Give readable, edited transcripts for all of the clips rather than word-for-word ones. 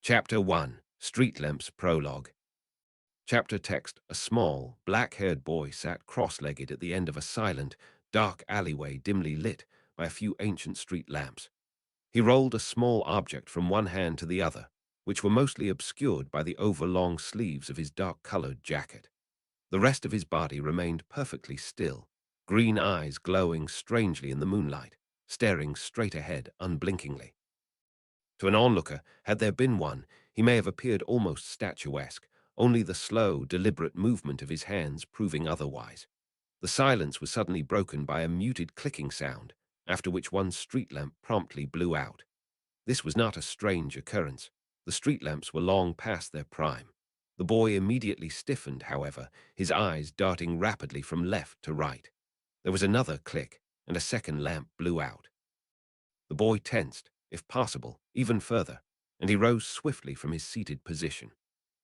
Chapter 1, Street Lamps Prologue. Chapter text: A small, black-haired boy sat cross-legged at the end of a silent, dark alleyway dimly lit by a few ancient street lamps. He rolled a small object from one hand to the other, which were mostly obscured by the overlong sleeves of his dark-colored jacket. The rest of his body remained perfectly still, green eyes glowing strangely in the moonlight, staring straight ahead unblinkingly. To an onlooker, had there been one, he may have appeared almost statuesque, only the slow, deliberate movement of his hands proving otherwise. The silence was suddenly broken by a muted clicking sound, after which one street lamp promptly blew out. This was not a strange occurrence. The street lamps were long past their prime. The boy immediately stiffened, however, his eyes darting rapidly from left to right. There was another click, and a second lamp blew out. The boy tensed, if possible, even further, and he rose swiftly from his seated position.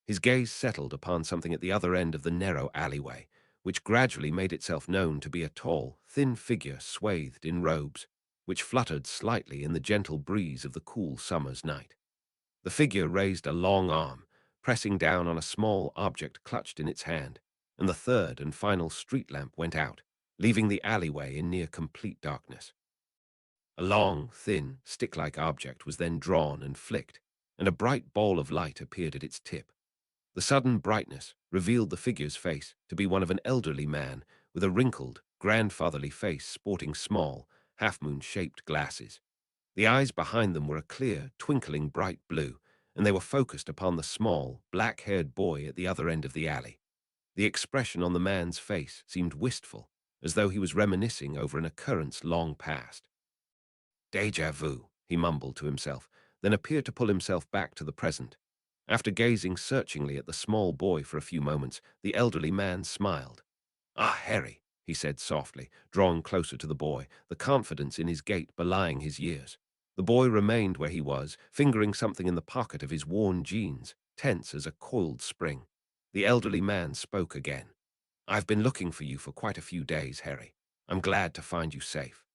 His gaze settled upon something at the other end of the narrow alleyway, which gradually made itself known to be a tall, thin figure swathed in robes, which fluttered slightly in the gentle breeze of the cool summer's night. The figure raised a long arm, pressing down on a small object clutched in its hand, and the third and final street lamp went out, leaving the alleyway in near complete darkness. A long, thin, stick-like object was then drawn and flicked, and a bright ball of light appeared at its tip. The sudden brightness revealed the figure's face to be one of an elderly man with a wrinkled, grandfatherly face sporting small, half-moon-shaped glasses. The eyes behind them were a clear, twinkling bright blue, and they were focused upon the small, black-haired boy at the other end of the alley. The expression on the man's face seemed wistful, as though he was reminiscing over an occurrence long past. Déjà vu, he mumbled to himself, then appeared to pull himself back to the present. After gazing searchingly at the small boy for a few moments, the elderly man smiled. "Ah, Harry," he said softly, drawing closer to the boy, the confidence in his gait belying his years. The boy remained where he was, fingering something in the pocket of his worn jeans, tense as a coiled spring. The elderly man spoke again. "I've been looking for you for quite a few days, Harry. I'm glad to find you safe."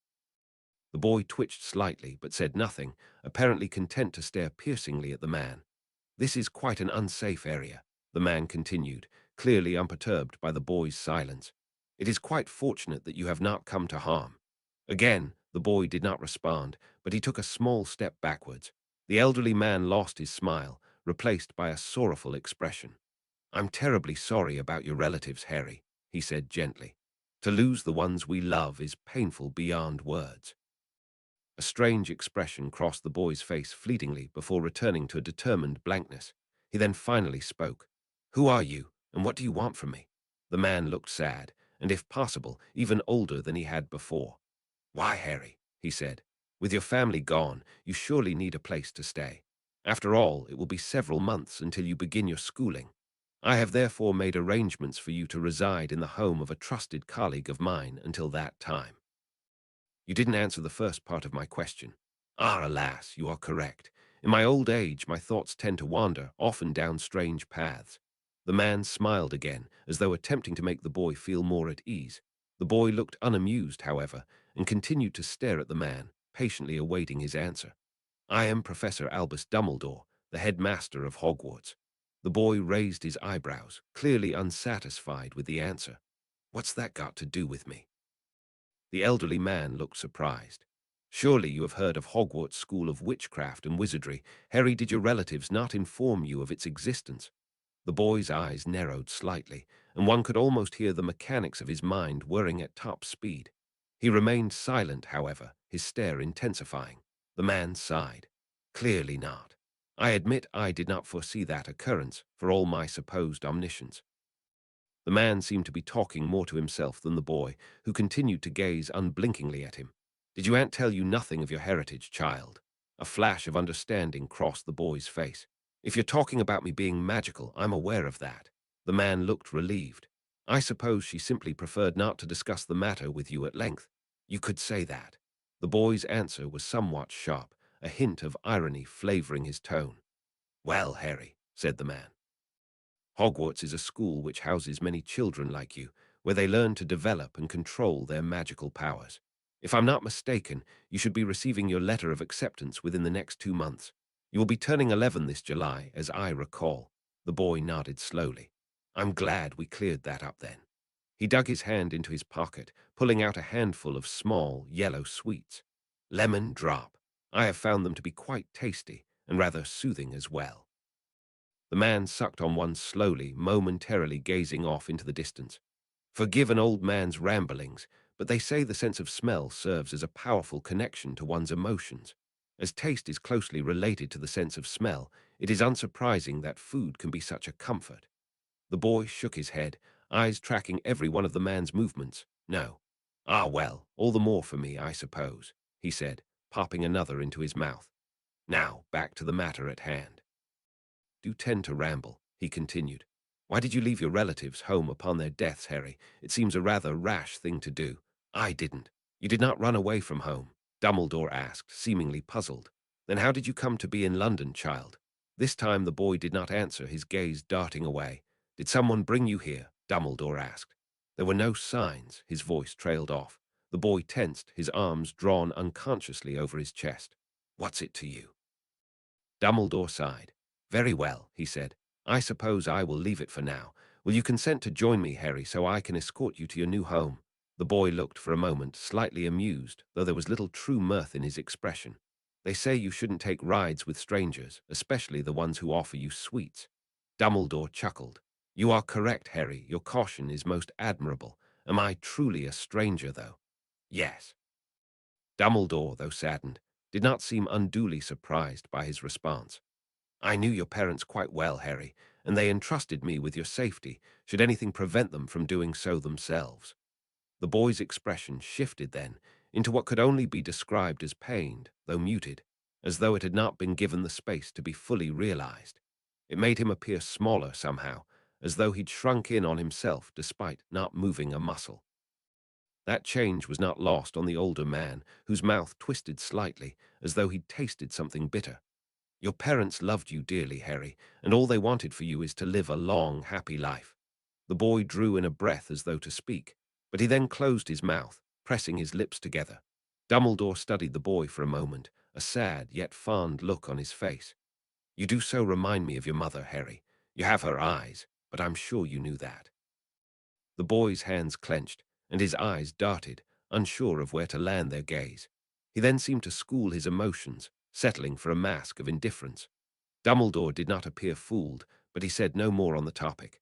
The boy twitched slightly, but said nothing, apparently content to stare piercingly at the man. "This is quite an unsafe area," the man continued, clearly unperturbed by the boy's silence. "It is quite fortunate that you have not come to harm." Again, the boy did not respond, but he took a small step backwards. The elderly man lost his smile, replaced by a sorrowful expression. "I'm terribly sorry about your relatives, Harry," he said gently. "To lose the ones we love is painful beyond words." A strange expression crossed the boy's face fleetingly before returning to a determined blankness. He then finally spoke. "Who are you, and what do you want from me?" The man looked sad, and if possible, even older than he had before. "Why, Harry," he said, "with your family gone, you surely need a place to stay. After all, it will be several months until you begin your schooling. I have therefore made arrangements for you to reside in the home of a trusted colleague of mine until that time." "You didn't answer the first part of my question." "Ah, alas, you are correct. In my old age, my thoughts tend to wander, often down strange paths." The man smiled again, as though attempting to make the boy feel more at ease. The boy looked unamused, however, and continued to stare at the man, patiently awaiting his answer. "I am Professor Albus Dumbledore, the headmaster of Hogwarts." The boy raised his eyebrows, clearly unsatisfied with the answer. "What's that got to do with me?" The elderly man looked surprised. "Surely you have heard of Hogwarts School of Witchcraft and Wizardry. Harry, did your relatives not inform you of its existence?" The boy's eyes narrowed slightly, and one could almost hear the mechanics of his mind whirring at top speed. He remained silent, however, his stare intensifying. The man sighed. "Clearly not. I admit I did not foresee that occurrence, for all my supposed omniscience." The man seemed to be talking more to himself than the boy, who continued to gaze unblinkingly at him. "Did your aunt tell you nothing of your heritage, child?" A flash of understanding crossed the boy's face. "If you're talking about me being magical, I'm aware of that." The man looked relieved. "I suppose she simply preferred not to discuss the matter with you at length." "You could say that." The boy's answer was somewhat sharp, a hint of irony flavoring his tone. "Well, Harry," said the man, "Hogwarts is a school which houses many children like you, where they learn to develop and control their magical powers. If I'm not mistaken, you should be receiving your letter of acceptance within the next 2 months. You will be turning 11 this July, as I recall. The boy nodded slowly. I'm glad we cleared that up then. He dug his hand into his pocket, pulling out a handful of small, yellow sweets. Lemon drop. I have found them to be quite tasty and rather soothing as well. The man sucked on one slowly, momentarily gazing off into the distance. Forgive an old man's ramblings, but they say the sense of smell serves as a powerful connection to one's emotions. As taste is closely related to the sense of smell, it is unsurprising that food can be such a comfort. The boy shook his head, eyes tracking every one of the man's movements. No. Ah, well, all the more for me, I suppose, he said, popping another into his mouth. Now, back to the matter at hand. Do tend to ramble, he continued. Why did you leave your relatives home upon their deaths, Harry? It seems a rather rash thing to do. I didn't. You did not run away from home, Dumbledore asked, seemingly puzzled. Then how did you come to be in London, child? This time the boy did not answer, his gaze darting away. Did someone bring you here? Dumbledore asked. There were no signs, his voice trailed off. The boy tensed, his arms drawn unconsciously over his chest. What's it to you? Dumbledore sighed. Very well, he said. I suppose I will leave it for now. Will you consent to join me, Harry, so I can escort you to your new home? The boy looked for a moment, slightly amused, though there was little true mirth in his expression. They say you shouldn't take rides with strangers, especially the ones who offer you sweets. Dumbledore chuckled. You are correct, Harry. Your caution is most admirable. Am I truly a stranger, though? Yes. Dumbledore, though saddened, did not seem unduly surprised by his response. I knew your parents quite well, Harry, and they entrusted me with your safety, should anything prevent them from doing so themselves. The boy's expression shifted then into what could only be described as pained, though muted, as though it had not been given the space to be fully realized. It made him appear smaller somehow, as though he'd shrunk in on himself despite not moving a muscle. That change was not lost on the older man, whose mouth twisted slightly, as though he'd tasted something bitter. Your parents loved you dearly, Harry, and all they wanted for you is to live a long, happy life. The boy drew in a breath as though to speak, but he then closed his mouth, pressing his lips together. Dumbledore studied the boy for a moment, a sad yet fond look on his face. You do so remind me of your mother, Harry. You have her eyes, but I'm sure you knew that. The boy's hands clenched, and his eyes darted, unsure of where to land their gaze. He then seemed to school his emotions, settling for a mask of indifference. Dumbledore did not appear fooled, but he said no more on the topic.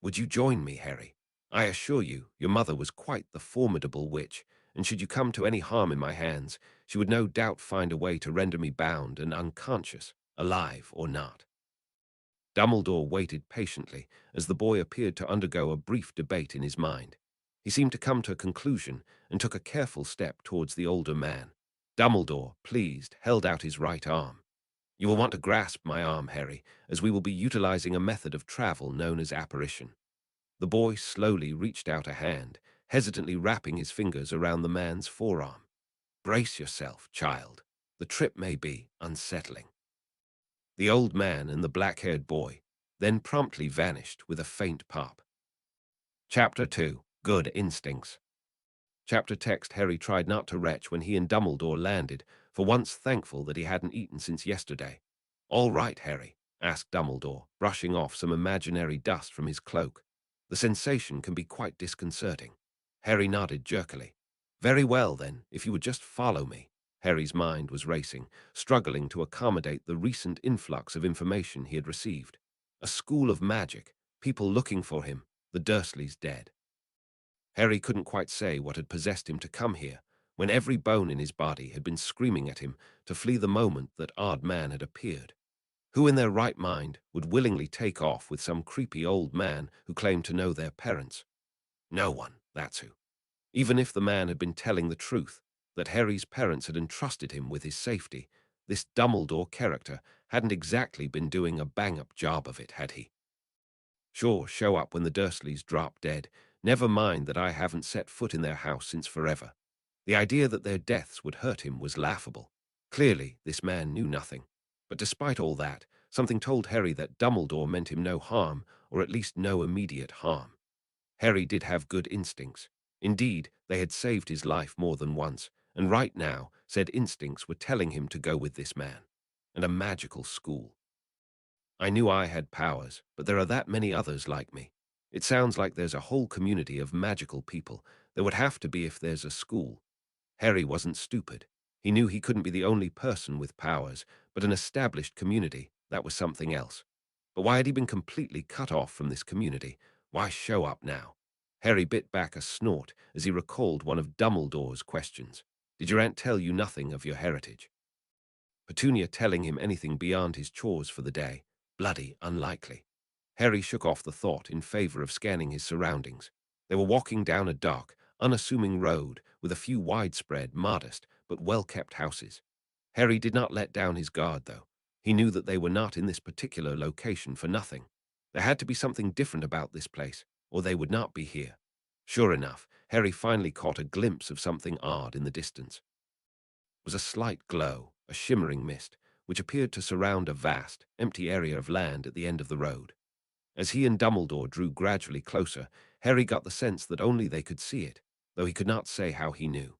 Would you join me, Harry? I assure you, your mother was quite the formidable witch, and should you come to any harm in my hands, she would no doubt find a way to render me bound and unconscious, alive or not. Dumbledore waited patiently as the boy appeared to undergo a brief debate in his mind. He seemed to come to a conclusion and took a careful step towards the older man. Dumbledore, pleased, held out his right arm. You will want to grasp my arm, Harry, as we will be utilizing a method of travel known as apparition. The boy slowly reached out a hand, hesitantly wrapping his fingers around the man's forearm. Brace yourself, child. The trip may be unsettling. The old man and the black-haired boy then promptly vanished with a faint pop. Chapter 2. Good Instincts. Chapter text. Harry tried not to retch when he and Dumbledore landed, for once thankful that he hadn't eaten since yesterday. All right, Harry, asked Dumbledore, brushing off some imaginary dust from his cloak. The sensation can be quite disconcerting. Harry nodded jerkily. Very well, then, if you would just follow me. Harry's mind was racing, struggling to accommodate the recent influx of information he had received. A school of magic, people looking for him, the Dursleys dead. Harry couldn't quite say what had possessed him to come here, when every bone in his body had been screaming at him to flee the moment that odd man had appeared. Who in their right mind would willingly take off with some creepy old man who claimed to know their parents? No one, that's who. Even if the man had been telling the truth, that Harry's parents had entrusted him with his safety, this Dumbledore character hadn't exactly been doing a bang-up job of it, had he? Sure, show up when the Dursleys drop dead. Never mind that I haven't set foot in their house since forever. The idea that their deaths would hurt him was laughable. Clearly, this man knew nothing. But despite all that, something told Harry that Dumbledore meant him no harm, or at least no immediate harm. Harry did have good instincts. Indeed, they had saved his life more than once, and right now, said instincts were telling him to go with this man. and a magical school. I knew I had powers, but there are that many others like me. It sounds like there's a whole community of magical people. There would have to be if there's a school. Harry wasn't stupid. He knew he couldn't be the only person with powers, but an established community, that was something else. But why had he been completely cut off from this community? Why show up now? Harry bit back a snort as he recalled one of Dumbledore's questions. Did your aunt tell you nothing of your heritage? Petunia telling him anything beyond his chores for the day? Bloody unlikely. Harry shook off the thought in favor of scanning his surroundings. They were walking down a dark, unassuming road with a few widespread, modest, but well-kept houses. Harry did not let down his guard, though. He knew that they were not in this particular location for nothing. There had to be something different about this place, or they would not be here. Sure enough, Harry finally caught a glimpse of something odd in the distance. It was a slight glow, a shimmering mist, which appeared to surround a vast, empty area of land at the end of the road. As he and Dumbledore drew gradually closer, Harry got the sense that only they could see it, though he could not say how he knew.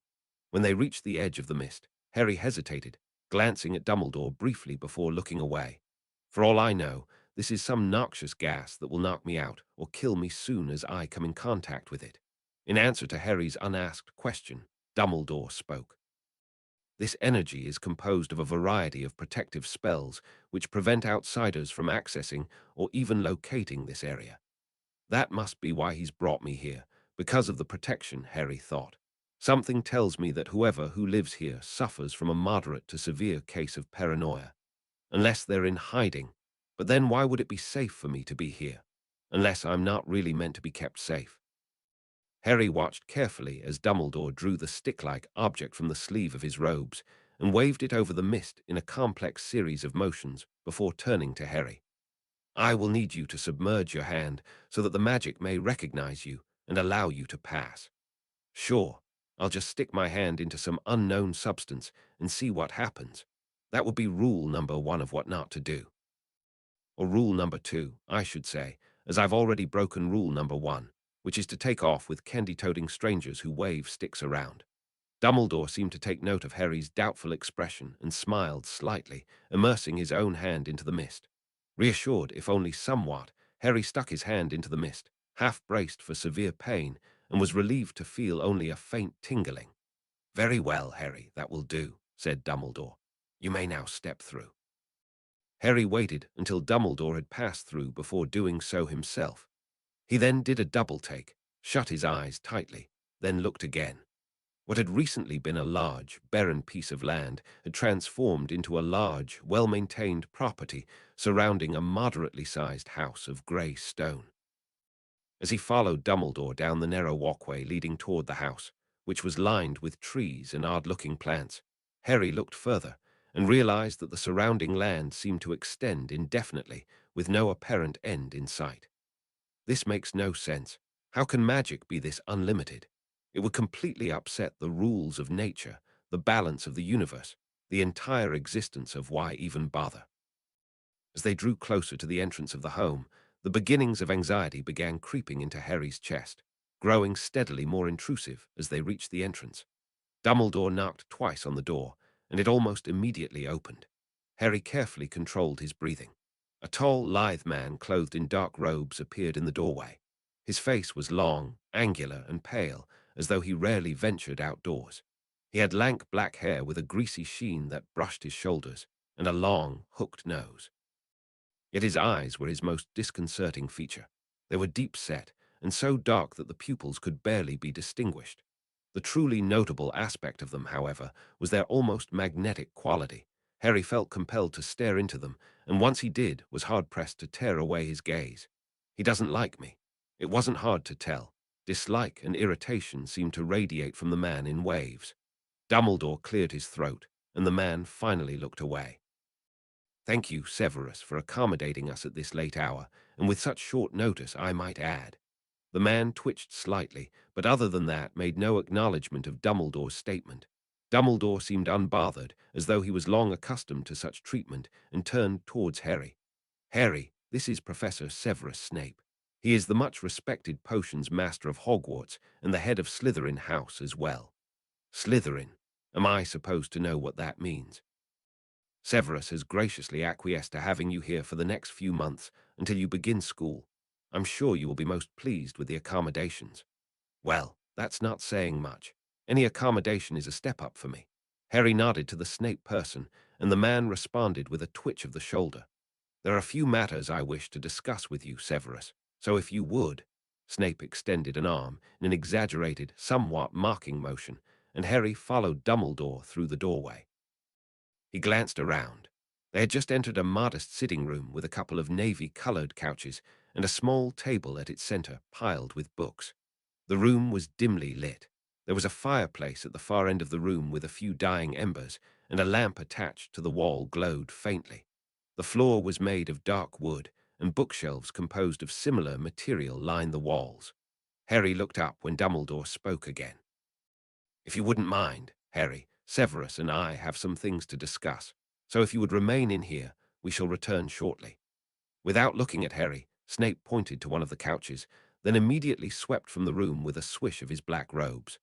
When they reached the edge of the mist, Harry hesitated, glancing at Dumbledore briefly before looking away. For all I know, this is some noxious gas that will knock me out or kill me soon as I come in contact with it. In answer to Harry's unasked question, Dumbledore spoke. This energy is composed of a variety of protective spells which prevent outsiders from accessing or even locating this area. That must be why he's brought me here, because of the protection, Harry thought. Something tells me that whoever who lives here suffers from a moderate to severe case of paranoia. Unless they're in hiding. But then why would it be safe for me to be here? Unless I'm not really meant to be kept safe. Harry watched carefully as Dumbledore drew the stick-like object from the sleeve of his robes and waved it over the mist in a complex series of motions before turning to Harry. I will need you to submerge your hand so that the magic may recognize you and allow you to pass. Sure, I'll just stick my hand into some unknown substance and see what happens. That would be rule number 1 of what not to do. Or rule number 2, I should say, as I've already broken rule number 1, which is to take off with candy-toting strangers who wave sticks around. Dumbledore seemed to take note of Harry's doubtful expression and smiled slightly, immersing his own hand into the mist. Reassured, if only somewhat, Harry stuck his hand into the mist, half braced for severe pain, and was relieved to feel only a faint tingling. Very well, Harry, that will do, said Dumbledore. You may now step through. Harry waited until Dumbledore had passed through before doing so himself. He then did a double take, shut his eyes tightly, then looked again. What had recently been a large, barren piece of land had transformed into a large, well-maintained property surrounding a moderately sized house of grey stone. As he followed Dumbledore down the narrow walkway leading toward the house, which was lined with trees and odd-looking plants, Harry looked further and realized that the surrounding land seemed to extend indefinitely, with no apparent end in sight. This makes no sense. How can magic be this unlimited? It would completely upset the rules of nature, the balance of the universe, the entire existence of why even bother. As they drew closer to the entrance of the home, the beginnings of anxiety began creeping into Harry's chest, growing steadily more intrusive as they reached the entrance. Dumbledore knocked twice on the door, and it almost immediately opened. Harry carefully controlled his breathing. A tall, lithe man clothed in dark robes appeared in the doorway. His face was long, angular, and pale, as though he rarely ventured outdoors. He had lank black hair with a greasy sheen that brushed his shoulders, and a long, hooked nose. Yet his eyes were his most disconcerting feature. They were deep-set, and so dark that the pupils could barely be distinguished. The truly notable aspect of them, however, was their almost magnetic quality. Harry felt compelled to stare into them, and once he did, was hard-pressed to tear away his gaze. He doesn't like me. It wasn't hard to tell. Dislike and irritation seemed to radiate from the man in waves. Dumbledore cleared his throat, and the man finally looked away. Thank you, Severus, for accommodating us at this late hour, and with such short notice, I might add. The man twitched slightly, but other than that made no acknowledgement of Dumbledore's statement. Dumbledore seemed unbothered, as though he was long accustomed to such treatment, and turned towards Harry. Harry, this is Professor Severus Snape. He is the much-respected potions master of Hogwarts and the head of Slytherin House as well. Slytherin. Am I supposed to know what that means? Severus has graciously acquiesced to having you here for the next few months until you begin school. I'm sure you will be most pleased with the accommodations." Well, that's not saying much. Any accommodation is a step up for me. Harry nodded to the Snape person, and the man responded with a twitch of the shoulder. "There are a few matters I wish to discuss with you, Severus, so if you would." Snape extended an arm in an exaggerated, somewhat mocking motion, and Harry followed Dumbledore through the doorway. He glanced around. They had just entered a modest sitting room with a couple of navy-colored couches and a small table at its center piled with books. The room was dimly lit. There was a fireplace at the far end of the room with a few dying embers, and a lamp attached to the wall glowed faintly. The floor was made of dark wood, and bookshelves composed of similar material lined the walls. Harry looked up when Dumbledore spoke again. "If you wouldn't mind, Harry, Severus and I have some things to discuss, so if you would remain in here, we shall return shortly." Without looking at Harry, Snape pointed to one of the couches, then immediately swept from the room with a swish of his black robes.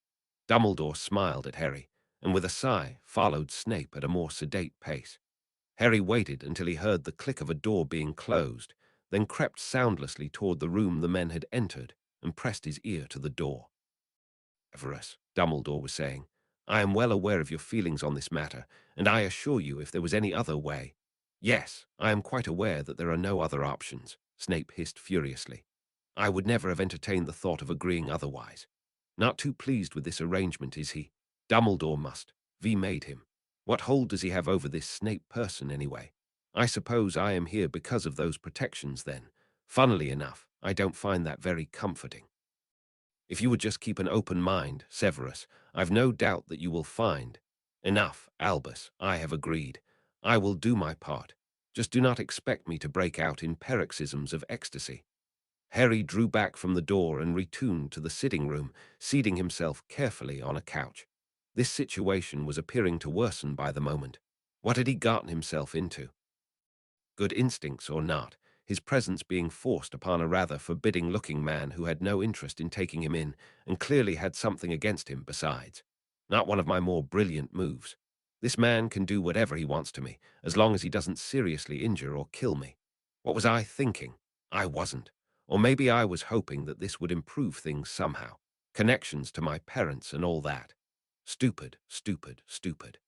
Dumbledore smiled at Harry, and with a sigh followed Snape at a more sedate pace. Harry waited until he heard the click of a door being closed, then crept soundlessly toward the room the men had entered and pressed his ear to the door. "Severus," Dumbledore was saying, "I am well aware of your feelings on this matter, and I assure you if there was any other way—" "Yes, I am quite aware that there are no other options," Snape hissed furiously. "I would never have entertained the thought of agreeing otherwise. Not too pleased with this arrangement, is he? Dumbledore must. V made him. What hold does he have over this Snape person, anyway? I suppose I am here because of those protections, then. Funnily enough, I don't find that very comforting. If you would just keep an open mind, Severus, I've no doubt that you will find—" "Enough, Albus, I have agreed. I will do my part. Just do not expect me to break out in paroxysms of ecstasy." Harry drew back from the door and returned to the sitting room, seating himself carefully on a couch. This situation was appearing to worsen by the moment. What had he gotten himself into? Good instincts or not, his presence being forced upon a rather forbidding-looking man who had no interest in taking him in and clearly had something against him besides. Not one of my more brilliant moves. This man can do whatever he wants to me, as long as he doesn't seriously injure or kill me. What was I thinking? I wasn't. Or maybe I was hoping that this would improve things somehow. Connections to my parents and all that. Stupid, stupid, stupid.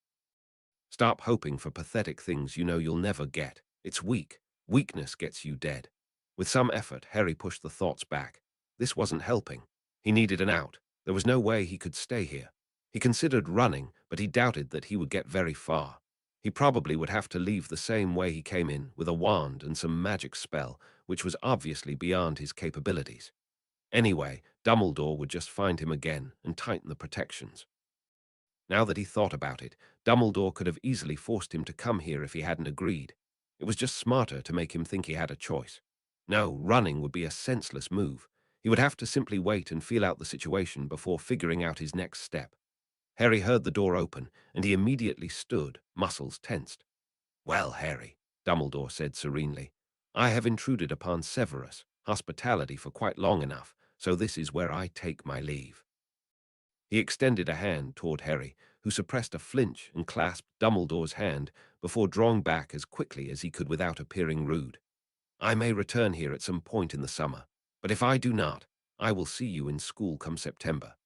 Stop hoping for pathetic things you know you'll never get. It's weak. Weakness gets you dead. With some effort, Harry pushed the thoughts back. This wasn't helping. He needed an out. There was no way he could stay here. He considered running, but he doubted that he would get very far. He probably would have to leave the same way he came in, with a wand and some magic spell, which was obviously beyond his capabilities. Anyway, Dumbledore would just find him again and tighten the protections. Now that he thought about it, Dumbledore could have easily forced him to come here if he hadn't agreed. It was just smarter to make him think he had a choice. No, running would be a senseless move. He would have to simply wait and feel out the situation before figuring out his next step. Harry heard the door open, and he immediately stood, muscles tensed. "Well, Harry," Dumbledore said serenely, "I have intruded upon Severus' hospitality for quite long enough, so this is where I take my leave." He extended a hand toward Harry, who suppressed a flinch and clasped Dumbledore's hand before drawing back as quickly as he could without appearing rude. "I may return here at some point in the summer, but if I do not, I will see you in school come September."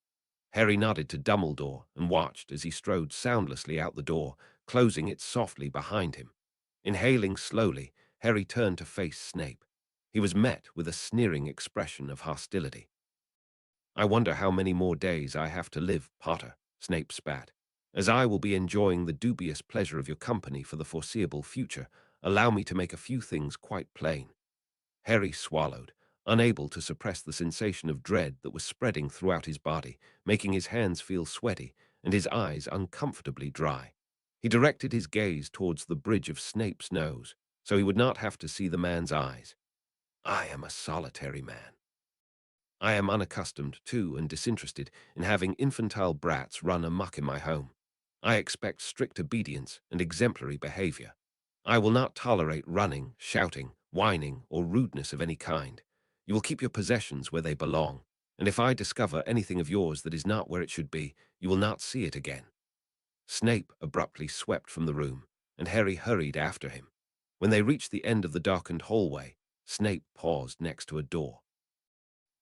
Harry nodded to Dumbledore and watched as he strode soundlessly out the door, closing it softly behind him. Inhaling slowly, Harry turned to face Snape. He was met with a sneering expression of hostility. "I wonder how many more days I have to live, Potter," Snape spat. "As I will be enjoying the dubious pleasure of your company for the foreseeable future, allow me to make a few things quite plain." Harry swallowed, unable to suppress the sensation of dread that was spreading throughout his body, making his hands feel sweaty and his eyes uncomfortably dry. He directed his gaze towards the bridge of Snape's nose, so he would not have to see the man's eyes. "I am a solitary man. I am unaccustomed to and disinterested in having infantile brats run amok in my home. I expect strict obedience and exemplary behavior. I will not tolerate running, shouting, whining, or rudeness of any kind. You will keep your possessions where they belong, and if I discover anything of yours that is not where it should be, you will not see it again." Snape abruptly swept from the room, and Harry hurried after him. When they reached the end of the darkened hallway, Snape paused next to a door.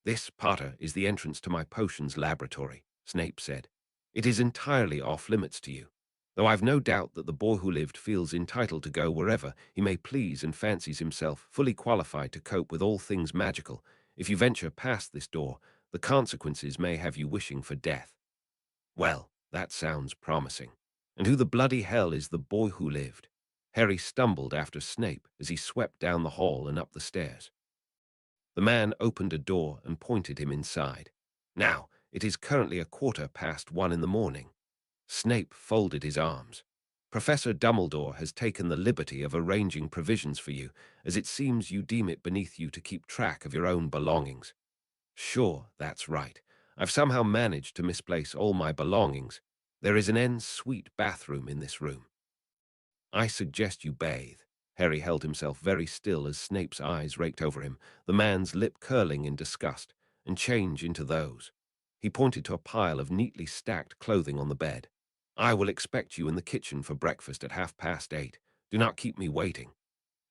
"This, Potter, is the entrance to my potions laboratory," Snape said. "It is entirely off-limits to you, though I've no doubt that the boy who lived feels entitled to go wherever he may please and fancies himself fully qualified to cope with all things magical. If you venture past this door, the consequences may have you wishing for death." "Well, that sounds promising. And who the bloody hell is the boy who lived?" Harry stumbled after Snape as he swept down the hall and up the stairs. The man opened a door and pointed him inside. "Now, it is currently 1:15 in the morning." Snape folded his arms. "Professor Dumbledore has taken the liberty of arranging provisions for you, as it seems you deem it beneath you to keep track of your own belongings." "Sure, that's right. I've somehow managed to misplace all my belongings. There is an en-suite bathroom in this room." "I suggest you bathe." Harry held himself very still as Snape's eyes raked over him, the man's lip curling in disgust, and change into those. He pointed to a pile of neatly stacked clothing on the bed. "I will expect you in the kitchen for breakfast at 8:30. Do not keep me waiting."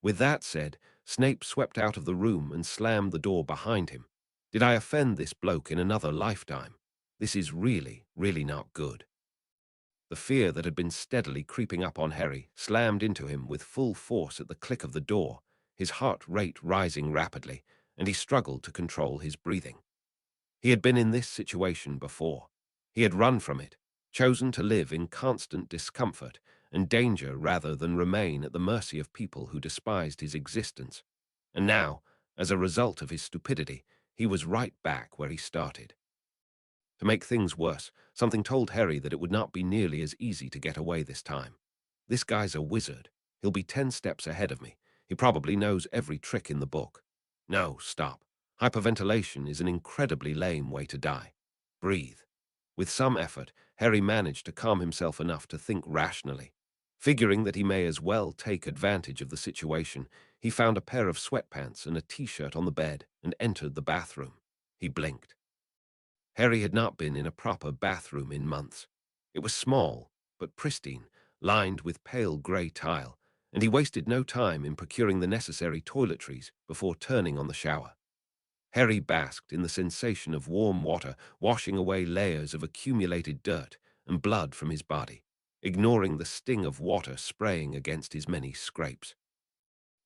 With that said, Snape swept out of the room and slammed the door behind him. Did I offend this bloke in another lifetime? This is really, really not good. The fear that had been steadily creeping up on Harry slammed into him with full force at the click of the door, his heart rate rising rapidly, and he struggled to control his breathing. He had been in this situation before. He had run from it, chosen to live in constant discomfort and danger rather than remain at the mercy of people who despised his existence. And now, as a result of his stupidity, he was right back where he started. To make things worse, something told Harry that it would not be nearly as easy to get away this time. "This guy's a wizard. He'll be 10 steps ahead of me. He probably knows every trick in the book. No, stop. Hyperventilation is an incredibly lame way to die. Breathe." With some effort, Harry managed to calm himself enough to think rationally. Figuring that he may as well take advantage of the situation, he found a pair of sweatpants and a t-shirt on the bed and entered the bathroom. He blinked. Harry had not been in a proper bathroom in months. It was small, but pristine, lined with pale grey tile, and he wasted no time in procuring the necessary toiletries before turning on the shower. Harry basked in the sensation of warm water washing away layers of accumulated dirt and blood from his body, ignoring the sting of water spraying against his many scrapes.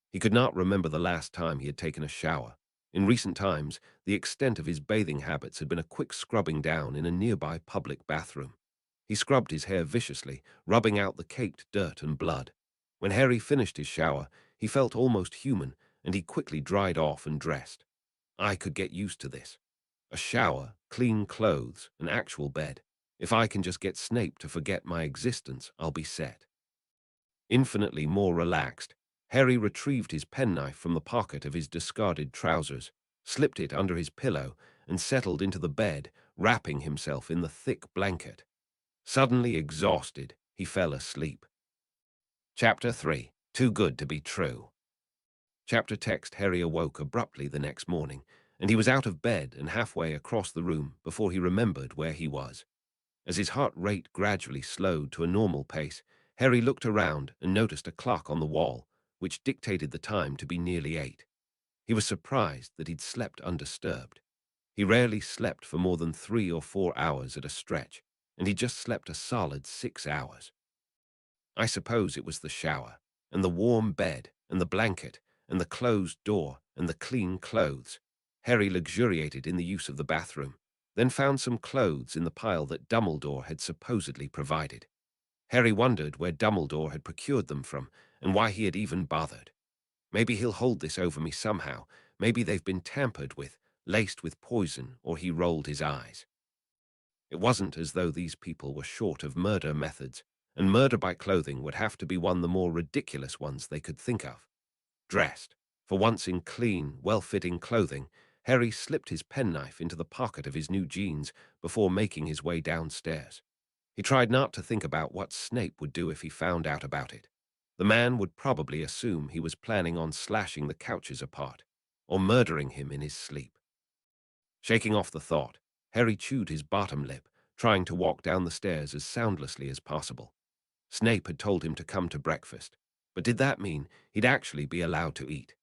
He could not remember the last time he had taken a shower. In recent times, the extent of his bathing habits had been a quick scrubbing down in a nearby public bathroom. He scrubbed his hair viciously, rubbing out the caked dirt and blood. When Harry finished his shower, he felt almost human, and he quickly dried off and dressed. I could get used to this. A shower, clean clothes, an actual bed. If I can just get Snape to forget my existence, I'll be set. Infinitely more relaxed, Harry retrieved his penknife from the pocket of his discarded trousers, slipped it under his pillow, and settled into the bed, wrapping himself in the thick blanket. Suddenly exhausted, he fell asleep. Chapter 3. Too Good to Be True. Chapter text. Harry awoke abruptly the next morning, and he was out of bed and halfway across the room before he remembered where he was. As his heart rate gradually slowed to a normal pace, Harry looked around and noticed a clock on the wall, which dictated the time to be nearly 8. He was surprised that he'd slept undisturbed. He rarely slept for more than 3 or 4 hours at a stretch, and he just slept a solid 6 hours. I suppose it was the shower, and the warm bed, and the blanket, and the closed door, and the clean clothes. Harry luxuriated in the use of the bathroom, then found some clothes in the pile that Dumbledore had supposedly provided. Harry wondered where Dumbledore had procured them from, and why he had even bothered. Maybe he'll hold this over me somehow. Maybe they've been tampered with, laced with poison, or he rolled his eyes. It wasn't as though these people were short of murder methods, and murder by clothing would have to be one of the more ridiculous ones they could think of. Dressed, for once in clean, well-fitting clothing, Harry slipped his penknife into the pocket of his new jeans before making his way downstairs. He tried not to think about what Snape would do if he found out about it. The man would probably assume he was planning on slashing the couches apart, or murdering him in his sleep. Shaking off the thought, Harry chewed his bottom lip, trying to walk down the stairs as soundlessly as possible. Snape had told him to come to breakfast, but did that mean he'd actually be allowed to eat?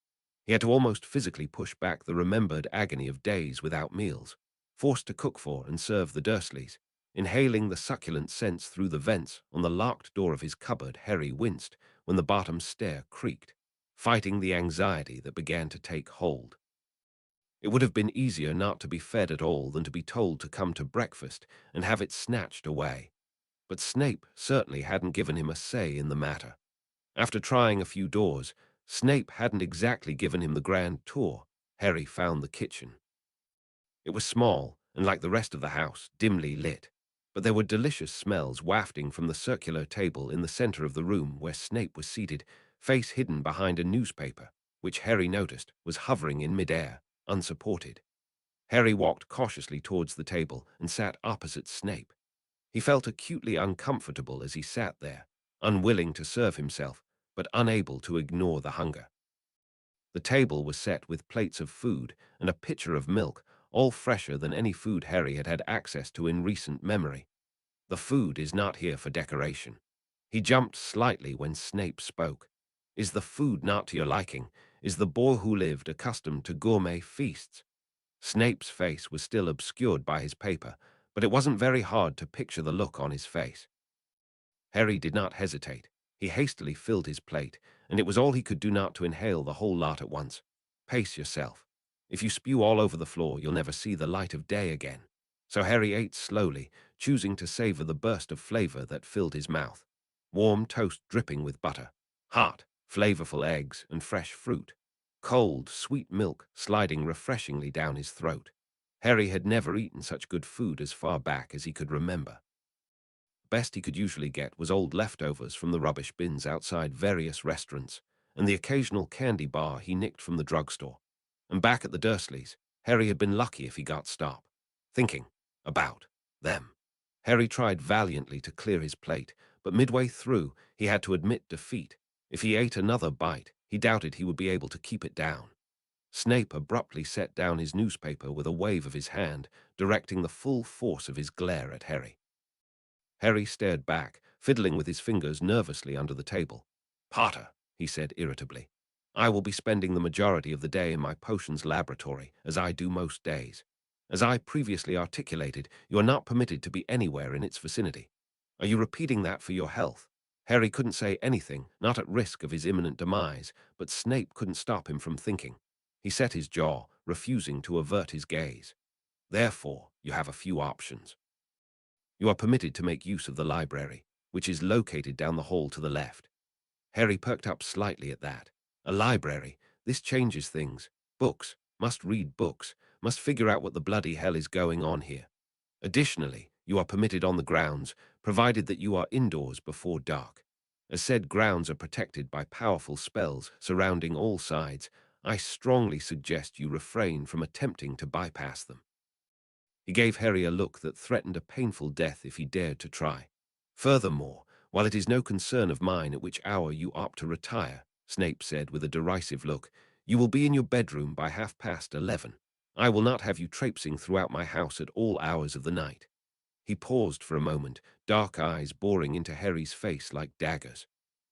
He had to almost physically push back the remembered agony of days without meals, forced to cook for and serve the Dursleys. Inhaling the succulent scents through the vents on the locked door of his cupboard, Harry winced when the bottom stair creaked, fighting the anxiety that began to take hold. It would have been easier not to be fed at all than to be told to come to breakfast and have it snatched away. But Snape certainly hadn't given him a say in the matter. After trying a few doors, Snape hadn't exactly given him the grand tour. Harry found the kitchen. It was small, and like the rest of the house, dimly lit, but there were delicious smells wafting from the circular table in the center of the room where Snape was seated, face hidden behind a newspaper, which Harry noticed was hovering in midair, unsupported. Harry walked cautiously towards the table and sat opposite Snape. He felt acutely uncomfortable as he sat there, unwilling to serve himself, but unable to ignore the hunger. The table was set with plates of food and a pitcher of milk, all fresher than any food Harry had had access to in recent memory. The food is not here for decoration. He jumped slightly when Snape spoke. Is the food not to your liking? Is the boy who lived accustomed to gourmet feasts? Snape's face was still obscured by his paper, but it wasn't very hard to picture the look on his face. Harry did not hesitate. He hastily filled his plate, and it was all he could do not to inhale the whole lot at once. Pace yourself. If you spew all over the floor, you'll never see the light of day again. So Harry ate slowly, choosing to savor the burst of flavor that filled his mouth. Warm toast dripping with butter. Hot, flavorful eggs and fresh fruit. Cold, sweet milk sliding refreshingly down his throat. Harry had never eaten such good food as far back as he could remember. Best he could usually get was old leftovers from the rubbish bins outside various restaurants, and the occasional candy bar he nicked from the drugstore. And back at the Dursleys, Harry had been lucky if he got stop. Thinking about them. Harry tried valiantly to clear his plate, but midway through he had to admit defeat. If he ate another bite, he doubted he would be able to keep it down. Snape abruptly set down his newspaper with a wave of his hand, directing the full force of his glare at Harry. Harry stared back, fiddling with his fingers nervously under the table. "Potter," he said irritably, "I will be spending the majority of the day in my potions laboratory, as I do most days. As I previously articulated, you are not permitted to be anywhere in its vicinity. Are you repeating that for your health?" Harry couldn't say anything, not at risk of his imminent demise, but Snape couldn't stop him from thinking. He set his jaw, refusing to avert his gaze. "Therefore, you have a few options. You are permitted to make use of the library, which is located down the hall to the left." Harry perked up slightly at that. A library? This changes things. Books. Must read books. Must figure out what the bloody hell is going on here. Additionally, you are permitted on the grounds, provided that you are indoors before dark. As said grounds are protected by powerful spells surrounding all sides, I strongly suggest you refrain from attempting to bypass them. He gave Harry a look that threatened a painful death if he dared to try. "Furthermore, while it is no concern of mine at which hour you opt to retire," Snape said with a derisive look, "you will be in your bedroom by 11:30. I will not have you traipsing throughout my house at all hours of the night." He paused for a moment, dark eyes boring into Harry's face like daggers.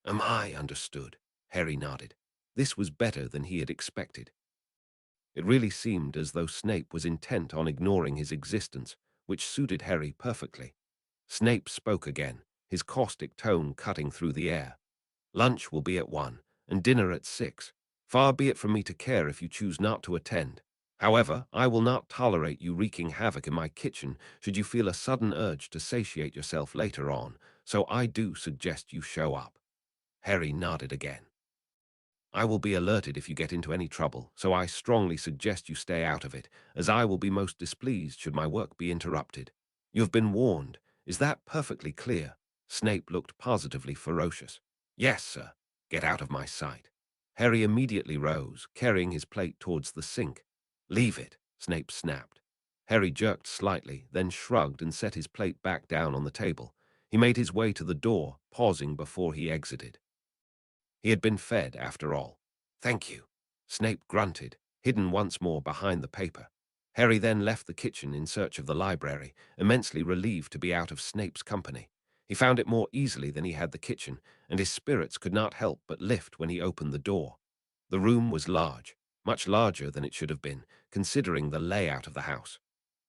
"Am I understood?" Harry nodded. This was better than he had expected. It really seemed as though Snape was intent on ignoring his existence, which suited Harry perfectly. Snape spoke again, his caustic tone cutting through the air. "Lunch will be at 1, and dinner at 6. Far be it from me to care if you choose not to attend. However, I will not tolerate you wreaking havoc in my kitchen should you feel a sudden urge to satiate yourself later on, so I do suggest you show up." Harry nodded again. "I will be alerted if you get into any trouble, so I strongly suggest you stay out of it, as I will be most displeased should my work be interrupted. You have been warned. Is that perfectly clear?" Snape looked positively ferocious. "Yes, sir. Get out of my sight." Harry immediately rose, carrying his plate towards the sink. "Leave it," Snape snapped. Harry jerked slightly, then shrugged and set his plate back down on the table. He made his way to the door, pausing before he exited. He had been fed, after all. "Thank you," Snape grunted, hidden once more behind the paper. Harry then left the kitchen in search of the library, immensely relieved to be out of Snape's company. He found it more easily than he had the kitchen, and his spirits could not help but lift when he opened the door. The room was large, much larger than it should have been, considering the layout of the house.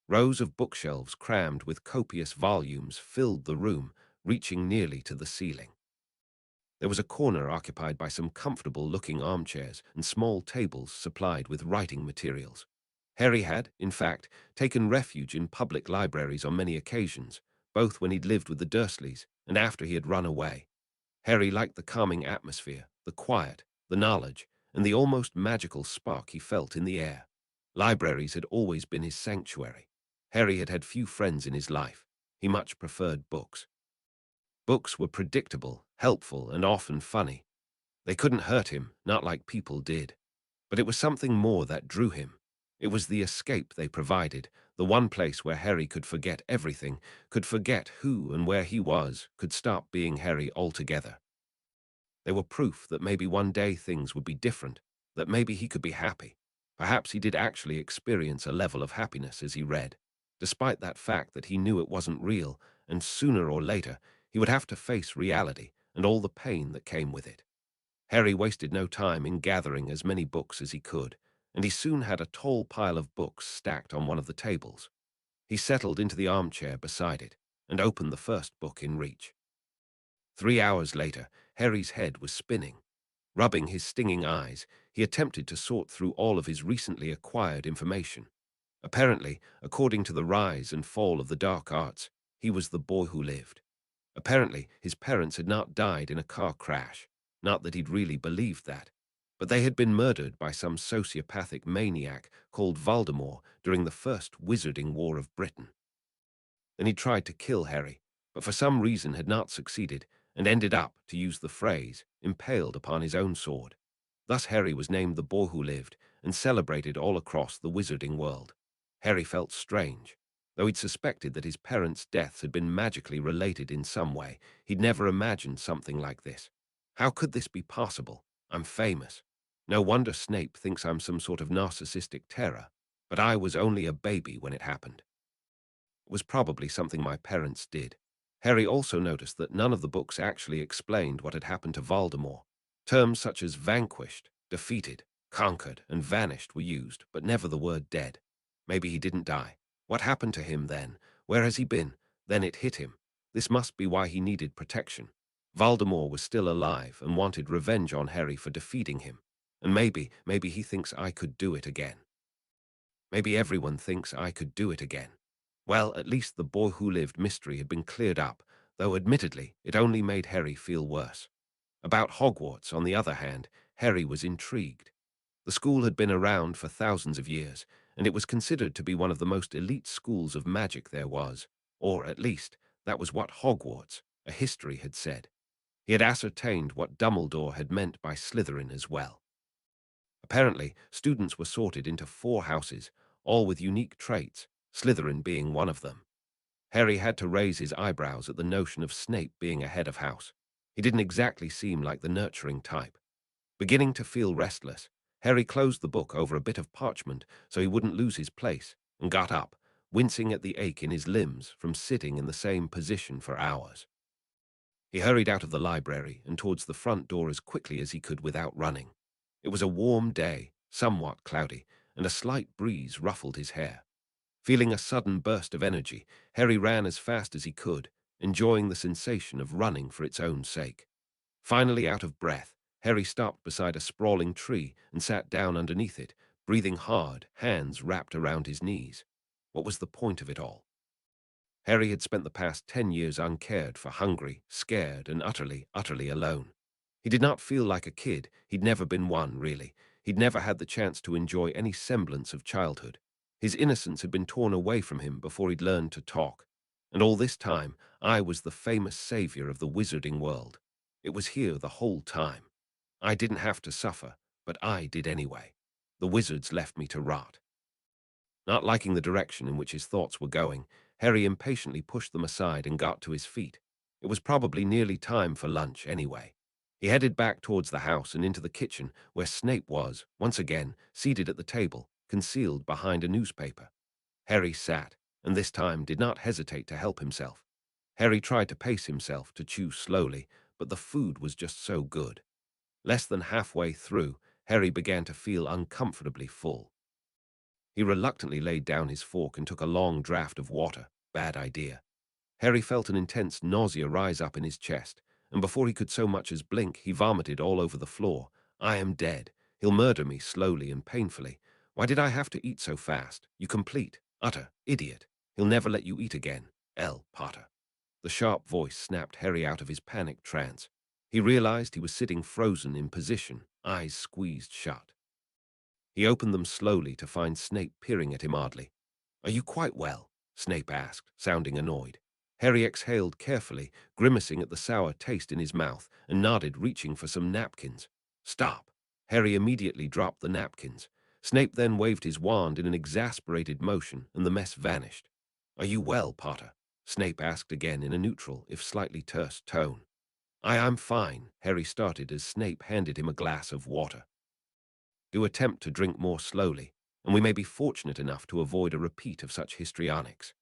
Rows of bookshelves crammed with copious volumes filled the room, reaching nearly to the ceiling. There was a corner occupied by some comfortable-looking armchairs and small tables supplied with writing materials. Harry had, in fact, taken refuge in public libraries on many occasions, both when he'd lived with the Dursleys and after he had run away. Harry liked the calming atmosphere, the quiet, the knowledge, and the almost magical spark he felt in the air. Libraries had always been his sanctuary. Harry had had few friends in his life. He much preferred books. Books were predictable, helpful, and often funny. They couldn't hurt him, not like people did. But it was something more that drew him. It was the escape they provided, the one place where Harry could forget everything, could forget who and where he was, could stop being Harry altogether. They were proof that maybe one day things would be different, that maybe he could be happy. Perhaps he did actually experience a level of happiness as he read, despite that fact that he knew it wasn't real, and sooner or later he would have to face reality and all the pain that came with it. Harry wasted no time in gathering as many books as he could, and he soon had a tall pile of books stacked on one of the tables. He settled into the armchair beside it and opened the first book in reach. 3 hours later, Harry's head was spinning. Rubbing his stinging eyes, he attempted to sort through all of his recently acquired information. Apparently, according to the rise and fall of the dark arts, he was the boy who lived. Apparently, his parents had not died in a car crash. Not that he'd really believed that. But they had been murdered by some sociopathic maniac called Voldemort during the First Wizarding War of Britain. Then he tried to kill Harry, but for some reason had not succeeded, and ended up, to use the phrase, impaled upon his own sword. Thus Harry was named the boy who lived, and celebrated all across the wizarding world. Harry felt strange. Though he'd suspected that his parents' deaths had been magically related in some way, he'd never imagined something like this. How could this be possible? I'm famous. No wonder Snape thinks I'm some sort of narcissistic terror. But I was only a baby when it happened. It was probably something my parents did. Harry also noticed that none of the books actually explained what had happened to Voldemort. Terms such as vanquished, defeated, conquered, and vanished were used, but never the word dead. Maybe he didn't die. What happened to him then? Where has he been? Then it hit him. This must be why he needed protection. Voldemort was still alive and wanted revenge on Harry for defeating him. And maybe he thinks I could do it again. Maybe everyone thinks I could do it again. Well, at least the boy who lived mystery had been cleared up, though admittedly it only made Harry feel worse. About Hogwarts, on the other hand, Harry was intrigued. The school had been around for thousands of years, and it was considered to be one of the most elite schools of magic there was, or at least, that was what Hogwarts, a history, had said. He had ascertained what Dumbledore had meant by Slytherin as well. Apparently, students were sorted into 4 houses, all with unique traits, Slytherin being one of them. Harry had to raise his eyebrows at the notion of Snape being a head of house. He didn't exactly seem like the nurturing type. Beginning to feel restless, Harry closed the book over a bit of parchment so he wouldn't lose his place, and got up, wincing at the ache in his limbs from sitting in the same position for hours. He hurried out of the library and towards the front door as quickly as he could without running. It was a warm day, somewhat cloudy, and a slight breeze ruffled his hair. Feeling a sudden burst of energy, Harry ran as fast as he could, enjoying the sensation of running for its own sake. Finally out of breath, Harry stopped beside a sprawling tree and sat down underneath it, breathing hard, hands wrapped around his knees. What was the point of it all? Harry had spent the past 10 years uncared for, hungry, scared, and utterly alone. He did not feel like a kid. He'd never been one, really. He'd never had the chance to enjoy any semblance of childhood. His innocence had been torn away from him before he'd learned to talk. And all this time, I was the famous savior of the wizarding world. It was here the whole time. I didn't have to suffer, but I did anyway. The wizards left me to rot. Not liking the direction in which his thoughts were going, Harry impatiently pushed them aside and got to his feet. It was probably nearly time for lunch anyway. He headed back towards the house and into the kitchen, where Snape was, once again, seated at the table, concealed behind a newspaper. Harry sat, and this time did not hesitate to help himself. Harry tried to pace himself to chew slowly, but the food was just so good. Less than halfway through, Harry began to feel uncomfortably full. He reluctantly laid down his fork and took a long draught of water. Bad idea. Harry felt an intense nausea rise up in his chest, and before he could so much as blink, he vomited all over the floor. I am dead. He'll murder me slowly and painfully. Why did I have to eat so fast? You complete, utter idiot. He'll never let you eat again. L. Potter. The sharp voice snapped Harry out of his panicked trance. He realized he was sitting frozen in position, eyes squeezed shut. He opened them slowly to find Snape peering at him oddly. Are you quite well? Snape asked, sounding annoyed. Harry exhaled carefully, grimacing at the sour taste in his mouth, and nodded, reaching for some napkins. Stop! Harry immediately dropped the napkins. Snape then waved his wand in an exasperated motion, and the mess vanished. Are you well, Potter? Snape asked again in a neutral, if slightly terse, tone. I'm fine, Harry started as Snape handed him a glass of water. Do attempt to drink more slowly, and we may be fortunate enough to avoid a repeat of such histrionics.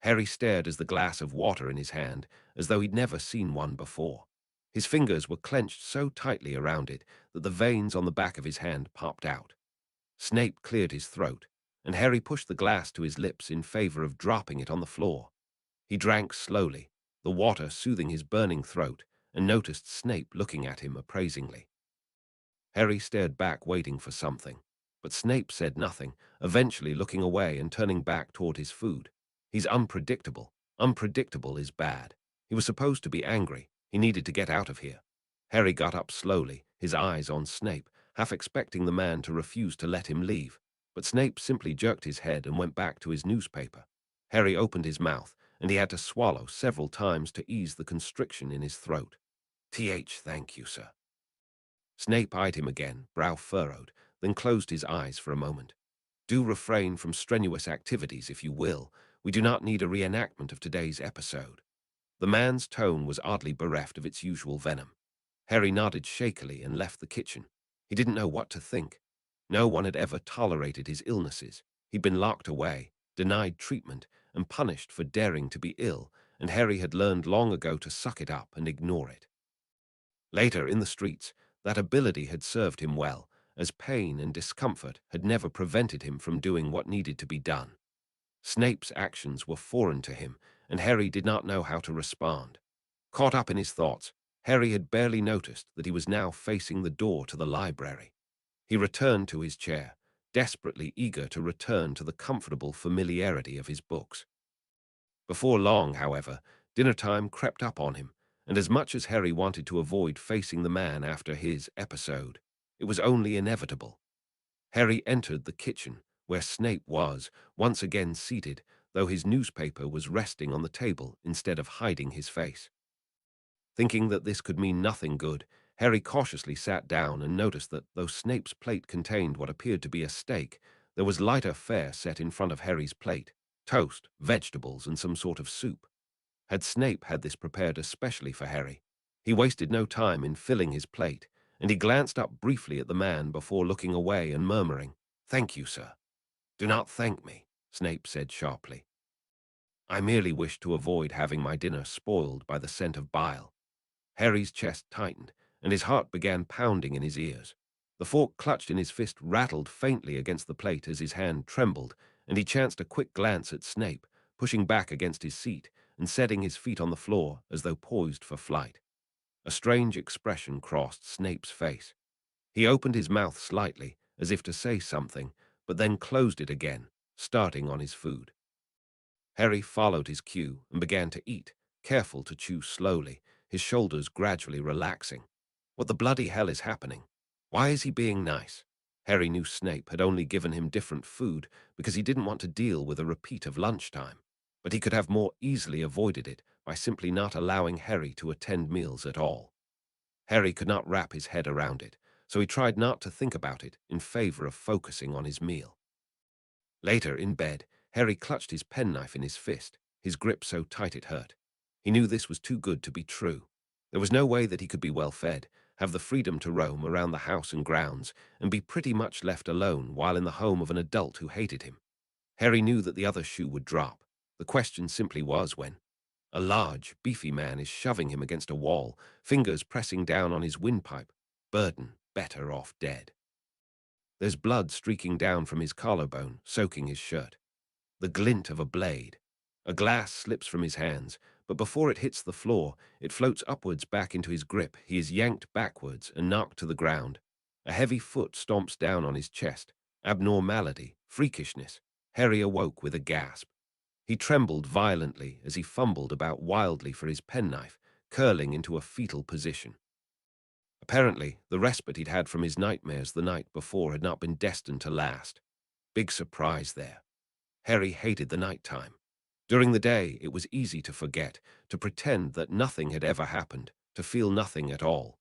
Harry stared as the glass of water in his hand, as though he'd never seen one before. His fingers were clenched so tightly around it that the veins on the back of his hand popped out. Snape cleared his throat, and Harry pushed the glass to his lips in favor of dropping it on the floor. He drank slowly, the water soothing his burning throat, and noticed Snape looking at him appraisingly. Harry stared back, waiting for something, but Snape said nothing, eventually looking away and turning back toward his food. He's unpredictable. Unpredictable is bad. He was supposed to be angry. He needed to get out of here. Harry got up slowly, his eyes on Snape, half expecting the man to refuse to let him leave. But Snape simply jerked his head and went back to his newspaper. Harry opened his mouth, and he had to swallow several times to ease the constriction in his throat. Thank you, sir. Snape eyed him again, brow furrowed, then closed his eyes for a moment. Do refrain from strenuous activities, if you will. We do not need a reenactment of today's episode. The man's tone was oddly bereft of its usual venom. Harry nodded shakily and left the kitchen. He didn't know what to think. No one had ever tolerated his illnesses. He'd been locked away, denied treatment, and punished for daring to be ill, and Harry had learned long ago to suck it up and ignore it. Later, in the streets, that ability had served him well, as pain and discomfort had never prevented him from doing what needed to be done. Snape's actions were foreign to him, and Harry did not know how to respond. Caught up in his thoughts, Harry had barely noticed that he was now facing the door to the library. He returned to his chair, desperately eager to return to the comfortable familiarity of his books. Before long, however, dinner time crept up on him, and as much as Harry wanted to avoid facing the man after his episode, it was only inevitable. Harry entered the kitchen, where Snape was, once again seated, though his newspaper was resting on the table instead of hiding his face. Thinking that this could mean nothing good, Harry cautiously sat down and noticed that, though Snape's plate contained what appeared to be a steak, there was lighter fare set in front of Harry's plate: toast, vegetables, and some sort of soup. Had Snape had this prepared especially for Harry? He wasted no time in filling his plate, and he glanced up briefly at the man before looking away and murmuring, "Thank you, sir." "Do not thank me," Snape said sharply. "I merely wish to avoid having my dinner spoiled by the scent of bile." Harry's chest tightened, and his heart began pounding in his ears. The fork clutched in his fist rattled faintly against the plate as his hand trembled, and he chanced a quick glance at Snape, pushing back against his seat and setting his feet on the floor as though poised for flight. A strange expression crossed Snape's face. He opened his mouth slightly, as if to say something, but then closed it again, starting on his food. Harry followed his cue and began to eat, careful to chew slowly, his shoulders gradually relaxing. What the bloody hell is happening? Why is he being nice? Harry knew Snape had only given him different food because he didn't want to deal with a repeat of lunchtime, but he could have more easily avoided it by simply not allowing Harry to attend meals at all. Harry could not wrap his head around it, so he tried not to think about it in favor of focusing on his meal. Later, in bed, Harry clutched his penknife in his fist, his grip so tight it hurt. He knew this was too good to be true. There was no way that he could be well fed, have the freedom to roam around the house and grounds, and be pretty much left alone while in the home of an adult who hated him. Harry knew that the other shoe would drop. The question simply was when. A large, beefy man is shoving him against a wall, fingers pressing down on his windpipe. Burden, better off dead. There's blood streaking down from his collarbone, soaking his shirt. The glint of a blade. A glass slips from his hands, but before it hits the floor, it floats upwards back into his grip. He is yanked backwards and knocked to the ground. A heavy foot stomps down on his chest. Abnormality, freakishness. Harry awoke with a gasp. He trembled violently as he fumbled about wildly for his penknife, curling into a fetal position. Apparently, the respite he'd had from his nightmares the night before had not been destined to last. Big surprise there. Harry hated the night time. During the day, it was easy to forget, to pretend that nothing had ever happened, to feel nothing at all.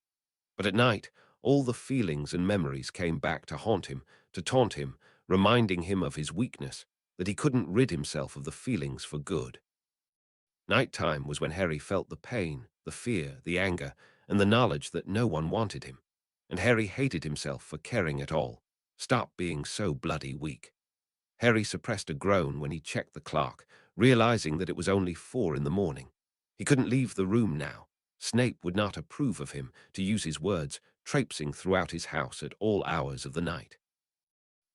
But at night, all the feelings and memories came back to haunt him, to taunt him, reminding him of his weakness, that he couldn't rid himself of the feelings for good. Nighttime was when Harry felt the pain, the fear, the anger, and the knowledge that no one wanted him. And Harry hated himself for caring at all. Stop being so bloody weak. Harry suppressed a groan when he checked the clock, realizing that it was only 4 in the morning. He couldn't leave the room now. Snape would not approve of him, to use his words, traipsing throughout his house at all hours of the night.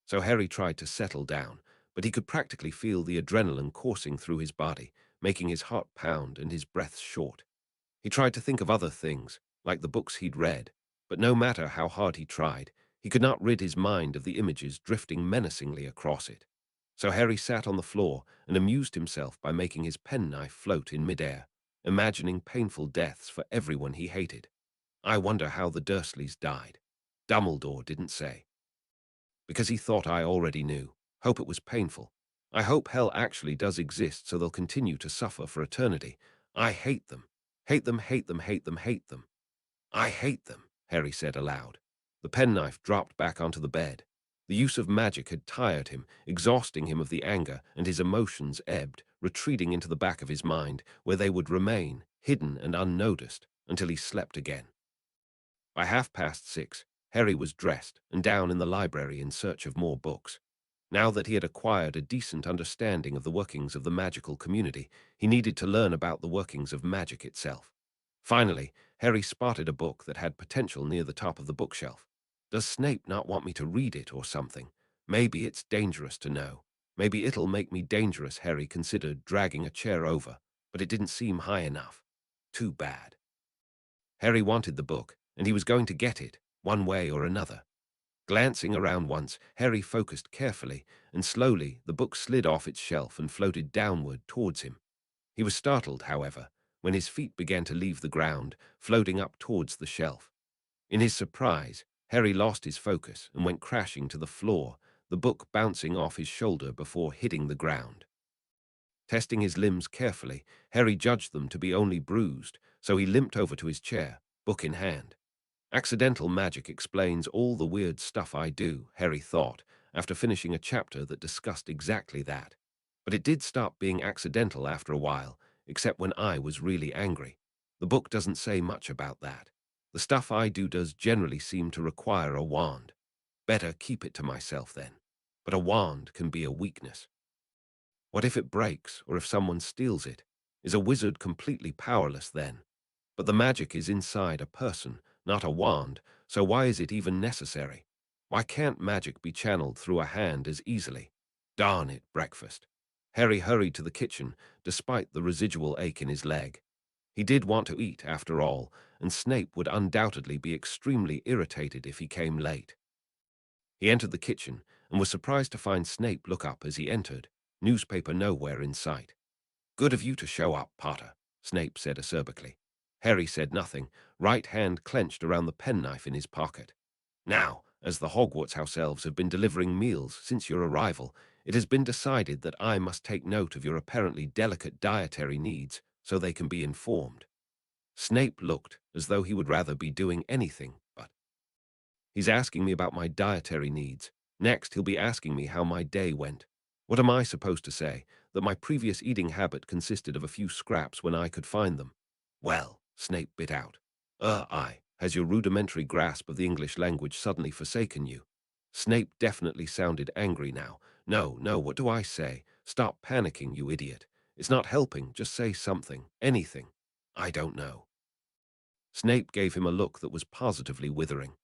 So Harry tried to settle down, but he could practically feel the adrenaline coursing through his body, making his heart pound and his breath short. He tried to think of other things, like the books he'd read, but no matter how hard he tried, he could not rid his mind of the images drifting menacingly across it. So Harry sat on the floor and amused himself by making his penknife float in midair, imagining painful deaths for everyone he hated. I wonder how the Dursleys died. Dumbledore didn't say. Because he thought I already knew. Hope it was painful. I hope hell actually does exist so they'll continue to suffer for eternity. I hate them. Hate them, hate them, hate them, hate them. I hate them, Harry said aloud. The penknife dropped back onto the bed. The use of magic had tired him, exhausting him of the anger, and his emotions ebbed, retreating into the back of his mind, where they would remain, hidden and unnoticed, until he slept again. By 6:30, Harry was dressed and down in the library in search of more books. Now that he had acquired a decent understanding of the workings of the magical community, he needed to learn about the workings of magic itself. Finally, Harry spotted a book that had potential near the top of the bookshelf. Does Snape not want me to read it or something? Maybe it's dangerous to know. Maybe it'll make me dangerous, Harry considered, dragging a chair over, but it didn't seem high enough. Too bad. Harry wanted the book, and he was going to get it, one way or another. Glancing around once, Harry focused carefully, and slowly the book slid off its shelf and floated downward towards him. He was startled, however, when his feet began to leave the ground, floating up towards the shelf. In his surprise, Harry lost his focus and went crashing to the floor, the book bouncing off his shoulder before hitting the ground. Testing his limbs carefully, Harry judged them to be only bruised, so he limped over to his chair, book in hand. Accidental magic explains all the weird stuff I do, Harry thought, after finishing a chapter that discussed exactly that. But it did stop being accidental after a while, except when I was really angry. The book doesn't say much about that. The stuff I do does generally seem to require a wand. Better keep it to myself then. But a wand can be a weakness. What if it breaks, or if someone steals it? Is a wizard completely powerless then? But the magic is inside a person, not a wand, so why is it even necessary? Why can't magic be channeled through a hand as easily? Darn it, breakfast. Harry hurried to the kitchen, despite the residual ache in his leg. He did want to eat, after all, and Snape would undoubtedly be extremely irritated if he came late. He entered the kitchen, and was surprised to find Snape look up as he entered, newspaper nowhere in sight. Good of you to show up, Potter, Snape said acerbically. Harry said nothing, right hand clenched around the penknife in his pocket. Now, as the Hogwarts house elves have been delivering meals since your arrival, it has been decided that I must take note of your apparently delicate dietary needs so they can be informed. Snape looked as though he would rather be doing anything but. He's asking me about my dietary needs. Next, he'll be asking me how my day went. What am I supposed to say? That my previous eating habit consisted of a few scraps when I could find them? Well, Snape bit out. Has your rudimentary grasp of the English language suddenly forsaken you? Snape definitely sounded angry now. No, what do I say? Stop panicking, you idiot. It's not helping. Just say something. Anything. I don't know. Snape gave him a look that was positively withering.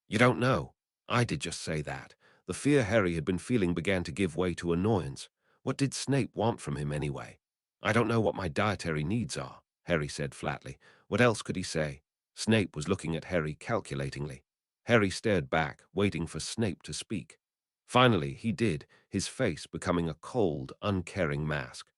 You don't know. I did just say that. The fear Harry had been feeling began to give way to annoyance. What did Snape want from him anyway? I don't know what my dietary needs are, Harry said flatly. What else could he say? Snape was looking at Harry calculatingly. Harry stared back, waiting for Snape to speak. Finally, he did, his face becoming a cold, uncaring mask.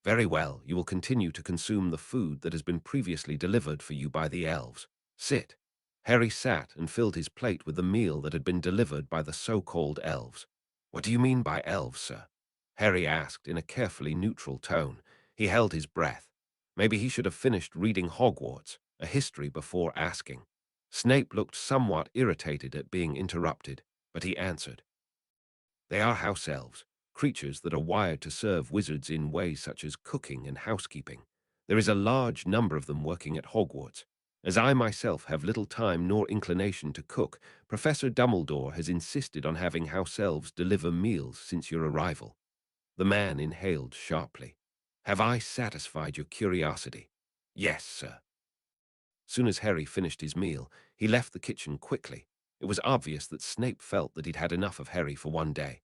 Very well, you will continue to consume the food that has been previously delivered for you by the elves. Sit. Harry sat and filled his plate with the meal that had been delivered by the so-called elves. What do you mean by elves, sir? Harry asked in a carefully neutral tone. He held his breath. Maybe he should have finished reading Hogwarts, a history, before asking. Snape looked somewhat irritated at being interrupted, but he answered. They are house elves, creatures that are wired to serve wizards in ways such as cooking and housekeeping. There is a large number of them working at Hogwarts. As I myself have little time nor inclination to cook, Professor Dumbledore has insisted on having house elves deliver meals since your arrival. The man inhaled sharply. Have I satisfied your curiosity? Yes, sir. Soon as Harry finished his meal, he left the kitchen quickly. It was obvious that Snape felt that he'd had enough of Harry for one day.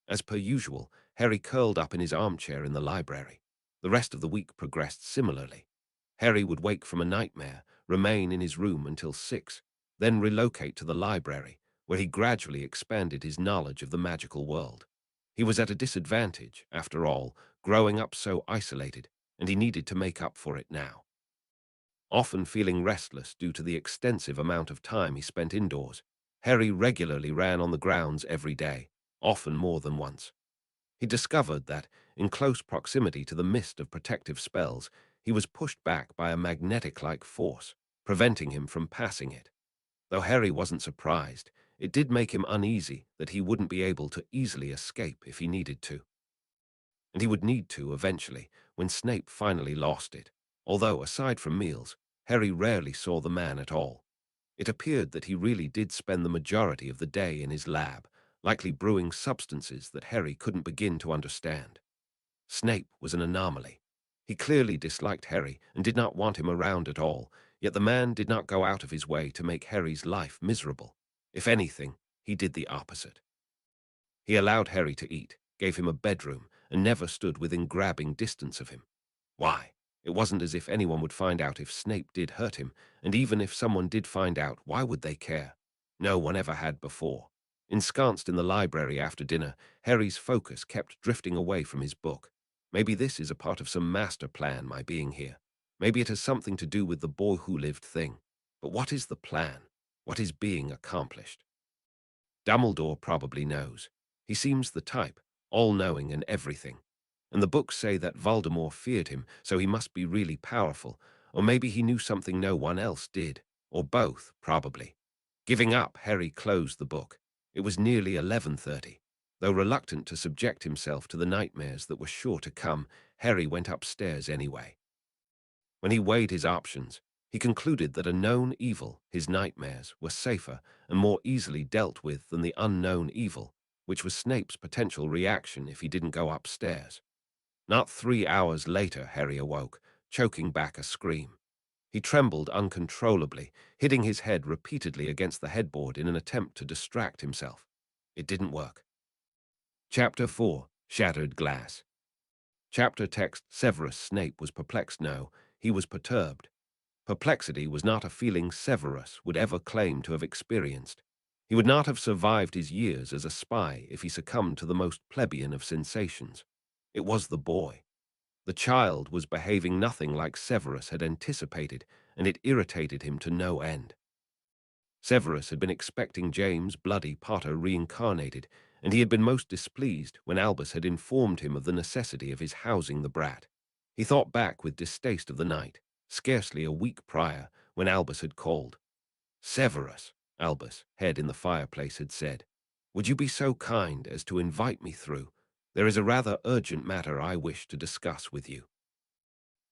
As per usual, Harry curled up in his armchair in the library. The rest of the week progressed similarly. Harry would wake from a nightmare, remain in his room until 6, then relocate to the library, where he gradually expanded his knowledge of the magical world. He was at a disadvantage, after all, growing up so isolated, and he needed to make up for it now. Often feeling restless due to the extensive amount of time he spent indoors, Harry regularly ran on the grounds every day, often more than once. He discovered that, in close proximity to the mist of protective spells, he was pushed back by a magnetic-like force, preventing him from passing it. Though Harry wasn't surprised, it did make him uneasy that he wouldn't be able to easily escape if he needed to. And he would need to eventually, when Snape finally lost it, although, aside from meals, Harry rarely saw the man at all. It appeared that he really did spend the majority of the day in his lab, likely brewing substances that Harry couldn't begin to understand. Snape was an anomaly. He clearly disliked Harry and did not want him around at all, yet the man did not go out of his way to make Harry's life miserable. If anything, he did the opposite. He allowed Harry to eat, gave him a bedroom, and never stood within grabbing distance of him. Why? It wasn't as if anyone would find out if Snape did hurt him, and even if someone did find out, why would they care? No one ever had before. Ensconced in the library after dinner, Harry's focus kept drifting away from his book. Maybe this is a part of some master plan, my being here. Maybe it has something to do with the boy who lived thing. But what is the plan? What is being accomplished? Dumbledore probably knows. He seems the type, all-knowing and everything. And the books say that Voldemort feared him, so he must be really powerful, or maybe he knew something no one else did, or both, probably. Giving up, Harry closed the book. It was nearly 11:30. Though reluctant to subject himself to the nightmares that were sure to come, Harry went upstairs anyway. When he weighed his options, he concluded that a known evil, his nightmares, were safer and more easily dealt with than the unknown evil, which was Snape's potential reaction if he didn't go upstairs. Not 3 hours later, Harry awoke, choking back a scream. He trembled uncontrollably, hitting his head repeatedly against the headboard in an attempt to distract himself. It didn't work. Chapter 4. Shattered Glass. Chapter text. Severus Snape was perplexed. No, he was perturbed. Perplexity was not a feeling Severus would ever claim to have experienced. He would not have survived his years as a spy if he succumbed to the most plebeian of sensations. It was the boy. The child was behaving nothing like Severus had anticipated, and it irritated him to no end. Severus had been expecting James Bloody Potter reincarnated, and he had been most displeased when Albus had informed him of the necessity of his housing the brat. He thought back with distaste of the night, scarcely a week prior, when Albus had called. "Severus," Albus, head in the fireplace, had said, "would you be so kind as to invite me through? There is a rather urgent matter I wish to discuss with you."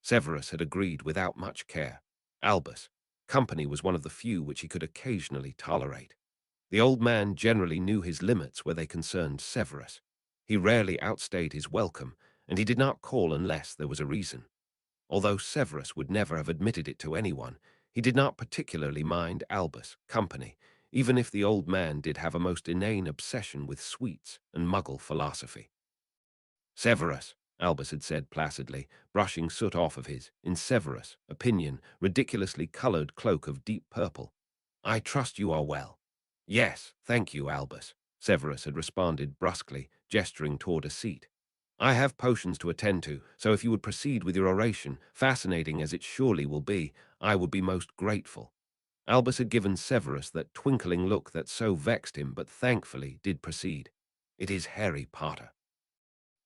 Severus had agreed without much care. Albus, company was one of the few which he could occasionally tolerate. The old man generally knew his limits where they concerned Severus. He rarely outstayed his welcome, and he did not call unless there was a reason. Although Severus would never have admitted it to anyone, he did not particularly mind Albus' company, even if the old man did have a most inane obsession with sweets and muggle philosophy. "Severus," Albus had said placidly, brushing soot off of his, in Severus' opinion, ridiculously colored cloak of deep purple. "I trust you are well." "Yes, thank you, Albus," Severus had responded brusquely, gesturing toward a seat. "I have potions to attend to, so if you would proceed with your oration, fascinating as it surely will be, I would be most grateful." Albus had given Severus that twinkling look that so vexed him, but thankfully did proceed. "It is Harry Potter."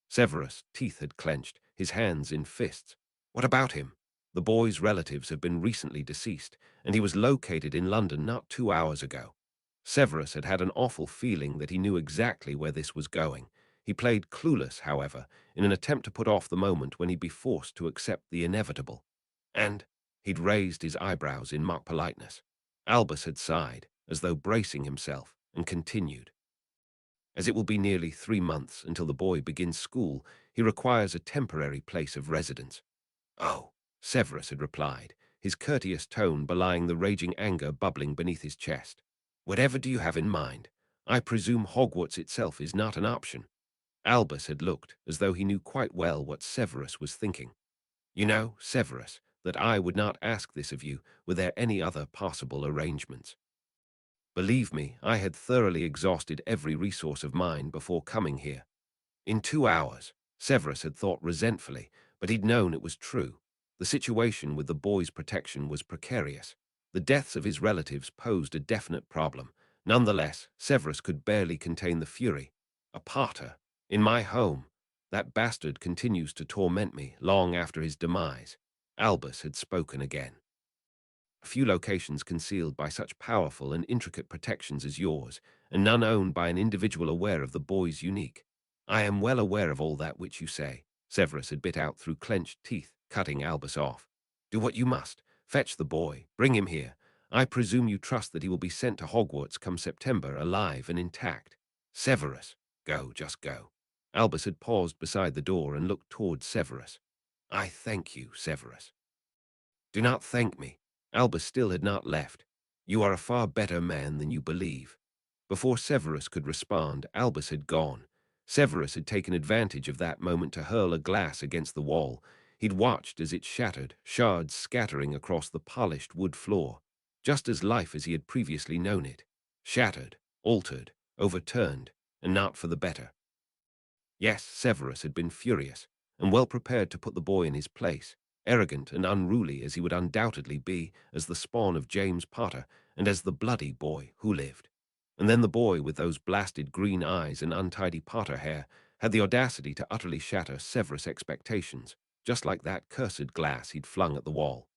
Severus' teeth had clenched, his hands in fists. What about him? The boy's relatives had been recently deceased, and he was located in London not 2 hours ago. Severus had had an awful feeling that he knew exactly where this was going. He played clueless, however, in an attempt to put off the moment when he'd be forced to accept the inevitable. And he'd raised his eyebrows in mock politeness. Albus had sighed, as though bracing himself, and continued. As it will be nearly 3 months until the boy begins school, he requires a temporary place of residence. "Oh," Severus had replied, his courteous tone belying the raging anger bubbling beneath his chest. "Whatever do you have in mind? I presume Hogwarts itself is not an option." Albus had looked as though he knew quite well what Severus was thinking. "You know, Severus, that I would not ask this of you were there any other possible arrangements. Believe me, I had thoroughly exhausted every resource of mine before coming here. In 2 hours, Severus had thought resentfully, but he'd known it was true. The situation with the boy's protection was precarious. The deaths of his relatives posed a definite problem. Nonetheless, Severus could barely contain the fury. "A Potter, in my home. That bastard continues to torment me long after his demise." Albus had spoken again. "A few locations concealed by such powerful and intricate protections as yours, and none owned by an individual aware of the boy's unique." "I am well aware of all that which you say," Severus had bit out through clenched teeth, cutting Albus off. "Do what you must. Fetch the boy. Bring him here. I presume you trust that he will be sent to Hogwarts come September alive and intact." "Severus, go, just go." Albus had paused beside the door and looked towards Severus. "I thank you, Severus." "Do not thank me." Albus still had not left. "You are a far better man than you believe." Before Severus could respond, Albus had gone. Severus had taken advantage of that moment to hurl a glass against the wall. He'd watched as it shattered, shards scattering across the polished wood floor, just as life as he had previously known it. Shattered, altered, overturned, and not for the better. Yes, Severus had been furious, and well prepared to put the boy in his place, arrogant and unruly as he would undoubtedly be as the spawn of James Potter and as the bloody boy who lived. And then the boy with those blasted green eyes and untidy Potter hair had the audacity to utterly shatter Severus' expectations, just like that cursed glass he'd flung at the wall.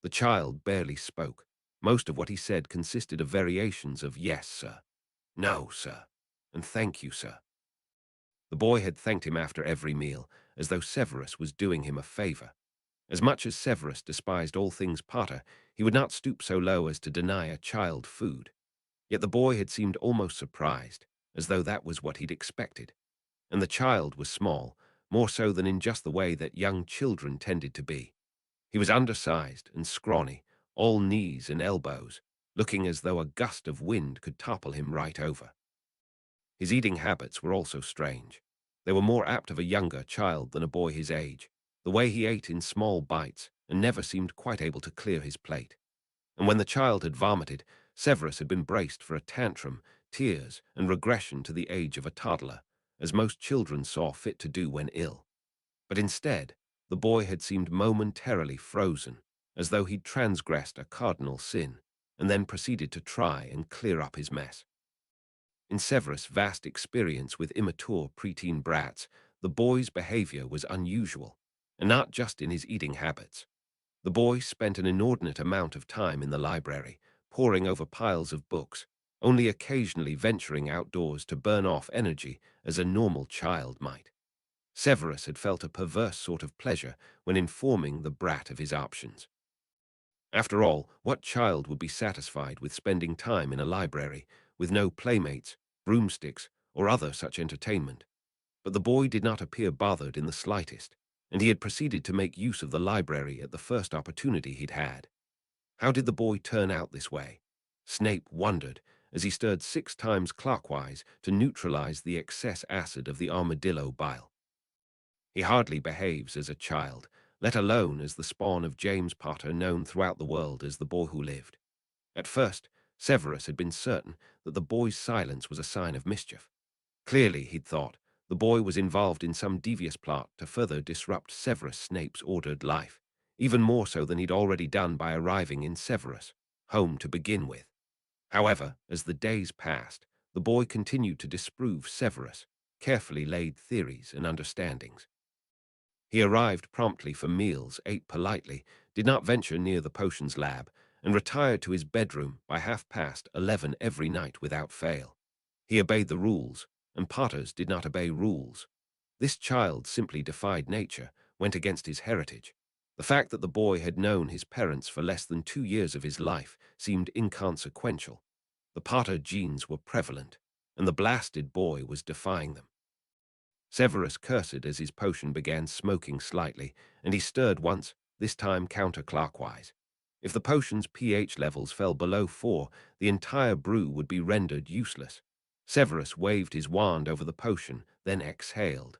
The child barely spoke. Most of what he said consisted of variations of "yes, sir," "no, sir," and "thank you, sir." The boy had thanked him after every meal, as though Severus was doing him a favor. As much as Severus despised all things Potter, he would not stoop so low as to deny a child food. Yet the boy had seemed almost surprised, as though that was what he'd expected. And the child was small, more so than in just the way that young children tended to be. He was undersized and scrawny, all knees and elbows, looking as though a gust of wind could topple him right over. His eating habits were also strange. They were more apt of a younger child than a boy his age. The way he ate in small bites and never seemed quite able to clear his plate. And when the child had vomited, Severus had been braced for a tantrum, tears, and regression to the age of a toddler, as most children saw fit to do when ill. But instead, the boy had seemed momentarily frozen, as though he'd transgressed a cardinal sin, and then proceeded to try and clear up his mess. In Severus' vast experience with immature preteen brats, the boy's behavior was unusual, and not just in his eating habits. The boy spent an inordinate amount of time in the library, poring over piles of books, only occasionally venturing outdoors to burn off energy as a normal child might. Severus had felt a perverse sort of pleasure when informing the brat of his options. After all, what child would be satisfied with spending time in a library with no playmates, broomsticks, or other such entertainment? But the boy did not appear bothered in the slightest, and he had proceeded to make use of the library at the first opportunity he'd had. How did the boy turn out this way? Snape wondered as he stirred 6 times clockwise to neutralize the excess acid of the armadillo bile. He hardly behaves as a child, let alone as the spawn of James Potter, known throughout the world as the boy who lived. At first, Severus had been certain that the boy's silence was a sign of mischief. Clearly, he'd thought, the boy was involved in some devious plot to further disrupt Severus Snape's ordered life, even more so than he'd already done by arriving in Severus' home to begin with. However, as the days passed, the boy continued to disprove Severus' carefully laid theories and understandings. He arrived promptly for meals, ate politely, did not venture near the potions lab, and retired to his bedroom by 11:30 every night without fail. He obeyed the rules, and Potters did not obey rules. This child simply defied nature, went against his heritage. The fact that the boy had known his parents for less than 2 years of his life seemed inconsequential. The Potter genes were prevalent, and the blasted boy was defying them. Severus cursed as his potion began smoking slightly, and he stirred once, this time counterclockwise. If the potion's pH levels fell below 4, the entire brew would be rendered useless. Severus waved his wand over the potion, then exhaled.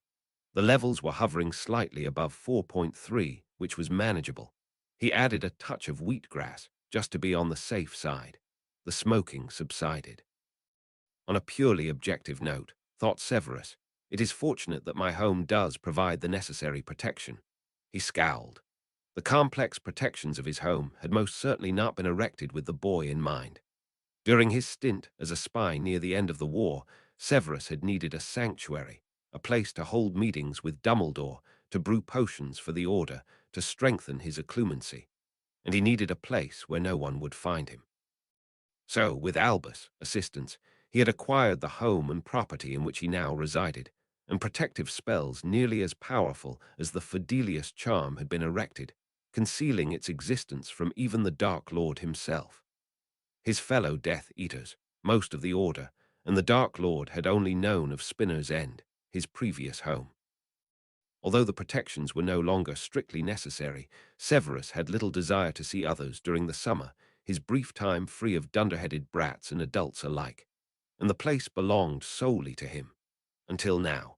The levels were hovering slightly above 4.3, which was manageable. He added a touch of wheatgrass, just to be on the safe side. The smoking subsided. On a purely objective note, thought Severus, it is fortunate that my home does provide the necessary protection. He scowled. The complex protections of his home had most certainly not been erected with the boy in mind. During his stint as a spy near the end of the war, Severus had needed a sanctuary, a place to hold meetings with Dumbledore, to brew potions for the Order, to strengthen his occlumency, and he needed a place where no one would find him. So, with Albus' assistance, he had acquired the home and property in which he now resided, and protective spells nearly as powerful as the Fidelius charm had been erected, concealing its existence from even the Dark Lord himself. His fellow Death Eaters, most of the Order, and the Dark Lord had only known of Spinner's End, his previous home. Although the protections were no longer strictly necessary, Severus had little desire to see others during the summer, his brief time free of dunderheaded brats and adults alike, and the place belonged solely to him. Until now.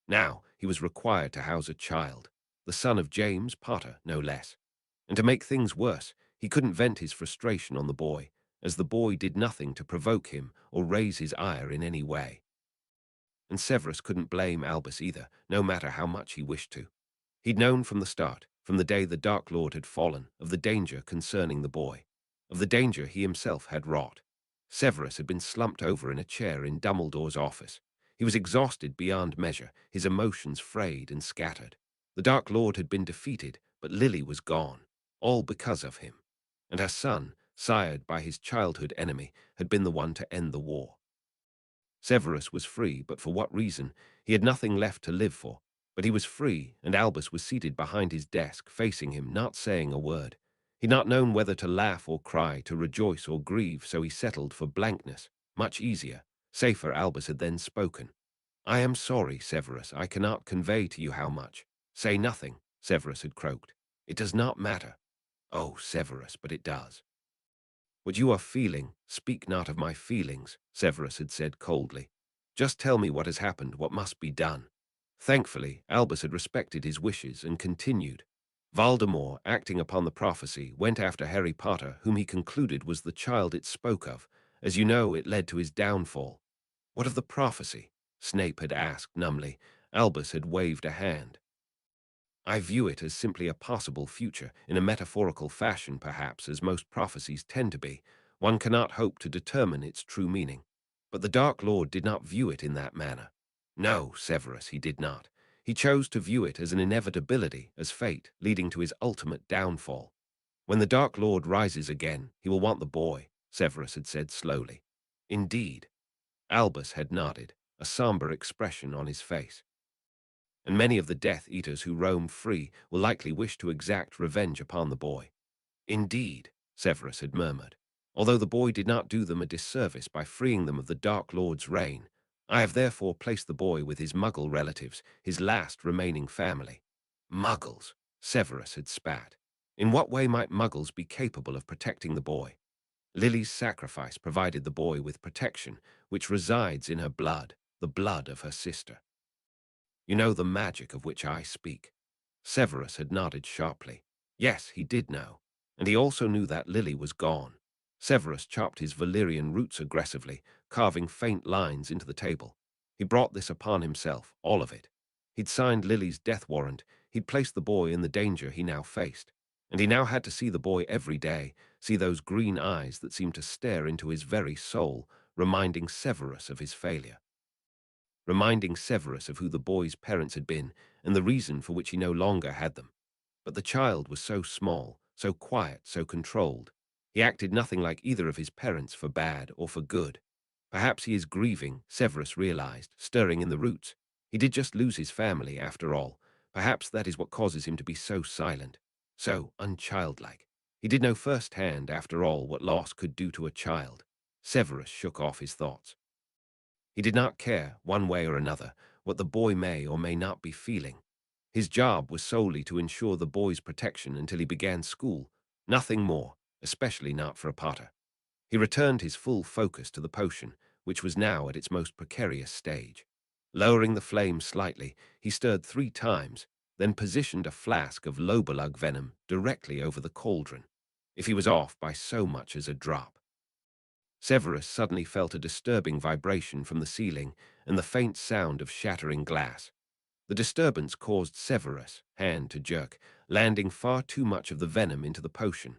Now he was required to house a child, the son of James Potter, no less. And to make things worse, he couldn't vent his frustration on the boy, as the boy did nothing to provoke him or raise his ire in any way. And Severus couldn't blame Albus either, no matter how much he wished to. He'd known from the start, from the day the Dark Lord had fallen, of the danger concerning the boy, of the danger he himself had wrought. Severus had been slumped over in a chair in Dumbledore's office. He was exhausted beyond measure, his emotions frayed and scattered. The Dark Lord had been defeated, but Lily was gone, all because of him. And her son, sired by his childhood enemy, had been the one to end the war. Severus was free, but for what reason? He had nothing left to live for. But he was free, and Albus was seated behind his desk, facing him, not saying a word. He'd not known whether to laugh or cry, to rejoice or grieve, so he settled for blankness. Much easier, safer. Albus had then spoken. I am sorry, Severus, I cannot convey to you how much. Say nothing, Severus had croaked. It does not matter. Oh, Severus, but it does. What you are feeling, speak not of my feelings, Severus had said coldly. Just tell me what has happened, what must be done. Thankfully, Albus had respected his wishes and continued. Voldemort, acting upon the prophecy, went after Harry Potter, whom he concluded was the child it spoke of. As you know, it led to his downfall. What of the prophecy? Snape had asked numbly. Albus had waved a hand. I view it as simply a possible future, in a metaphorical fashion perhaps, as most prophecies tend to be. One cannot hope to determine its true meaning. But the Dark Lord did not view it in that manner. No, Severus, he did not. He chose to view it as an inevitability, as fate, leading to his ultimate downfall. When the Dark Lord rises again, he will want the boy, Severus had said slowly. Indeed. Albus had nodded, a somber expression on his face. And many of the Death Eaters who roam free will likely wish to exact revenge upon the boy. Indeed, Severus had murmured. Although the boy did not do them a disservice by freeing them of the Dark Lord's reign, I have therefore placed the boy with his Muggle relatives, his last remaining family. Muggles, Severus had spat. In what way might Muggles be capable of protecting the boy? Lily's sacrifice provided the boy with protection, which resides in her blood, the blood of her sister. You know the magic of which I speak. Severus had nodded sharply. Yes, he did know, and he also knew that Lily was gone. Severus chopped his Valyrian roots aggressively, carving faint lines into the table. He brought this upon himself, all of it. He'd signed Lily's death warrant, he'd placed the boy in the danger he now faced, and he now had to see the boy every day, see those green eyes that seemed to stare into his very soul, reminding Severus of his failure. Reminding Severus of who the boy's parents had been and the reason for which he no longer had them. But the child was so small, so quiet, so controlled. He acted nothing like either of his parents for bad or for good. Perhaps he is grieving, Severus realized, stirring in the roots. He did just lose his family, after all. Perhaps that is what causes him to be so silent, so unchildlike. He did know firsthand, after all, what loss could do to a child. Severus shook off his thoughts. He did not care, one way or another, what the boy may or may not be feeling. His job was solely to ensure the boy's protection until he began school, nothing more, especially not for a Potter. He returned his full focus to the potion, which was now at its most precarious stage. Lowering the flame slightly, he stirred 3 times, then positioned a flask of lobalug venom directly over the cauldron. If he was off by so much as a drop. Severus suddenly felt a disturbing vibration from the ceiling and the faint sound of shattering glass. The disturbance caused Severus' hand to jerk, landing far too much of the venom into the potion.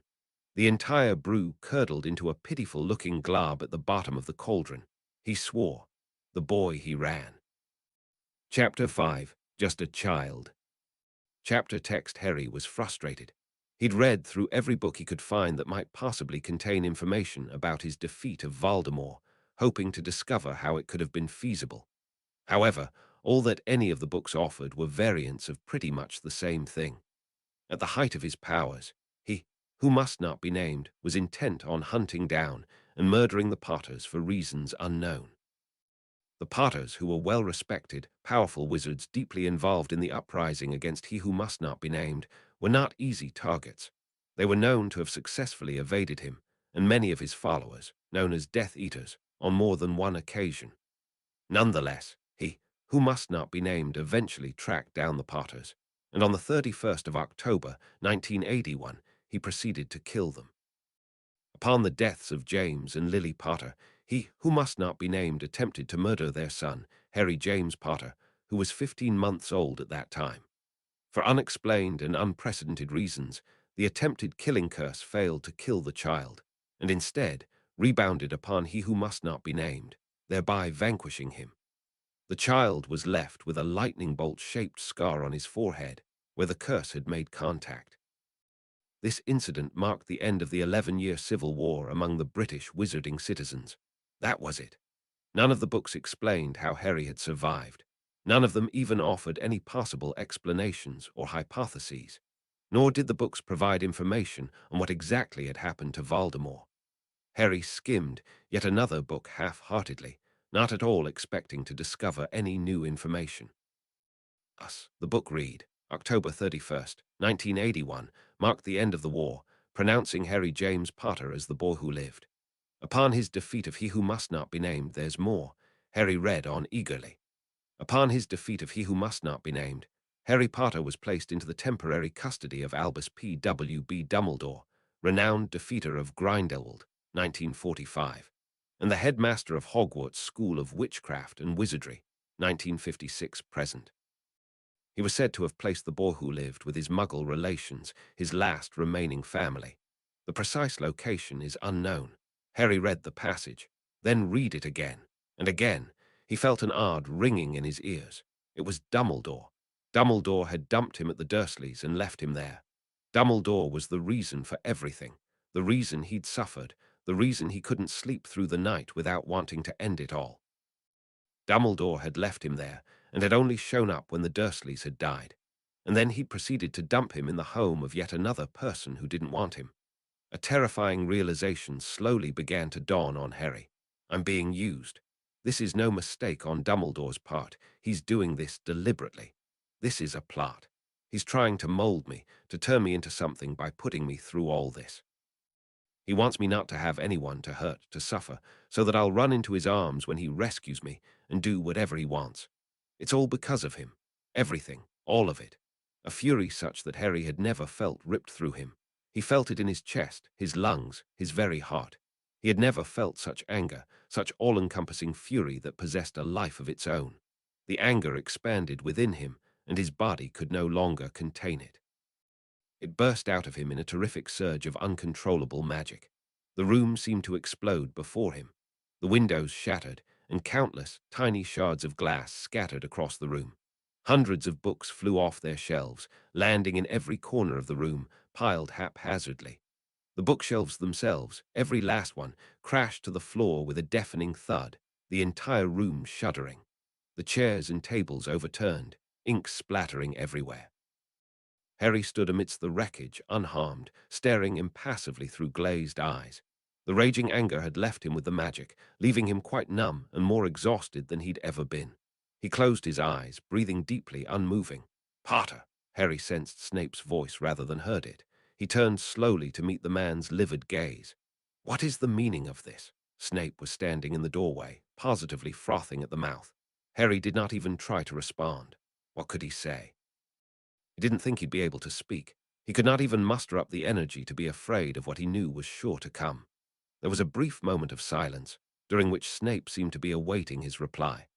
The entire brew curdled into a pitiful-looking glob at the bottom of the cauldron. He swore. The boy he ran. Chapter 5. Just a Child. Chapter text. Harry was frustrated. He'd read through every book he could find that might possibly contain information about his defeat of Voldemort, hoping to discover how it could have been feasible. However, all that any of the books offered were variants of pretty much the same thing. At the height of his powers, he, who must not be named, was intent on hunting down and murdering the Potters for reasons unknown. The Potters, who were well-respected, powerful wizards deeply involved in the uprising against he who must not be named, were not easy targets. They were known to have successfully evaded him, and many of his followers, known as Death Eaters, on more than one occasion. Nonetheless, he, who must not be named, eventually tracked down the Potters, and on the 31st of October, 1981, he proceeded to kill them. Upon the deaths of James and Lily Potter, he, who must not be named, attempted to murder their son, Harry James Potter, who was 15 months old at that time. For unexplained and unprecedented reasons, the attempted killing curse failed to kill the child, and instead rebounded upon he who must not be named, thereby vanquishing him. The child was left with a lightning bolt-shaped scar on his forehead, where the curse had made contact. This incident marked the end of the 11-year civil war among the British wizarding citizens. That was it. None of the books explained how Harry had survived. None of them even offered any possible explanations or hypotheses. Nor did the books provide information on what exactly had happened to Voldemort. Harry skimmed yet another book half-heartedly, not at all expecting to discover any new information. Thus, the book read, October 31st, 1981, marked the end of the war, pronouncing Harry James Potter as the boy who lived. Upon his defeat of he who must not be named, there's more, Harry read on eagerly. Upon his defeat of he who must not be named, Harry Potter was placed into the temporary custody of Albus P.W.B. Dumbledore, renowned defeater of Grindelwald, 1945, and the headmaster of Hogwarts School of Witchcraft and Wizardry, 1956 present. He was said to have placed the boy who lived with his Muggle relations, his last remaining family. The precise location is unknown. Harry read the passage, then read it again, and again. He felt an odd ringing in his ears. It was Dumbledore. Dumbledore had dumped him at the Dursleys and left him there. Dumbledore was the reason for everything, the reason he'd suffered, the reason he couldn't sleep through the night without wanting to end it all. Dumbledore had left him there and had only shown up when the Dursleys had died, and then he'd proceeded to dump him in the home of yet another person who didn't want him. A terrifying realization slowly began to dawn on Harry. I'm being used. This is no mistake on Dumbledore's part. He's doing this deliberately. This is a plot. He's trying to mold me, to turn me into something by putting me through all this. He wants me not to have anyone to hurt, to suffer, so that I'll run into his arms when he rescues me and do whatever he wants. It's all because of him. Everything, all of it. A fury such that Harry had never felt ripped through him. He felt it in his chest, his lungs, his very heart. He had never felt such anger, such all-encompassing fury that possessed a life of its own. The anger expanded within him, and his body could no longer contain it. It burst out of him in a terrific surge of uncontrollable magic. The room seemed to explode before him. The windows shattered, and countless tiny shards of glass scattered across the room. Hundreds of books flew off their shelves, landing in every corner of the room, piled haphazardly. The bookshelves themselves, every last one, crashed to the floor with a deafening thud, the entire room shuddering. The chairs and tables overturned, ink splattering everywhere. Harry stood amidst the wreckage, unharmed, staring impassively through glazed eyes. The raging anger had left him with the magic, leaving him quite numb and more exhausted than he'd ever been. He closed his eyes, breathing deeply, unmoving. "Potter!" Harry sensed Snape's voice rather than heard it. He turned slowly to meet the man's livid gaze. "What is the meaning of this?" Snape was standing in the doorway, positively frothing at the mouth. Harry did not even try to respond. What could he say? He didn't think he'd be able to speak. He could not even muster up the energy to be afraid of what he knew was sure to come. There was a brief moment of silence, during which Snape seemed to be awaiting his reply.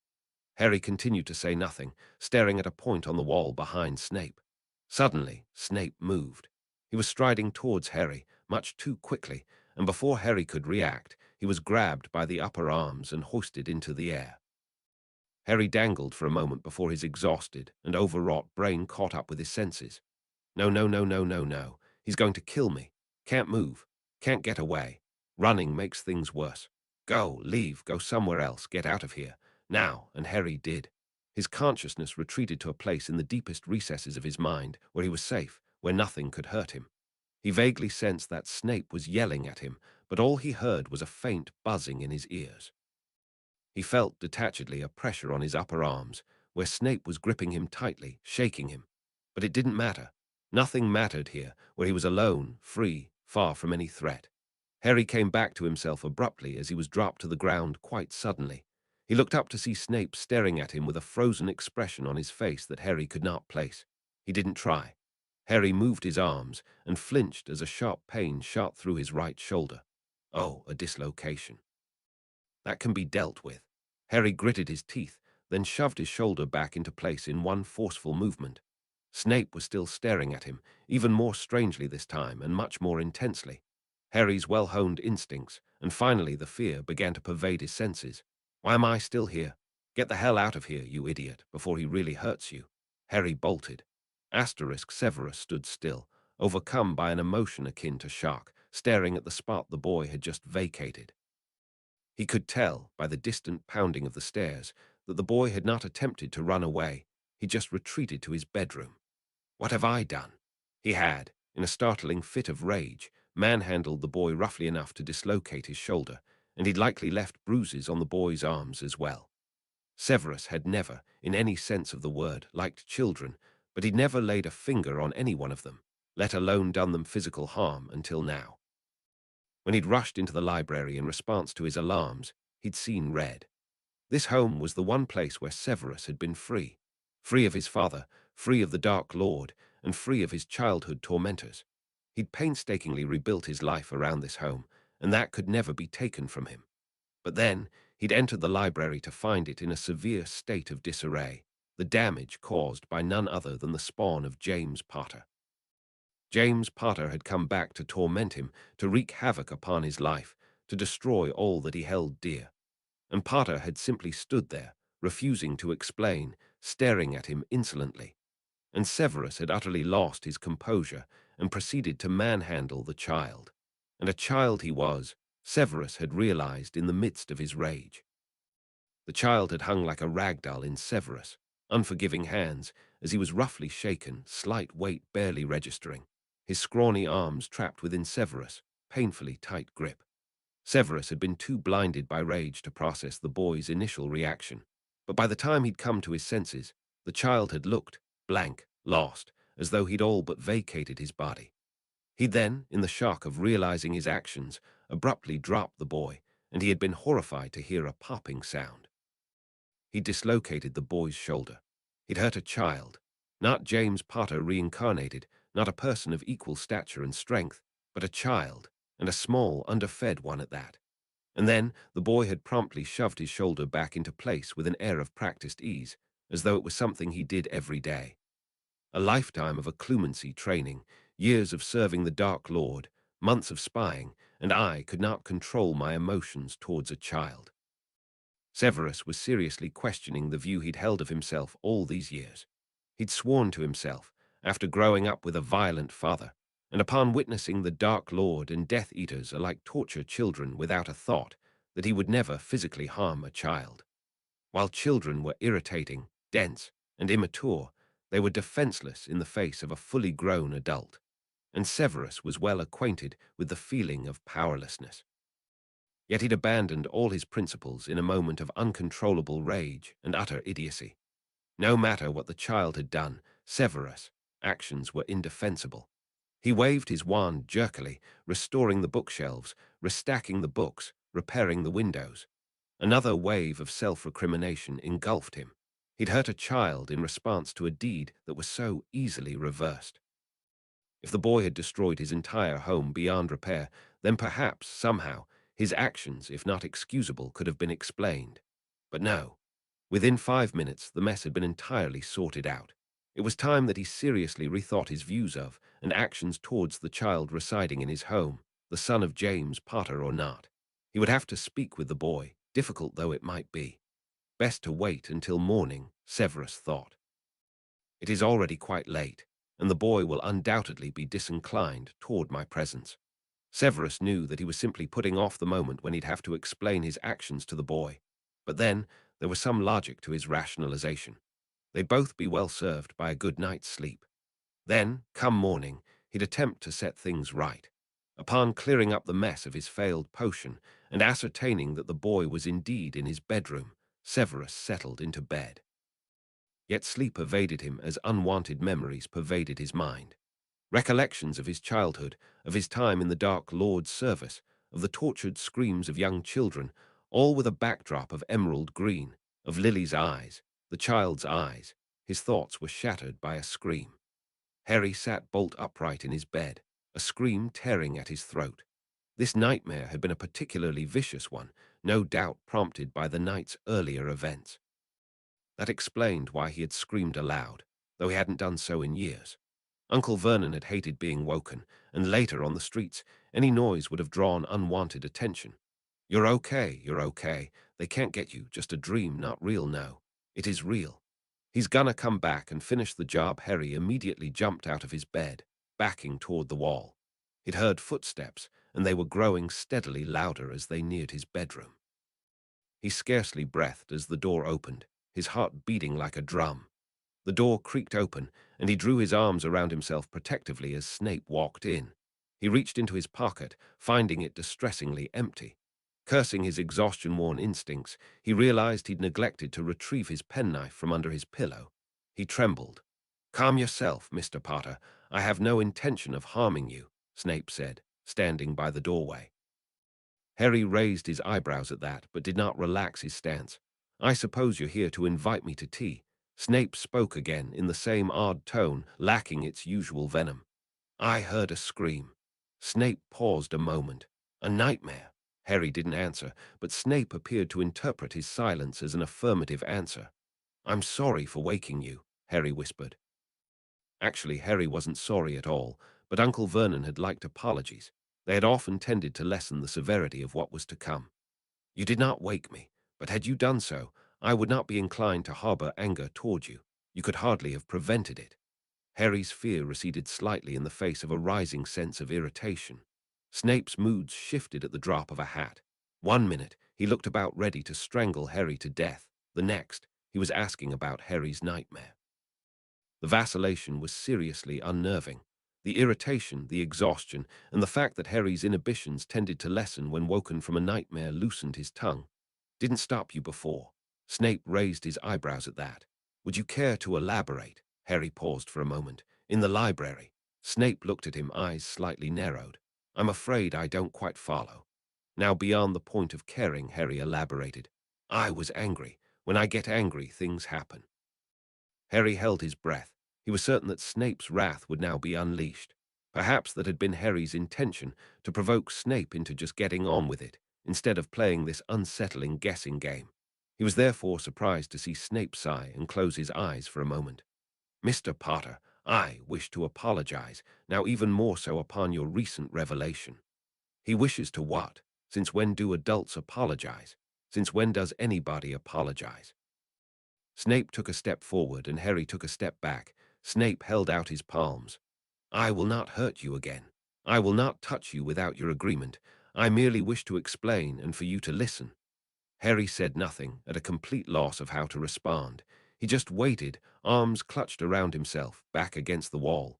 Harry continued to say nothing, staring at a point on the wall behind Snape. Suddenly, Snape moved. He was striding towards Harry, much too quickly, and before Harry could react, he was grabbed by the upper arms and hoisted into the air. Harry dangled for a moment before his exhausted and overwrought brain caught up with his senses. No, no, no, no, no, no. He's going to kill me. Can't move. Can't get away. Running makes things worse. Go, leave, go somewhere else, get out of here. Now, and Harry did. His consciousness retreated to a place in the deepest recesses of his mind, where he was safe, where nothing could hurt him. He vaguely sensed that Snape was yelling at him, but all he heard was a faint buzzing in his ears. He felt detachedly a pressure on his upper arms, where Snape was gripping him tightly, shaking him. But it didn't matter. Nothing mattered here, where he was alone, free, far from any threat. Harry came back to himself abruptly as he was dropped to the ground quite suddenly. He looked up to see Snape staring at him with a frozen expression on his face that Harry could not place. He didn't try. Harry moved his arms and flinched as a sharp pain shot through his right shoulder. Oh, a dislocation. That can be dealt with. Harry gritted his teeth, then shoved his shoulder back into place in one forceful movement. Snape was still staring at him, even more strangely this time and much more intensely. Harry's well-honed instincts, and finally the fear, began to pervade his senses. Why am I still here? Get the hell out of here, you idiot, before he really hurts you. Harry bolted. Severus stood still, overcome by an emotion akin to shock, staring at the spot the boy had just vacated. He could tell, by the distant pounding of the stairs, that the boy had not attempted to run away. He just retreated to his bedroom. What have I done? He had, in a startling fit of rage, manhandled the boy roughly enough to dislocate his shoulder, and he'd likely left bruises on the boy's arms as well. Severus had never, in any sense of the word, liked children, but he'd never laid a finger on any one of them, let alone done them physical harm until now. When he'd rushed into the library in response to his alarms, he'd seen red. This home was the one place where Severus had been free. Free of his father, free of the Dark Lord, and free of his childhood tormentors. He'd painstakingly rebuilt his life around this home, and that could never be taken from him. But then, he'd entered the library to find it in a severe state of disarray, the damage caused by none other than the spawn of James Potter. James Potter had come back to torment him, to wreak havoc upon his life, to destroy all that he held dear. And Potter had simply stood there, refusing to explain, staring at him insolently. And Severus had utterly lost his composure and proceeded to manhandle the child. And a child he was, Severus had realized in the midst of his rage. The child had hung like a rag doll in Severus' unforgiving hands as he was roughly shaken, slight weight barely registering, his scrawny arms trapped within Severus' painfully tight grip. Severus had been too blinded by rage to process the boy's initial reaction, but by the time he'd come to his senses, the child had looked blank, lost, as though he'd all but vacated his body. He'd then, in the shock of realizing his actions, abruptly dropped the boy, and he had been horrified to hear a popping sound. He dislocated the boy's shoulder. He'd hurt a child, not James Potter reincarnated, not a person of equal stature and strength, but a child, and a small, underfed one at that. And then the boy had promptly shoved his shoulder back into place with an air of practiced ease, as though it was something he did every day. A lifetime of occlumency training, years of serving the Dark Lord, months of spying, and I could not control my emotions towards a child. Severus was seriously questioning the view he'd held of himself all these years. He'd sworn to himself, after growing up with a violent father, and upon witnessing the Dark Lord and Death Eaters alike torture children without a thought, that he would never physically harm a child. While children were irritating, dense, and immature, they were defenseless in the face of a fully grown adult, and Severus was well acquainted with the feeling of powerlessness. Yet he'd abandoned all his principles in a moment of uncontrollable rage and utter idiocy. No matter what the child had done, Severus' actions were indefensible. He waved his wand jerkily, restoring the bookshelves, restacking the books, repairing the windows. Another wave of self-recrimination engulfed him. He'd hurt a child in response to a deed that was so easily reversed. If the boy had destroyed his entire home beyond repair, then perhaps, somehow, his actions, if not excusable, could have been explained. But no. Within 5 minutes, the mess had been entirely sorted out. It was time that he seriously rethought his views of and actions towards the child residing in his home, the son of James Potter or not. He would have to speak with the boy, difficult though it might be. Best to wait until morning, Severus thought. It is already quite late, and the boy will undoubtedly be disinclined toward my presence. Severus knew that he was simply putting off the moment when he'd have to explain his actions to the boy. But then, there was some logic to his rationalization. They'd both be well served by a good night's sleep. Then, come morning, he'd attempt to set things right. Upon clearing up the mess of his failed potion and ascertaining that the boy was indeed in his bedroom, Severus settled into bed. Yet sleep evaded him as unwanted memories pervaded his mind. Recollections of his childhood, of his time in the Dark Lord's service, of the tortured screams of young children, all with a backdrop of emerald green, of Lily's eyes, the child's eyes. His thoughts were shattered by a scream. Harry sat bolt upright in his bed, a scream tearing at his throat. This nightmare had been a particularly vicious one, no doubt prompted by the night's earlier events. That explained why he had screamed aloud, though he hadn't done so in years. Uncle Vernon had hated being woken, and later on the streets, any noise would have drawn unwanted attention. You're okay, you're okay. They can't get you, just a dream, not real, no. It is real. He's gonna come back and finish the job. Harry immediately jumped out of his bed, backing toward the wall. He'd heard footsteps, and they were growing steadily louder as they neared his bedroom. He scarcely breathed as the door opened, his heart beating like a drum. The door creaked open, and he drew his arms around himself protectively as Snape walked in. He reached into his pocket, finding it distressingly empty. Cursing his exhaustion-worn instincts, he realized he'd neglected to retrieve his penknife from under his pillow. He trembled. "Calm yourself, Mr. Potter. I have no intention of harming you," Snape said, standing by the doorway. Harry raised his eyebrows at that, but did not relax his stance. "I suppose you're here to invite me to tea." Snape spoke again in the same odd tone, lacking its usual venom. I heard a scream. Snape paused a moment. A nightmare. Harry didn't answer, but Snape appeared to interpret his silence as an affirmative answer. "I'm sorry for waking you," Harry whispered. Actually, Harry wasn't sorry at all, but Uncle Vernon had liked apologies. They had often tended to lessen the severity of what was to come. "You did not wake me, but had you done so, I would not be inclined to harbor anger toward you. You could hardly have prevented it." Harry's fear receded slightly in the face of a rising sense of irritation. Snape's moods shifted at the drop of a hat. One minute, he looked about ready to strangle Harry to death. The next, he was asking about Harry's nightmare. The vacillation was seriously unnerving. The irritation, the exhaustion, and the fact that Harry's inhibitions tended to lessen when woken from a nightmare loosened his tongue. Didn't stop you before. Snape raised his eyebrows at that. Would you care to elaborate? Harry paused for a moment. In the library. Snape looked at him, eyes slightly narrowed. I'm afraid I don't quite follow. Now beyond the point of caring, Harry elaborated. I was angry. When I get angry, things happen. Harry held his breath. He was certain that Snape's wrath would now be unleashed. Perhaps that had been Harry's intention, to provoke Snape into just getting on with it, instead of playing this unsettling guessing game. He was therefore surprised to see Snape sigh and close his eyes for a moment. Mr. Potter, I wish to apologize, now even more so upon your recent revelation. He wishes to what? Since when do adults apologize? Since when does anybody apologize? Snape took a step forward and Harry took a step back. Snape held out his palms. I will not hurt you again. I will not touch you without your agreement. I merely wish to explain and for you to listen. Harry said nothing, at a complete loss of how to respond. He just waited, arms clutched around himself, back against the wall.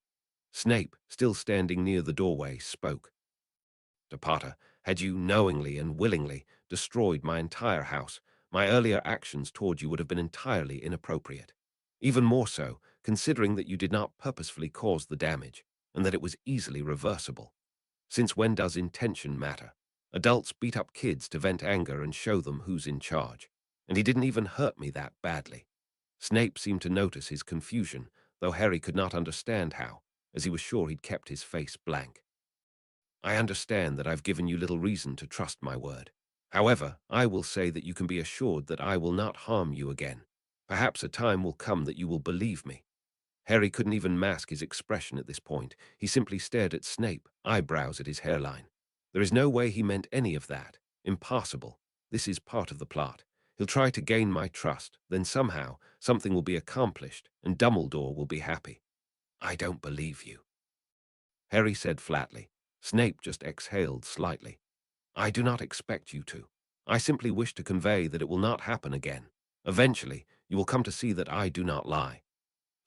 Snape, still standing near the doorway, spoke. Mr. Potter, had you knowingly and willingly destroyed my entire house, my earlier actions toward you would have been entirely inappropriate. Even more so, considering that you did not purposefully cause the damage, and that it was easily reversible. Since when does intention matter? Adults beat up kids to vent anger and show them who's in charge. And he didn't even hurt me that badly. Snape seemed to notice his confusion, though Harry could not understand how, as he was sure he'd kept his face blank. I understand that I've given you little reason to trust my word. However, I will say that you can be assured that I will not harm you again. Perhaps a time will come that you will believe me. Harry couldn't even mask his expression at this point. He simply stared at Snape, eyebrows at his hairline. There is no way he meant any of that. Impossible. This is part of the plot. He'll try to gain my trust, then somehow something will be accomplished, and Dumbledore will be happy. I don't believe you. Harry said flatly. Snape just exhaled slightly. I do not expect you to. I simply wish to convey that it will not happen again. Eventually, you will come to see that I do not lie.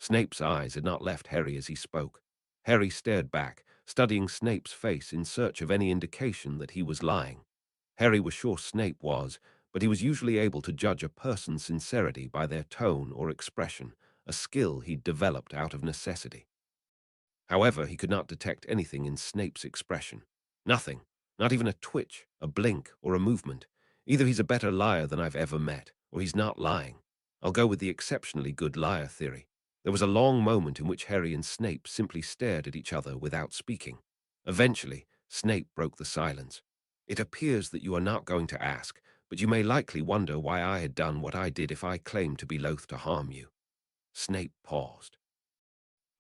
Snape's eyes had not left Harry as he spoke. Harry stared back, studying Snape's face in search of any indication that he was lying. Harry was sure Snape was, but he was usually able to judge a person's sincerity by their tone or expression, a skill he'd developed out of necessity. However, he could not detect anything in Snape's expression. Nothing, not even a twitch, a blink, or a movement. Either he's a better liar than I've ever met, or he's not lying. I'll go with the exceptionally good liar theory. There was a long moment in which Harry and Snape simply stared at each other without speaking. Eventually, Snape broke the silence. It appears that you are not going to ask, but you may likely wonder why I had done what I did if I claimed to be loath to harm you. Snape paused.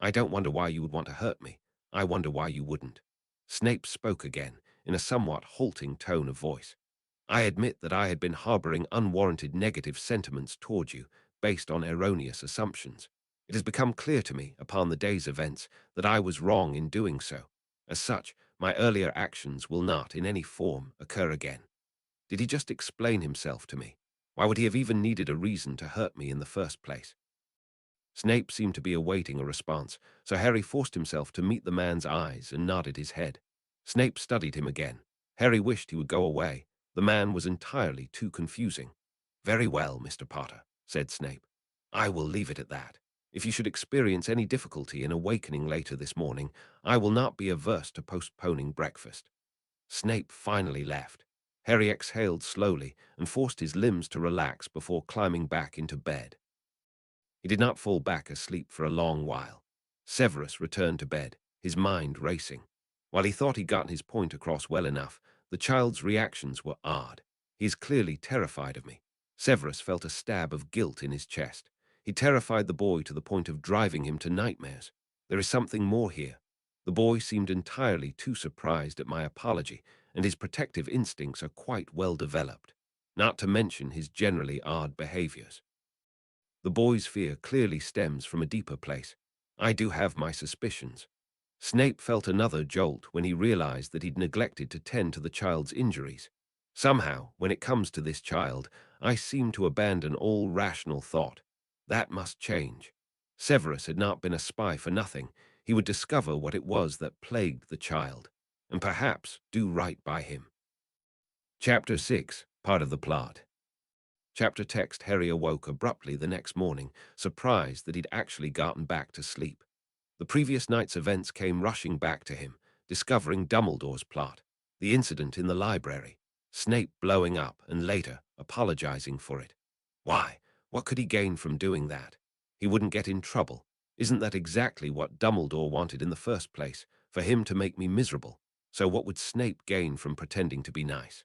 I don't wonder why you would want to hurt me. I wonder why you wouldn't. Snape spoke again, in a somewhat halting tone of voice. I admit that I had been harboring unwarranted negative sentiments toward you, based on erroneous assumptions. It has become clear to me, upon the day's events, that I was wrong in doing so. As such, my earlier actions will not, in any form, occur again. Did he just explain himself to me? Why would he have even needed a reason to hurt me in the first place? Snape seemed to be awaiting a response, so Harry forced himself to meet the man's eyes and nodded his head. Snape studied him again. Harry wished he would go away. The man was entirely too confusing. Very well, Mr. Potter, said Snape. I will leave it at that. If you should experience any difficulty in awakening later this morning, I will not be averse to postponing breakfast. Snape finally left. Harry exhaled slowly and forced his limbs to relax before climbing back into bed. He did not fall back asleep for a long while. Severus returned to bed, his mind racing. While he thought he'd gotten his point across well enough, the child's reactions were odd. He is clearly terrified of me. Severus felt a stab of guilt in his chest. He terrified the boy to the point of driving him to nightmares. There is something more here. The boy seemed entirely too surprised at my apology, and his protective instincts are quite well developed, not to mention his generally odd behaviors. The boy's fear clearly stems from a deeper place. I do have my suspicions. Snape felt another jolt when he realized that he'd neglected to tend to the child's injuries. Somehow, when it comes to this child, I seem to abandon all rational thought. That must change. Severus had not been a spy for nothing. he would discover what it was that plagued the child, and perhaps do right by him. Chapter 6, part of the plot. Chapter text. Harry awoke abruptly the next morning, surprised that he'd actually gotten back to sleep. The previous night's events came rushing back to him, discovering Dumbledore's plot, the incident in the library, Snape blowing up and later apologizing for it. Why? What could he gain from doing that? He wouldn't get in trouble. Isn't that exactly what Dumbledore wanted in the first place, for him to make me miserable? So what would Snape gain from pretending to be nice?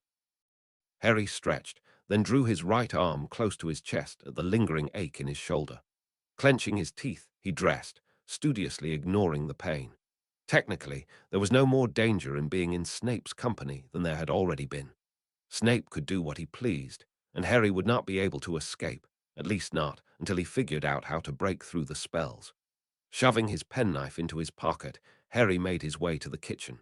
Harry stretched, then drew his right arm close to his chest at the lingering ache in his shoulder. Clenching his teeth, he dressed, studiously ignoring the pain. Technically, there was no more danger in being in Snape's company than there had already been. Snape could do what he pleased, and Harry would not be able to escape, at least not until he figured out how to break through the spells. Shoving his penknife into his pocket, Harry made his way to the kitchen.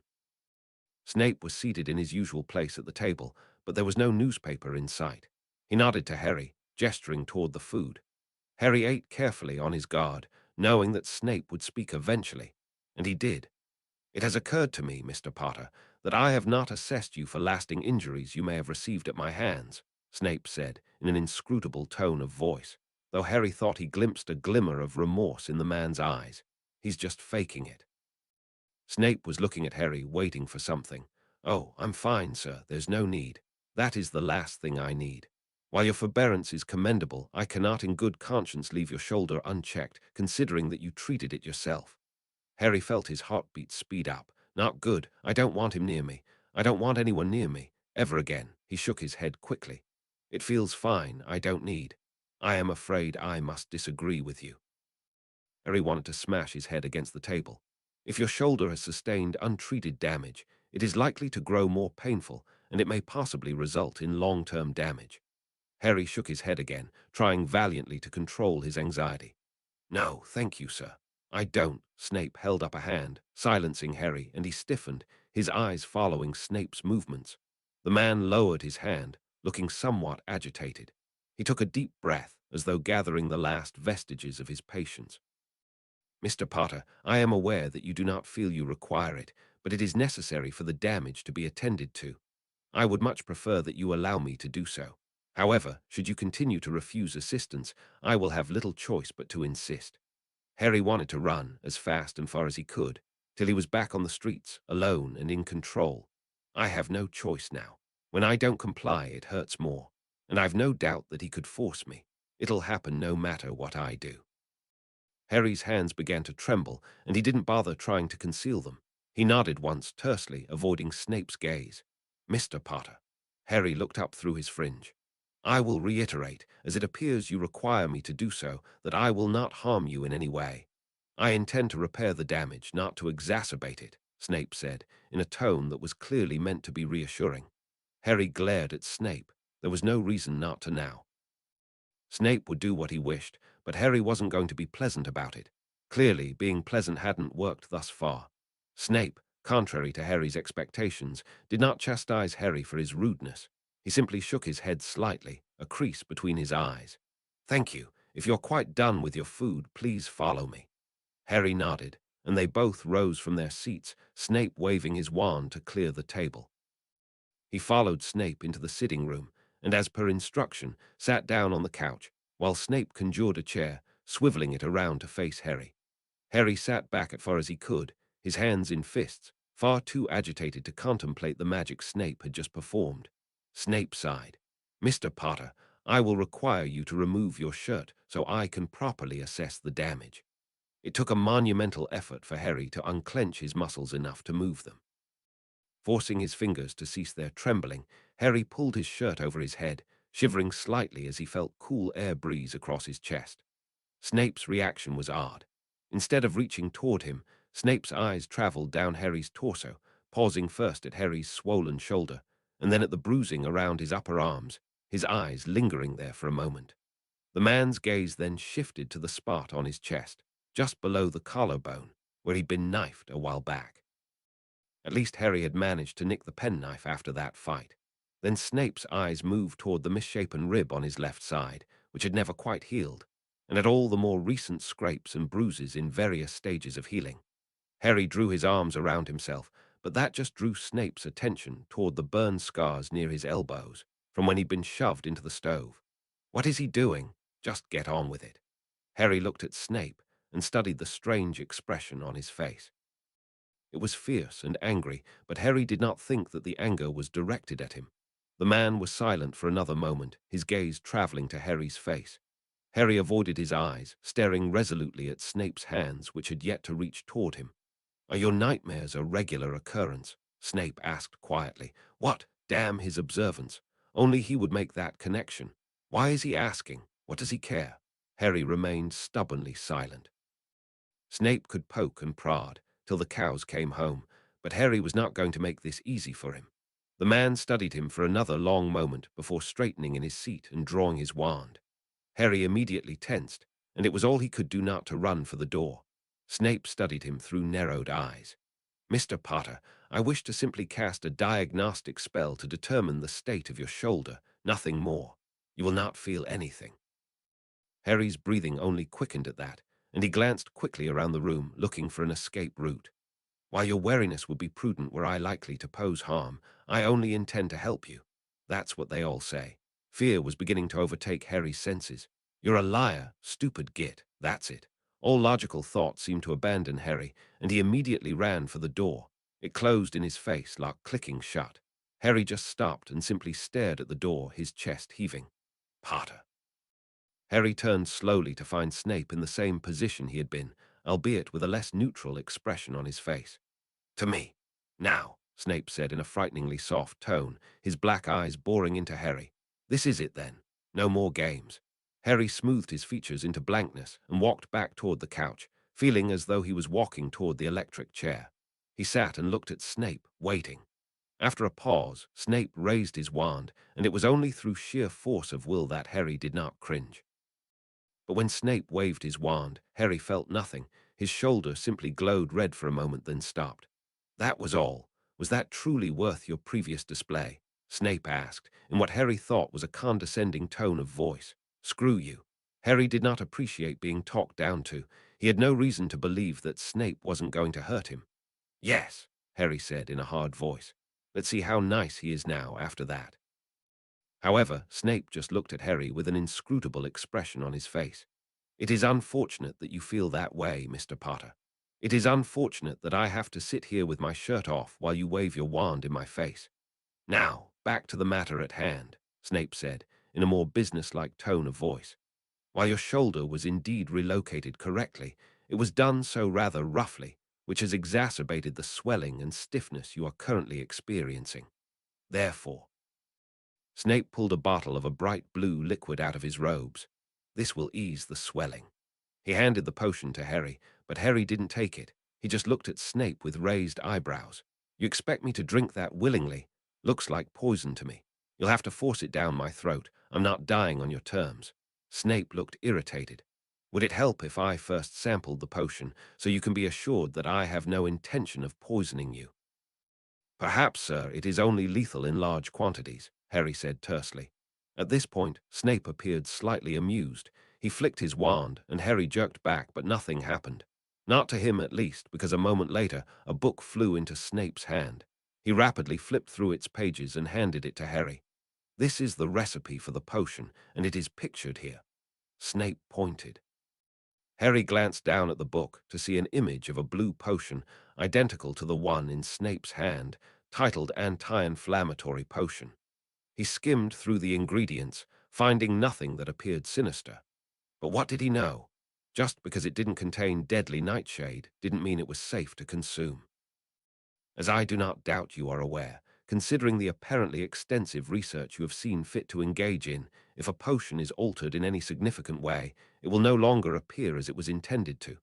Snape was seated in his usual place at the table, but there was no newspaper in sight. He nodded to Harry, gesturing toward the food. Harry ate carefully on his guard, knowing that Snape would speak eventually, and he did. "It has occurred to me, Mr. Potter, that I have not assessed you for lasting injuries you may have received at my hands," Snape said, in an inscrutable tone of voice, though Harry thought he glimpsed a glimmer of remorse in the man's eyes. "He's just faking it." Snape was looking at Harry, waiting for something. "Oh, I'm fine, sir. There's no need. That is the last thing I need. While your forbearance is commendable, I cannot in good conscience leave your shoulder unchecked, considering that you treated it yourself." Harry felt his heartbeat speed up. "Not good. I don't want him near me. I don't want anyone near me. Ever again." He shook his head quickly. "It feels fine. I don't need. I am afraid I must disagree with you." Harry wanted to smash his head against the table. If your shoulder has sustained untreated damage, it is likely to grow more painful, and it may possibly result in long-term damage. Harry shook his head again, trying valiantly to control his anxiety. "No, thank you, sir. I don't." Snape held up a hand, silencing Harry, and he stiffened, his eyes following Snape's movements. The man lowered his hand, looking somewhat agitated. He took a deep breath, as though gathering the last vestiges of his patience. "Mr. Potter, I am aware that you do not feel you require it, but it is necessary for the damage to be attended to. I would much prefer that you allow me to do so. However, should you continue to refuse assistance, I will have little choice but to insist." Harry wanted to run as fast and far as he could, till he was back on the streets, alone and in control. "I have no choice now. When I don't comply, it hurts more, and I've no doubt that he could force me. It'll happen no matter what I do." Harry's hands began to tremble, and he didn't bother trying to conceal them. He nodded once, tersely, avoiding Snape's gaze. "Mr. Potter." Harry looked up through his fringe. "I will reiterate, as it appears you require me to do so, that I will not harm you in any way. I intend to repair the damage, not to exacerbate it," Snape said, in a tone that was clearly meant to be reassuring. Harry glared at Snape. There was no reason not to now. Snape would do what he wished, but Harry wasn't going to be pleasant about it. Clearly, being pleasant hadn't worked thus far. Snape, contrary to Harry's expectations, did not chastise Harry for his rudeness. He simply shook his head slightly, a crease between his eyes. "Thank you. If you're quite done with your food, please follow me." Harry nodded, and they both rose from their seats, Snape waving his wand to clear the table. He followed Snape into the sitting room, and as per instruction, sat down on the couch, while Snape conjured a chair, swiveling it around to face Harry. Harry sat back as far as he could, his hands in fists, far too agitated to contemplate the magic Snape had just performed. Snape sighed. "Mr. Potter, I will require you to remove your shirt so I can properly assess the damage." It took a monumental effort for Harry to unclench his muscles enough to move them. Forcing his fingers to cease their trembling, Harry pulled his shirt over his head, shivering slightly as he felt cool air breeze across his chest. Snape's reaction was odd. Instead of reaching toward him, Snape's eyes traveled down Harry's torso, pausing first at Harry's swollen shoulder, and then at the bruising around his upper arms, his eyes lingering there for a moment. The man's gaze then shifted to the spot on his chest, just below the collarbone, where he'd been knifed a while back. At least Harry had managed to nick the penknife after that fight. Then Snape's eyes moved toward the misshapen rib on his left side, which had never quite healed, and at all the more recent scrapes and bruises in various stages of healing. Harry drew his arms around himself, but that just drew Snape's attention toward the burn scars near his elbows from when he'd been shoved into the stove. What is he doing? Just get on with it. Harry looked at Snape and studied the strange expression on his face. It was fierce and angry, but Harry did not think that the anger was directed at him. The man was silent for another moment, his gaze traveling to Harry's face. Harry avoided his eyes, staring resolutely at Snape's hands, which had yet to reach toward him. "Are your nightmares a regular occurrence?" Snape asked quietly. What? Damn his observance. Only he would make that connection. Why is he asking? What does he care? Harry remained stubbornly silent. Snape could poke and prod till the cows came home, but Harry was not going to make this easy for him. The man studied him for another long moment before straightening in his seat and drawing his wand. Harry immediately tensed, and it was all he could do not to run for the door. Snape studied him through narrowed eyes. "Mr. Potter, I wish to simply cast a diagnostic spell to determine the state of your shoulder, nothing more. You will not feel anything." Harry's breathing only quickened at that, and he glanced quickly around the room, looking for an escape route. "While your wariness would be prudent were I likely to pose harm, I only intend to help you." That's what they all say. Fear was beginning to overtake Harry's senses. "You're a liar, stupid git, that's it." All logical thought seemed to abandon Harry, and he immediately ran for the door. It closed in his face, lock clicking shut. Harry just stopped and simply stared at the door, his chest heaving. "Potter." Harry turned slowly to find Snape in the same position he had been, albeit with a less neutral expression on his face. "To me. Now," Snape said in a frighteningly soft tone, his black eyes boring into Harry. "This is it, then. No more games." Harry smoothed his features into blankness and walked back toward the couch, feeling as though he was walking toward the electric chair. He sat and looked at Snape, waiting. After a pause, Snape raised his wand, and it was only through sheer force of will that Harry did not cringe. But when Snape waved his wand, Harry felt nothing. His shoulder simply glowed red for a moment, then stopped. "That was all. Was that truly worth your previous display?" Snape asked, in what Harry thought was a condescending tone of voice. "Screw you." Harry did not appreciate being talked down to. He had no reason to believe that Snape wasn't going to hurt him. "Yes," Harry said in a hard voice. "Let's see how nice he is now after that." However, Snape just looked at Harry with an inscrutable expression on his face. "It is unfortunate that you feel that way, Mr. Potter. It is unfortunate that I have to sit here with my shirt off while you wave your wand in my face. Now, back to the matter at hand," Snape said, in a more businesslike tone of voice. "While your shoulder was indeed relocated correctly, it was done so rather roughly, which has exacerbated the swelling and stiffness you are currently experiencing. Therefore—" Snape pulled a bottle of a bright blue liquid out of his robes. "This will ease the swelling." He handed the potion to Harry, but Harry didn't take it. He just looked at Snape with raised eyebrows. "You expect me to drink that willingly? Looks like poison to me. You'll have to force it down my throat. I'm not dying on your terms." Snape looked irritated. "Would it help if I first sampled the potion, so you can be assured that I have no intention of poisoning you?" "Perhaps, sir, it is only lethal in large quantities," Harry said tersely. At this point, Snape appeared slightly amused. He flicked his wand, and Harry jerked back, but nothing happened. Not to him, at least, because a moment later, a book flew into Snape's hand. He rapidly flipped through its pages and handed it to Harry. "This is the recipe for the potion, and it is pictured here." Snape pointed. Harry glanced down at the book to see an image of a blue potion identical to the one in Snape's hand, titled Anti-Inflammatory Potion. He skimmed through the ingredients, finding nothing that appeared sinister. But what did he know? Just because it didn't contain deadly nightshade didn't mean it was safe to consume. As I do not doubt you are aware, considering the apparently extensive research you have seen fit to engage in, if a potion is altered in any significant way, it will no longer appear as it was intended to.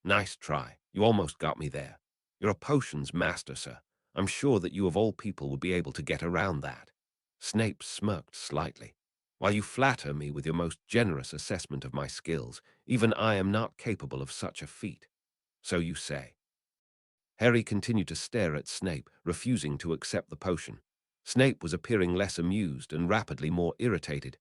Nice try. You almost got me there. You're a potions master, sir. I'm sure that you of all people would be able to get around that." Snape smirked slightly. "While you flatter me with your most generous assessment of my skills, even I am not capable of such a feat. So you say." Harry continued to stare at Snape, refusing to accept the potion. Snape was appearing less amused and rapidly more irritated.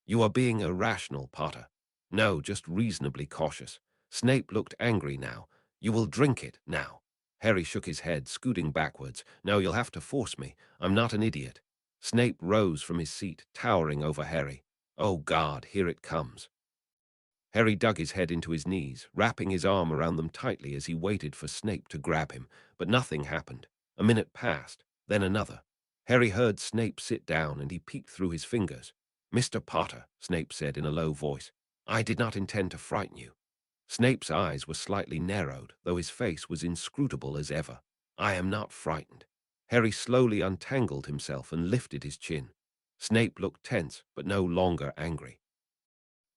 "You are being irrational, Potter." "No, just reasonably cautious." Snape looked angry now. "You will drink it now." Harry shook his head, scooting backwards. No, you'll have to force me. I'm not an idiot. Snape rose from his seat, towering over Harry. Oh God, here it comes. Harry dug his head into his knees, wrapping his arm around them tightly as he waited for Snape to grab him, but nothing happened. A minute passed, then another. Harry heard Snape sit down and he peeked through his fingers. "Mr. Potter," Snape said in a low voice, "I did not intend to frighten you." Snape's eyes were slightly narrowed, though his face was inscrutable as ever. "I am not frightened." Harry slowly untangled himself and lifted his chin. Snape looked tense, but no longer angry.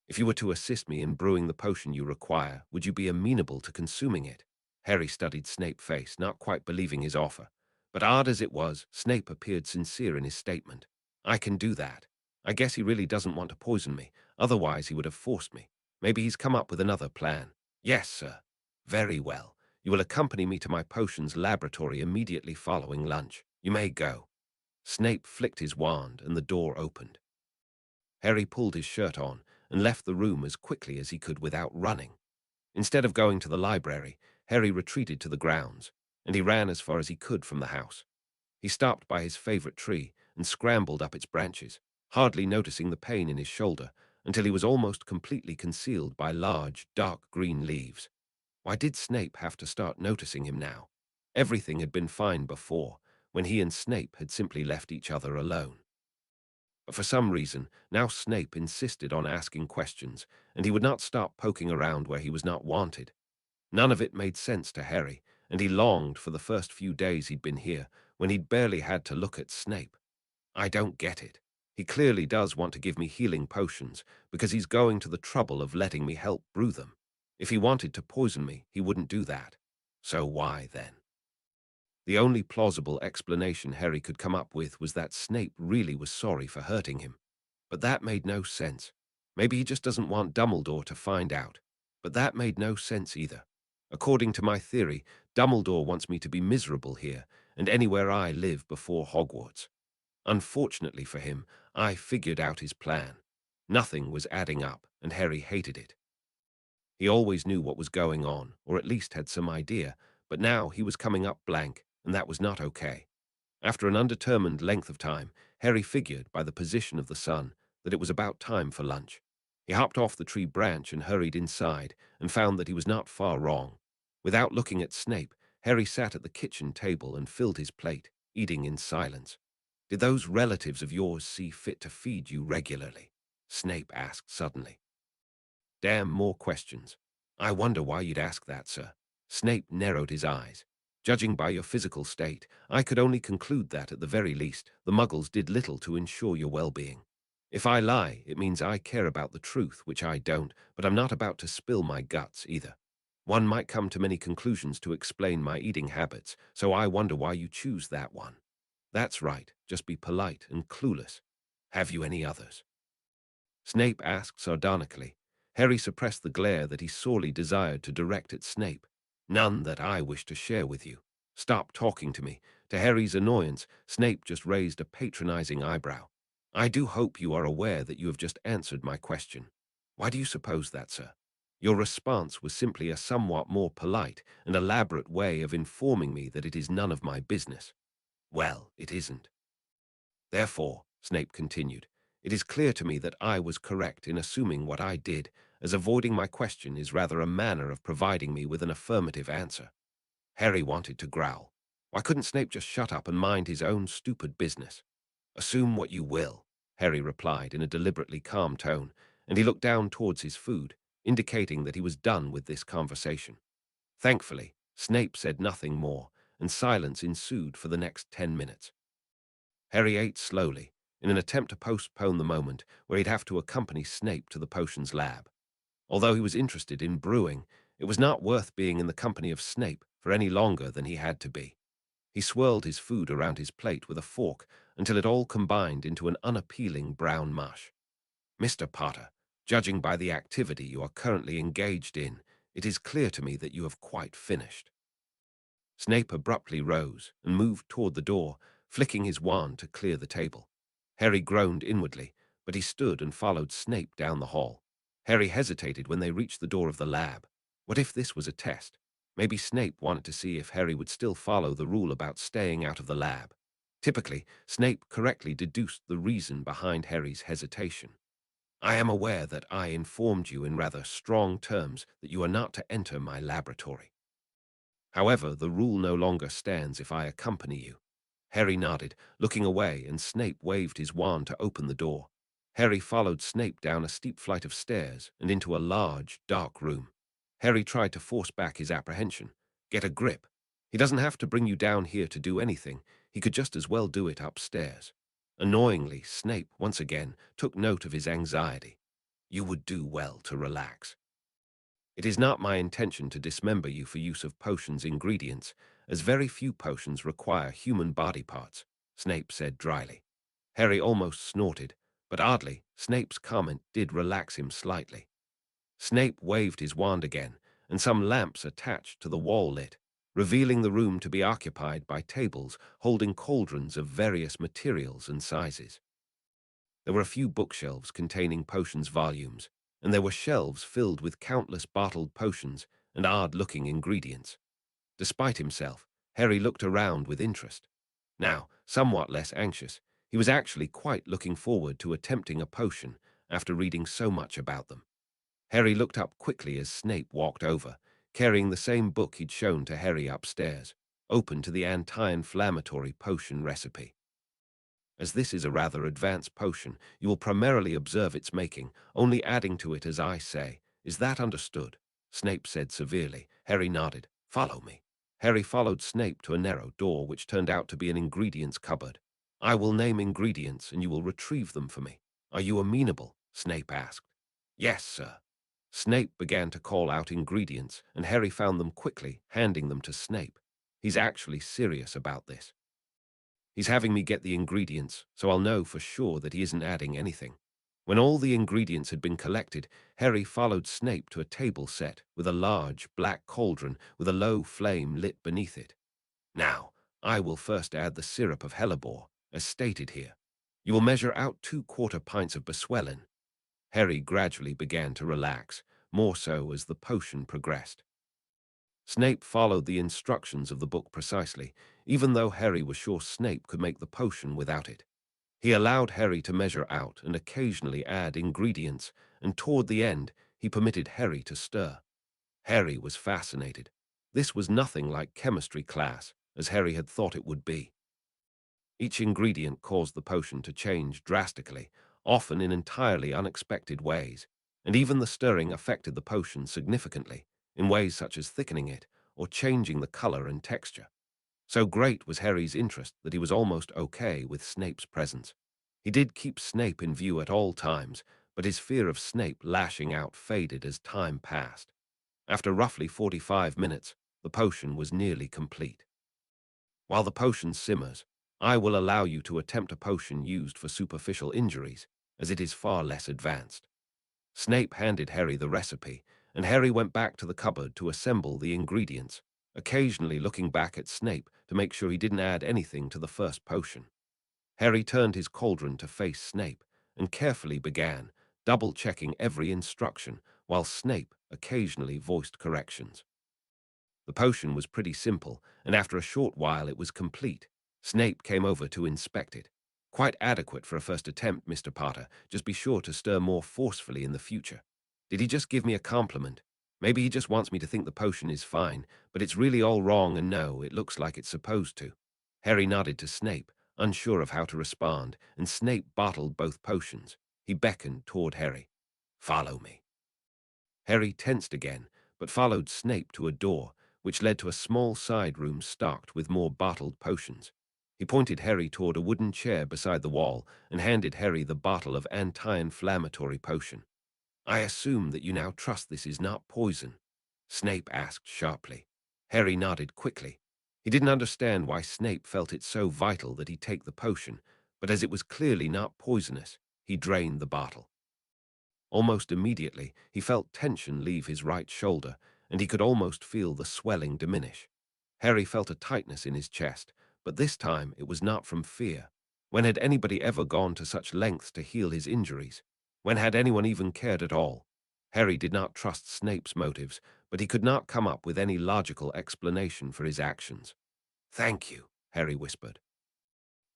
"If you were to assist me in brewing the potion you require, would you be amenable to consuming it?" Harry studied Snape's face, not quite believing his offer. But odd as it was, Snape appeared sincere in his statement. "I can do that. I guess he really doesn't want to poison me, otherwise he would have forced me. Maybe he's come up with another plan." "Yes, sir." "Very well. You will accompany me to my potions laboratory immediately following lunch. You may go." Snape flicked his wand and the door opened. Harry pulled his shirt on and left the room as quickly as he could without running. Instead of going to the library, Harry retreated to the grounds, and he ran as far as he could from the house. He stopped by his favorite tree and scrambled up its branches, hardly noticing the pain in his shoulder until he was almost completely concealed by large, dark green leaves. Why did Snape have to start noticing him now? Everything had been fine before, when he and Snape had simply left each other alone. But for some reason, now Snape insisted on asking questions, and he would not stop poking around where he was not wanted. None of it made sense to Harry, and he longed for the first few days he'd been here, when he'd barely had to look at Snape. "I don't get it. He clearly does want to give me healing potions, because he's going to the trouble of letting me help brew them. If he wanted to poison me, he wouldn't do that. So why, then?" The only plausible explanation Harry could come up with was that Snape really was sorry for hurting him. But that made no sense. Maybe he just doesn't want Dumbledore to find out. But that made no sense either. According to my theory, Dumbledore wants me to be miserable here and anywhere I live before Hogwarts. Unfortunately for him, I figured out his plan. Nothing was adding up, and Harry hated it. He always knew what was going on, or at least had some idea, but now he was coming up blank, and that was not okay. After an undetermined length of time, Harry figured, by the position of the sun, that it was about time for lunch. He hopped off the tree branch and hurried inside, and found that he was not far wrong. Without looking at Snape, Harry sat at the kitchen table and filled his plate, eating in silence. "Did those relatives of yours see fit to feed you regularly?" Snape asked suddenly. "Damn, more questions. I wonder why you'd ask that, sir." Snape narrowed his eyes. "Judging by your physical state, I could only conclude that, at the very least, the Muggles did little to ensure your well-being. If I lie, it means I care about the truth, which I don't, but I'm not about to spill my guts, either. One might come to many conclusions to explain my eating habits, so I wonder why you choose that one." "That's right, just be polite and clueless. Have you any others?" Snape asked sardonically. Harry suppressed the glare that he sorely desired to direct at Snape. "None that I wish to share with you. Stop talking to me." To Harry's annoyance, Snape just raised a patronizing eyebrow. "I do hope you are aware that you have just answered my question." "Why do you suppose that, sir?" "Your response was simply a somewhat more polite and elaborate way of informing me that it is none of my business." "Well, it isn't. Therefore," Snape continued, "it is clear to me that I was correct in assuming what I did, as avoiding my question is rather a manner of providing me with an affirmative answer." Harry wanted to growl. Why couldn't Snape just shut up and mind his own stupid business? "Assume what you will," Harry replied in a deliberately calm tone, and he looked down towards his food, indicating that he was done with this conversation. Thankfully, Snape said nothing more, and silence ensued for the next 10 minutes. Harry ate slowly, in an attempt to postpone the moment where he'd have to accompany Snape to the potions lab. Although he was interested in brewing, it was not worth being in the company of Snape for any longer than he had to be. He swirled his food around his plate with a fork until it all combined into an unappealing brown mush. "Mr. Potter, judging by the activity you are currently engaged in, it is clear to me that you have quite finished." Snape abruptly rose and moved toward the door, flicking his wand to clear the table. Harry groaned inwardly, but he stood and followed Snape down the hall. Harry hesitated when they reached the door of the lab. What if this was a test? Maybe Snape wanted to see if Harry would still follow the rule about staying out of the lab. Typically, Snape correctly deduced the reason behind Harry's hesitation. I am aware that I informed you in rather strong terms that you are not to enter my laboratory. However, the rule no longer stands if I accompany you. Harry nodded, looking away, and Snape waved his wand to open the door. Harry followed Snape down a steep flight of stairs and into a large, dark room. Harry tried to force back his apprehension. Get a grip. He doesn't have to bring you down here to do anything. He could just as well do it upstairs. Annoyingly, Snape, once again, took note of his anxiety. You would do well to relax. It is not my intention to dismember you for use of potions' ingredients, as very few potions require human body parts, Snape said dryly. Harry almost snorted, but oddly, Snape's comment did relax him slightly. Snape waved his wand again, and some lamps attached to the wall lit, revealing the room to be occupied by tables holding cauldrons of various materials and sizes. There were a few bookshelves containing potions volumes, and there were shelves filled with countless bottled potions and odd-looking ingredients. Despite himself, Harry looked around with interest. Now, somewhat less anxious, he was actually quite looking forward to attempting a potion after reading so much about them. Harry looked up quickly as Snape walked over, carrying the same book he'd shown to Harry upstairs, open to the anti-inflammatory potion recipe. As this is a rather advanced potion, you will primarily observe its making, only adding to it as I say. Is that understood? Snape said severely. Harry nodded. Follow me. Harry followed Snape to a narrow door which turned out to be an ingredients cupboard. I will name ingredients and you will retrieve them for me. Are you amenable? Snape asked. Yes, sir. Snape began to call out ingredients, and Harry found them quickly, handing them to Snape. He's actually serious about this. He's having me get the ingredients, so I'll know for sure that he isn't adding anything. When all the ingredients had been collected, Harry followed Snape to a table set with a large black cauldron with a low flame lit beneath it. Now, I will first add the syrup of hellebore, as stated here. You will measure out 2/4 pints of Beswellin. Harry gradually began to relax, more so as the potion progressed. Snape followed the instructions of the book precisely, even though Harry was sure Snape could make the potion without it. He allowed Harry to measure out and occasionally add ingredients, and toward the end, he permitted Harry to stir. Harry was fascinated. This was nothing like chemistry class, as Harry had thought it would be. Each ingredient caused the potion to change drastically, often in entirely unexpected ways, and even the stirring affected the potion significantly, in ways such as thickening it or changing the color and texture. So great was Harry's interest that he was almost okay with Snape's presence. He did keep Snape in view at all times, but his fear of Snape lashing out faded as time passed. After roughly 45 minutes, the potion was nearly complete. While the potion simmers, I will allow you to attempt a potion used for superficial injuries, as it is far less advanced. Snape handed Harry the recipe, and Harry went back to the cupboard to assemble the ingredients, occasionally looking back at Snape to make sure he didn't add anything to the first potion. Harry turned his cauldron to face Snape and carefully began, double-checking every instruction, while Snape occasionally voiced corrections. The potion was pretty simple, and after a short while it was complete. Snape came over to inspect it. Quite adequate for a first attempt, Mr. Potter. Just be sure to stir more forcefully in the future. Did he just give me a compliment? Maybe he just wants me to think the potion is fine, but it's really all wrong, and no, it looks like it's supposed to. Harry nodded to Snape, unsure of how to respond, and Snape bottled both potions. He beckoned toward Harry. Follow me. Harry tensed again, but followed Snape to a door, which led to a small side room stocked with more bottled potions. He pointed Harry toward a wooden chair beside the wall and handed Harry the bottle of anti-inflammatory potion. I assume that you now trust this is not poison, Snape asked sharply. Harry nodded quickly. He didn't understand why Snape felt it so vital that he take the potion, but as it was clearly not poisonous, he drained the bottle. Almost immediately, he felt tension leave his right shoulder, and he could almost feel the swelling diminish. Harry felt a tightness in his chest, but this time it was not from fear. When had anybody ever gone to such lengths to heal his injuries? When had anyone even cared at all? Harry did not trust Snape's motives, but he could not come up with any logical explanation for his actions. "Thank you," Harry whispered.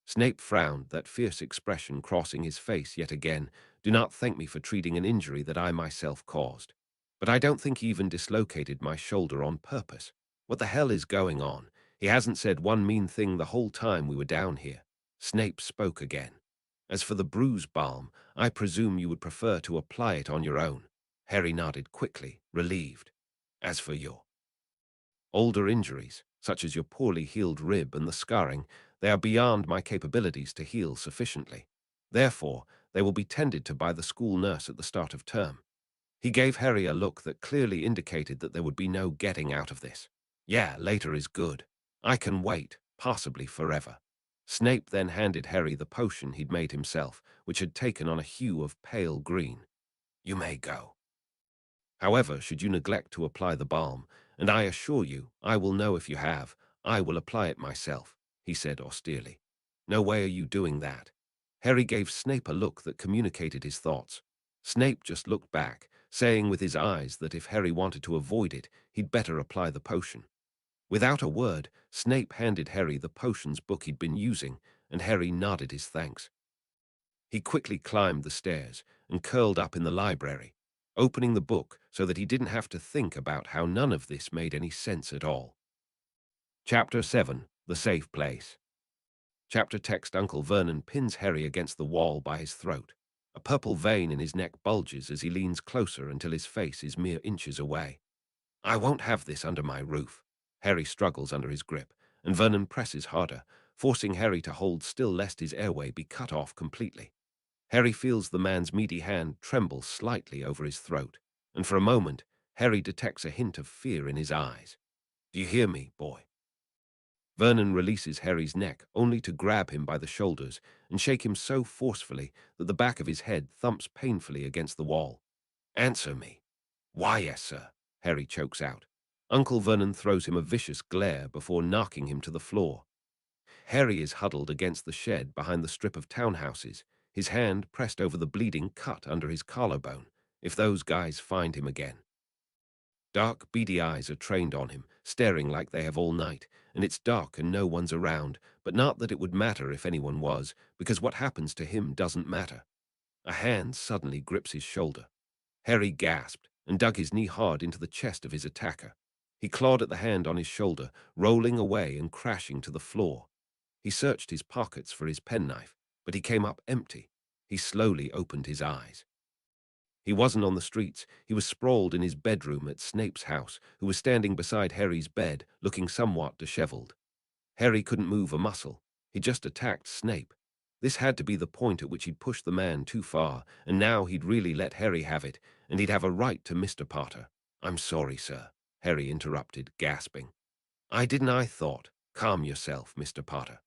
Snape frowned, that fierce expression crossing his face yet again. "Do not thank me for treating an injury that I myself caused. But I don't think he even dislocated my shoulder on purpose. What the hell is going on? He hasn't said one mean thing the whole time we were down here." Snape spoke again. "As for the bruise balm, I presume you would prefer to apply it on your own." Harry nodded quickly, relieved. "As for your older injuries, such as your poorly healed rib and the scarring, they are beyond my capabilities to heal sufficiently. Therefore, they will be tended to by the school nurse at the start of term." He gave Harry a look that clearly indicated that there would be no getting out of this. "Yeah, later is good. I can wait, possibly forever." Snape then handed Harry the potion he'd made himself, which had taken on a hue of pale green. "You may go. However, should you neglect to apply the balm, and I assure you, I will know if you have, I will apply it myself," he said austerely. "No way are you doing that." Harry gave Snape a look that communicated his thoughts. Snape just looked back, saying with his eyes that if Harry wanted to avoid it, he'd better apply the potion. Without a word, Snape handed Harry the potions book he'd been using, and Harry nodded his thanks. He quickly climbed the stairs and curled up in the library, opening the book so that he didn't have to think about how none of this made any sense at all. Chapter 7. The Safe Place. Chapter text. Uncle Vernon pins Harry against the wall by his throat. A purple vein in his neck bulges as he leans closer until his face is mere inches away. "I won't have this under my roof." Harry struggles under his grip, and Vernon presses harder, forcing Harry to hold still lest his airway be cut off completely. Harry feels the man's meaty hand tremble slightly over his throat, and for a moment, Harry detects a hint of fear in his eyes. "Do you hear me, boy?" Vernon releases Harry's neck, only to grab him by the shoulders and shake him so forcefully that the back of his head thumps painfully against the wall. "Answer me." "Why, yes, sir," Harry chokes out. Uncle Vernon throws him a vicious glare before knocking him to the floor. Harry is huddled against the shed behind the strip of townhouses, his hand pressed over the bleeding cut under his collarbone. If those guys find him again. Dark, beady eyes are trained on him, staring like they have all night, and it's dark and no one's around, but not that it would matter if anyone was, because what happens to him doesn't matter. A hand suddenly grips his shoulder. Harry gasped and dug his knee hard into the chest of his attacker. He clawed at the hand on his shoulder, rolling away and crashing to the floor. He searched his pockets for his penknife, but he came up empty. He slowly opened his eyes. He wasn't on the streets. He was sprawled in his bedroom at Snape's house, who was standing beside Harry's bed, looking somewhat disheveled. Harry couldn't move a muscle. He just attacked Snape. This had to be the point at which he'd pushed the man too far, and now he'd really let Harry have it, and he'd have a right to Mr. Potter. "I'm sorry, sir," Harry interrupted, gasping. I thought. Calm yourself, Mr. Potter.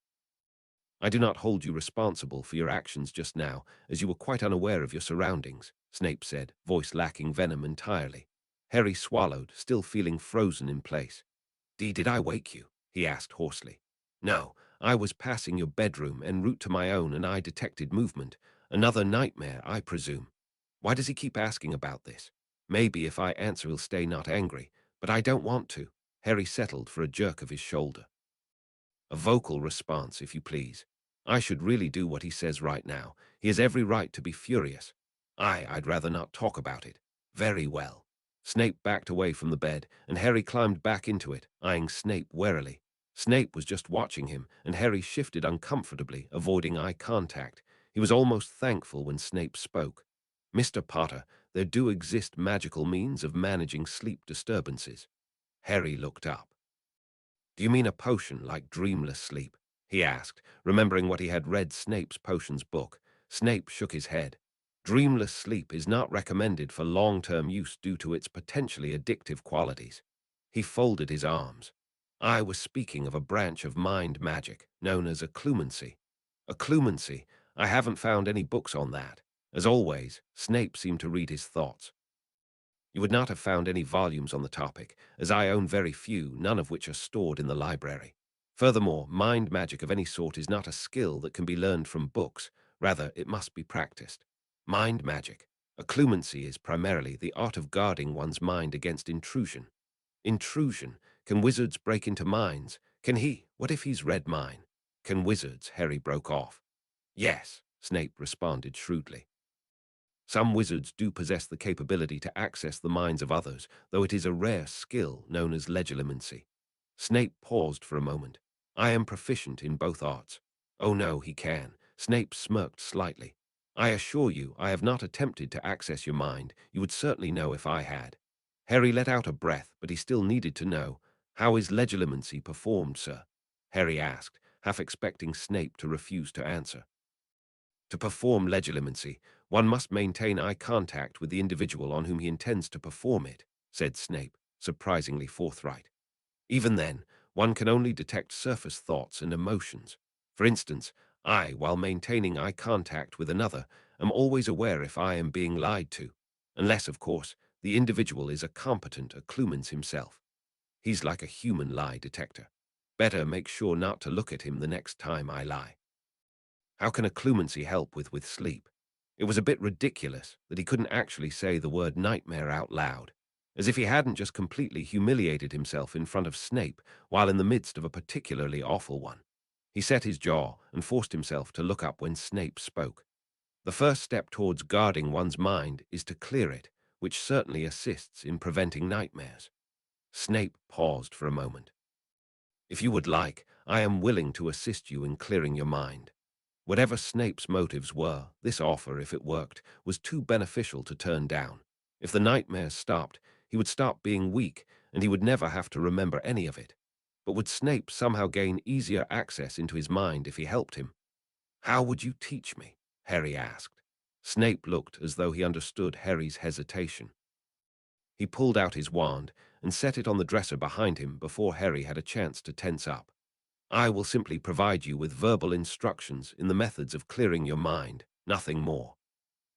"I do not hold you responsible for your actions just now, as you were quite unaware of your surroundings," Snape said, voice lacking venom entirely. Harry swallowed, still feeling frozen in place. Did I wake you?" he asked hoarsely. "No, I was passing your bedroom en route to my own, and I detected movement. Another nightmare, I presume. Why does he keep asking about this? Maybe if I answer he'll stay not angry, but I don't want to." Harry settled for a jerk of his shoulder. "A vocal response, if you please. I should really do what he says right now. He has every right to be furious. I'd rather not talk about it." "Very well." Snape backed away from the bed, and Harry climbed back into it, eyeing Snape warily. Snape was just watching him, and Harry shifted uncomfortably, avoiding eye contact. He was almost thankful when Snape spoke. "Mr. Potter, there do exist magical means of managing sleep disturbances." Harry looked up. "Do you mean a potion like dreamless sleep?" he asked, remembering what he had read Snape's potions book. Snape shook his head. "Dreamless sleep is not recommended for long-term use due to its potentially addictive qualities." He folded his arms. "I was speaking of a branch of mind magic known as occlumency." "Occlumency? I haven't found any books on that." As always, Snape seemed to read his thoughts. "You would not have found any volumes on the topic, as I own very few, none of which are stored in the library. Furthermore, mind magic of any sort is not a skill that can be learned from books. Rather, it must be practiced. Mind magic. Occlumency is primarily the art of guarding one's mind against intrusion. Intrusion. Can wizards break into minds? Can he? What if he's read mine? Can wizards? Harry broke off. Yes, Snape responded shrewdly. Some wizards do possess the capability to access the minds of others, though it is a rare skill known as legilimency. Snape paused for a moment. I am proficient in both arts. Oh no, he can. Snape smirked slightly. I assure you, I have not attempted to access your mind. You would certainly know if I had. Harry let out a breath, but he still needed to know. How is legilimency performed, sir? Harry asked, half expecting Snape to refuse to answer. To perform legilimency, one must maintain eye contact with the individual on whom he intends to perform it, said Snape, surprisingly forthright. Even then, one can only detect surface thoughts and emotions. For instance, I, while maintaining eye contact with another, am always aware if I am being lied to, unless, of course, the individual is a competent occlumens himself. He's like a human lie detector. Better make sure not to look at him the next time I lie. How can occlumency help with sleep? It was a bit ridiculous that he couldn't actually say the word nightmare out loud, as if he hadn't just completely humiliated himself in front of Snape while in the midst of a particularly awful one. He set his jaw and forced himself to look up when Snape spoke. The first step towards guarding one's mind is to clear it, which certainly assists in preventing nightmares. Snape paused for a moment. If you would like, I am willing to assist you in clearing your mind. Whatever Snape's motives were, this offer, if it worked, was too beneficial to turn down. If the nightmares stopped, he would stop being weak, and he would never have to remember any of it. But would Snape somehow gain easier access into his mind if he helped him? How would you teach me? Harry asked. Snape looked as though he understood Harry's hesitation. He pulled out his wand and set it on the dresser behind him before Harry had a chance to tense up. I will simply provide you with verbal instructions in the methods of clearing your mind, nothing more.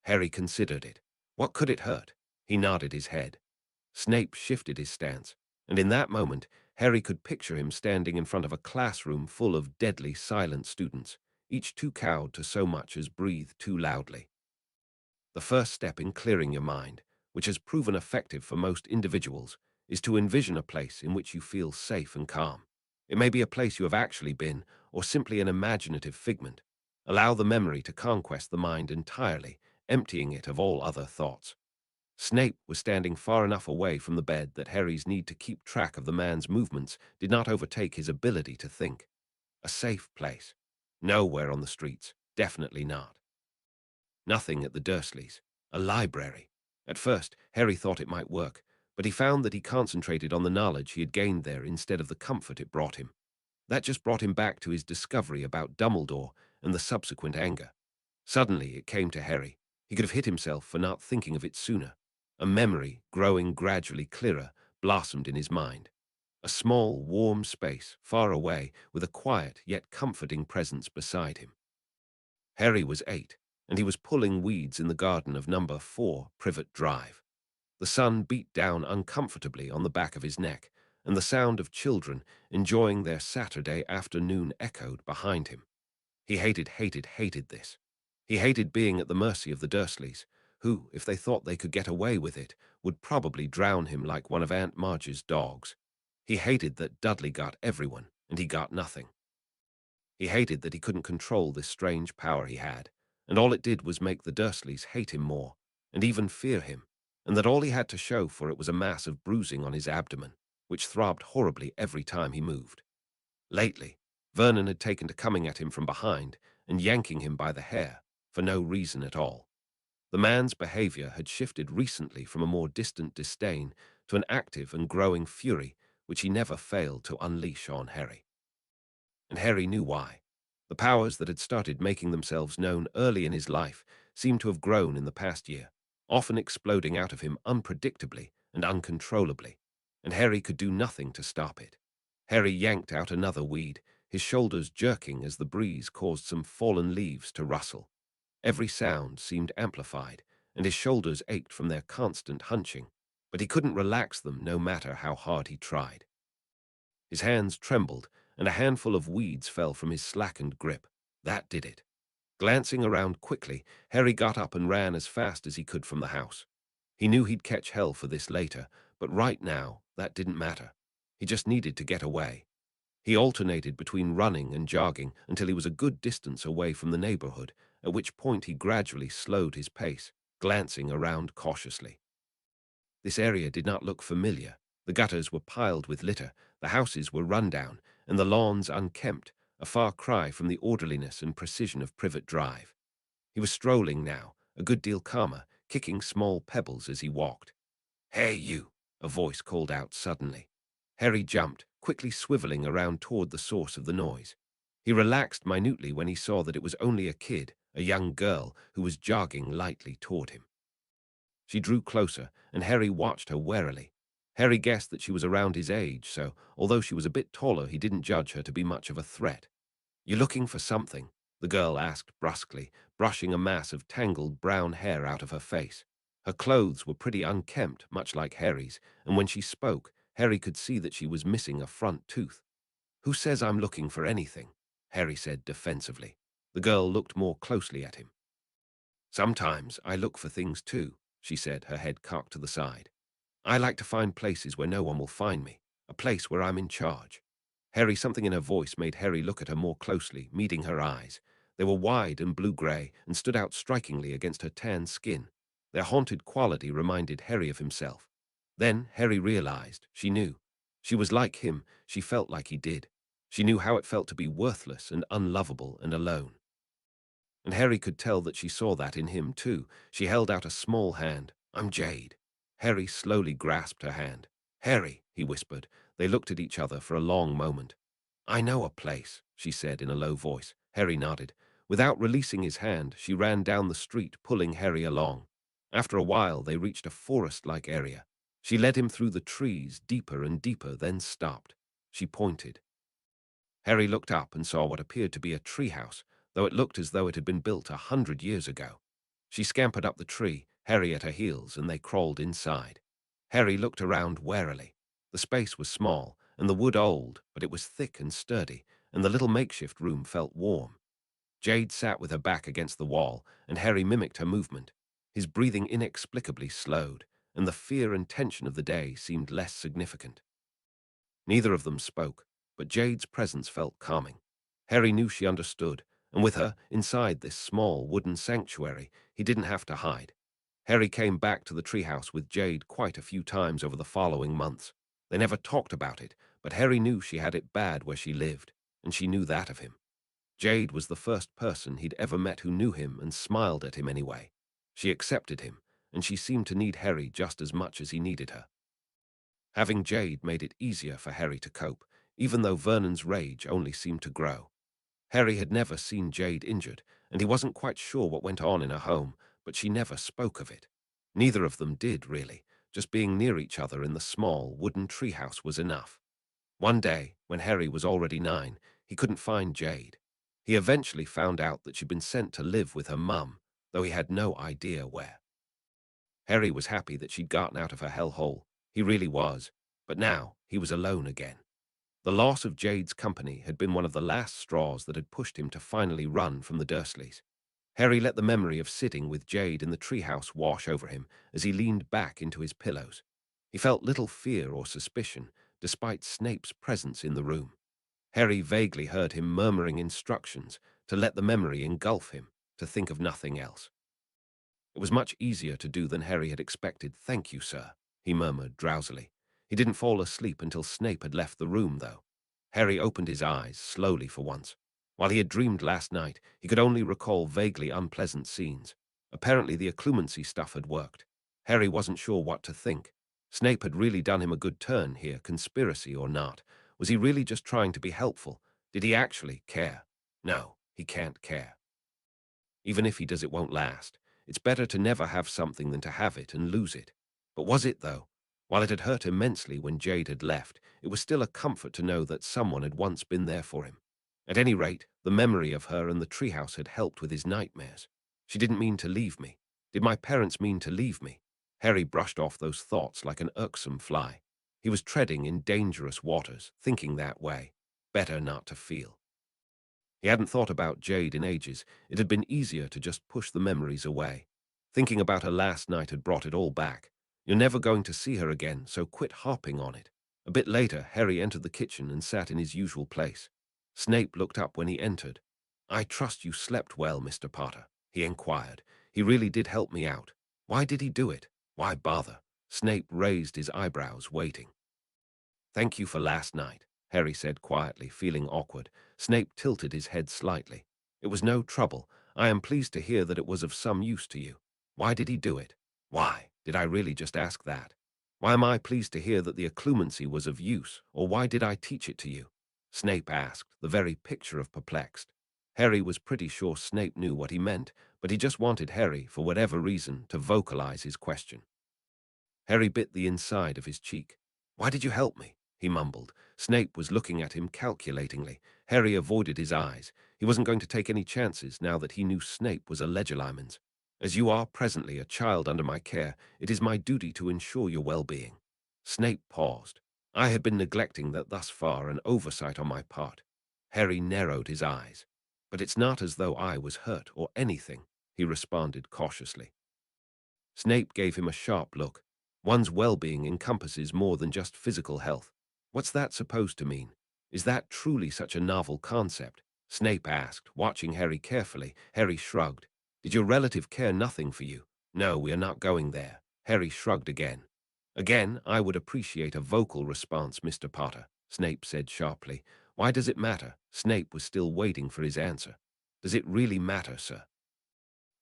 Harry considered it. What could it hurt? He nodded his head. Snape shifted his stance, and in that moment, Harry could picture him standing in front of a classroom full of deadly silent students, each too cowed to so much as breathe too loudly. The first step in clearing your mind, which has proven effective for most individuals, is to envision a place in which you feel safe and calm. It may be a place you have actually been, or simply an imaginative figment. Allow the memory to conquest the mind entirely, emptying it of all other thoughts. Snape was standing far enough away from the bed that Harry's need to keep track of the man's movements did not overtake his ability to think. A safe place. Nowhere on the streets. Definitely not. Nothing at the Dursleys. A library. At first, Harry thought it might work, but he found that he concentrated on the knowledge he had gained there instead of the comfort it brought him. That just brought him back to his discovery about Dumbledore and the subsequent anger. Suddenly, it came to Harry. He could have hit himself for not thinking of it sooner. A memory, growing gradually clearer, blossomed in his mind. A small, warm space, far away, with a quiet yet comforting presence beside him. Harry was 8, and he was pulling weeds in the garden of number 4 Privet Drive. The sun beat down uncomfortably on the back of his neck, and the sound of children enjoying their Saturday afternoon echoed behind him. He hated this. He hated being at the mercy of the Dursleys, who, if they thought they could get away with it, would probably drown him like one of Aunt Marge's dogs. He hated that Dudley got everyone, and he got nothing. He hated that he couldn't control this strange power he had, and all it did was make the Dursleys hate him more, and even fear him, and that all he had to show for it was a mass of bruising on his abdomen, which throbbed horribly every time he moved. Lately, Vernon had taken to coming at him from behind and yanking him by the hair, for no reason at all. The man's behavior had shifted recently from a more distant disdain to an active and growing fury which he never failed to unleash on Harry. And Harry knew why. The powers that had started making themselves known early in his life seemed to have grown in the past year, often exploding out of him unpredictably and uncontrollably, and Harry could do nothing to stop it. Harry yanked out another weed, his shoulders jerking as the breeze caused some fallen leaves to rustle. Every sound seemed amplified, and his shoulders ached from their constant hunching, but he couldn't relax them no matter how hard he tried. His hands trembled, and a handful of weeds fell from his slackened grip. That did it. Glancing around quickly, Harry got up and ran as fast as he could from the house. He knew he'd catch hell for this later, but right now, that didn't matter. He just needed to get away. He alternated between running and jogging until he was a good distance away from the neighborhood, at which point he gradually slowed his pace, glancing around cautiously. This area did not look familiar. The gutters were piled with litter, the houses were run down, and the lawns unkempt, a far cry from the orderliness and precision of Privet Drive. He was strolling now, a good deal calmer, kicking small pebbles as he walked. "Hey, you!" a voice called out suddenly. Harry jumped, quickly swiveling around toward the source of the noise. He relaxed minutely when he saw that it was only a kid, a young girl, who was jogging lightly toward him. She drew closer, and Harry watched her warily. Harry guessed that she was around his age, so although she was a bit taller, he didn't judge her to be much of a threat. "You looking for something?" the girl asked brusquely, brushing a mass of tangled brown hair out of her face. Her clothes were pretty unkempt, much like Harry's, and when she spoke, Harry could see that she was missing a front tooth. "Who says I'm looking for anything?" Harry said defensively. The girl looked more closely at him. "Sometimes I look for things too," she said, her head cocked to the side. "I like to find places where no one will find me, a place where I'm in charge." Something in her voice made Harry look at her more closely, meeting her eyes. They were wide and blue-gray and stood out strikingly against her tan skin. Their haunted quality reminded Harry of himself. Then Harry realized, she knew. She was like him, she felt like he did. She knew how it felt to be worthless and unlovable and alone. And Harry could tell that she saw that in him, too. She held out a small hand. "I'm Jade." Harry slowly grasped her hand. "Harry," he whispered. They looked at each other for a long moment. "I know a place," she said in a low voice. Harry nodded. Without releasing his hand, she ran down the street, pulling Harry along. After a while, they reached a forest-like area. She led him through the trees, deeper and deeper, then stopped. She pointed. Harry looked up and saw what appeared to be a treehouse, though it looked as though it had been built 100 years ago. She scampered up the tree, Harry at her heels, and they crawled inside. Harry looked around warily. The space was small, and the wood old, but it was thick and sturdy, and the little makeshift room felt warm. Jade sat with her back against the wall, and Harry mimicked her movement. His breathing inexplicably slowed, and the fear and tension of the day seemed less significant. Neither of them spoke, but Jade's presence felt calming. Harry knew she understood, and with her, inside this small wooden sanctuary, he didn't have to hide. Harry came back to the treehouse with Jade quite a few times over the following months. They never talked about it, but Harry knew she had it bad where she lived, and she knew that of him. Jade was the first person he'd ever met who knew him and smiled at him anyway. She accepted him, and she seemed to need Harry just as much as he needed her. Having Jade made it easier for Harry to cope, even though Vernon's rage only seemed to grow. Harry had never seen Jade injured, and he wasn't quite sure what went on in her home, but she never spoke of it. Neither of them did, really. Just being near each other in the small, wooden treehouse was enough. One day, when Harry was already 9, he couldn't find Jade. He eventually found out that she'd been sent to live with her mum, though he had no idea where. Harry was happy that she'd gotten out of her hellhole. He really was. But now, he was alone again. The loss of Jade's company had been one of the last straws that had pushed him to finally run from the Dursleys. Harry let the memory of sitting with Jade in the treehouse wash over him as he leaned back into his pillows. He felt little fear or suspicion, despite Snape's presence in the room. Harry vaguely heard him murmuring instructions to let the memory engulf him, to think of nothing else. It was much easier to do than Harry had expected. "Thank you, sir," he murmured drowsily. He didn't fall asleep until Snape had left the room, though. Harry opened his eyes, slowly for once. While he had dreamed last night, he could only recall vaguely unpleasant scenes. Apparently the occlumency stuff had worked. Harry wasn't sure what to think. Snape had really done him a good turn here, conspiracy or not. Was he really just trying to be helpful? Did he actually care? No, he can't care. Even if he does, it won't last. It's better to never have something than to have it and lose it. But was it, though? While it had hurt immensely when Jade had left, it was still a comfort to know that someone had once been there for him. At any rate, the memory of her and the treehouse had helped with his nightmares. She didn't mean to leave me. Did my parents mean to leave me? Harry brushed off those thoughts like an irksome fly. He was treading in dangerous waters, thinking that way. Better not to feel. He hadn't thought about Jade in ages. It had been easier to just push the memories away. Thinking about her last night had brought it all back. You're never going to see her again, so quit harping on it." A bit later, Harry entered the kitchen and sat in his usual place. Snape looked up when he entered. "I trust you slept well, Mr. Potter," he inquired. "He really did help me out. Why did he do it? Why bother?" Snape raised his eyebrows, waiting. "Thank you for last night," Harry said quietly, feeling awkward. Snape tilted his head slightly. "It was no trouble. I am pleased to hear that it was of some use to you. Why did he do it? Why? Did I really just ask that? Why am I pleased to hear that the occlumency was of use, or why did I teach it to you?" Snape asked, the very picture of perplexed. Harry was pretty sure Snape knew what he meant, but he just wanted Harry, for whatever reason, to vocalize his question. Harry bit the inside of his cheek. "Why did you help me?" he mumbled. Snape was looking at him calculatingly. Harry avoided his eyes. He wasn't going to take any chances now that he knew Snape was a Legilimens. "As you are presently a child under my care, it is my duty to ensure your well-being." Snape paused. "I had been neglecting that thus far, an oversight on my part." Harry narrowed his eyes. "But it's not as though I was hurt or anything," he responded cautiously. Snape gave him a sharp look. "One's well-being encompasses more than just physical health. What's that supposed to mean? Is that truly such a novel concept?" Snape asked, watching Harry carefully. Harry shrugged. "Did your relative care nothing for you?" "No, we are not going there." Harry shrugged again. "Again, I would appreciate a vocal response, Mr. Potter," Snape said sharply. "Why does it matter?" Snape was still waiting for his answer. "Does it really matter, sir?"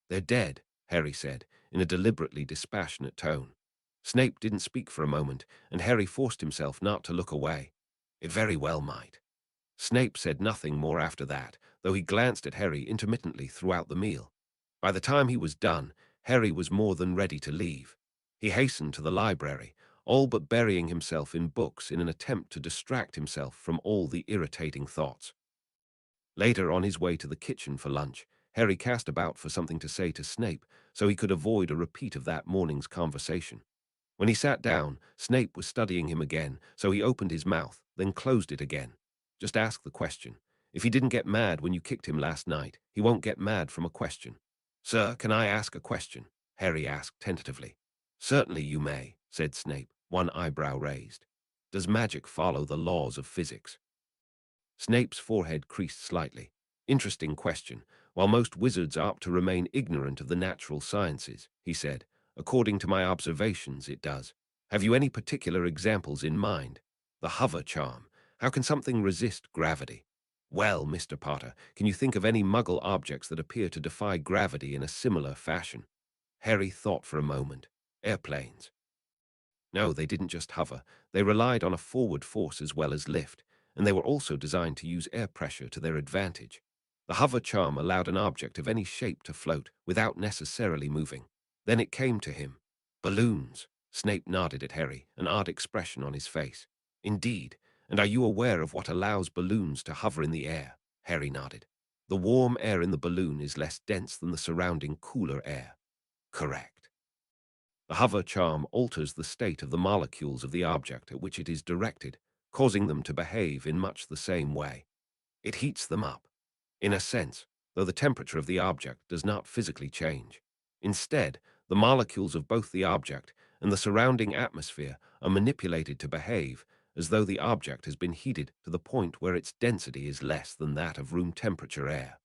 "They're dead," Harry said, in a deliberately dispassionate tone. Snape didn't speak for a moment, and Harry forced himself not to look away. "It very well might." Snape said nothing more after that, though he glanced at Harry intermittently throughout the meal. By the time he was done, Harry was more than ready to leave. He hastened to the library, all but burying himself in books in an attempt to distract himself from all the irritating thoughts. Later, on his way to the kitchen for lunch, Harry cast about for something to say to Snape so he could avoid a repeat of that morning's conversation. When he sat down, Snape was studying him again, so he opened his mouth, then closed it again. "Just ask the question. If he didn't get mad when you kicked him last night, he won't get mad from a question." "Sir, can I ask a question?" Harry asked tentatively. "Certainly you may," said Snape, one eyebrow raised. "Does magic follow the laws of physics?" Snape's forehead creased slightly. "Interesting question. While most wizards are apt to remain ignorant of the natural sciences," he said, "according to my observations, it does. Have you any particular examples in mind? The hover charm. How can something resist gravity? Well, Mr. Potter, can you think of any muggle objects that appear to defy gravity in a similar fashion?" Harry thought for a moment. "Airplanes." No, they didn't just hover. They relied on a forward force as well as lift, and they were also designed to use air pressure to their advantage. The hover charm allowed an object of any shape to float without necessarily moving. Then it came to him. Balloons. Snape nodded at Harry, an odd expression on his face. "Indeed. And are you aware of what allows balloons to hover in the air?" Harry nodded. "The warm air in the balloon is less dense than the surrounding cooler air." "Correct." The hover charm alters the state of the molecules of the object at which it is directed, causing them to behave in much the same way. It heats them up, in a sense, though the temperature of the object does not physically change. Instead, the molecules of both the object and the surrounding atmosphere are manipulated to behave as though the object has been heated to the point where its density is less than that of room temperature air.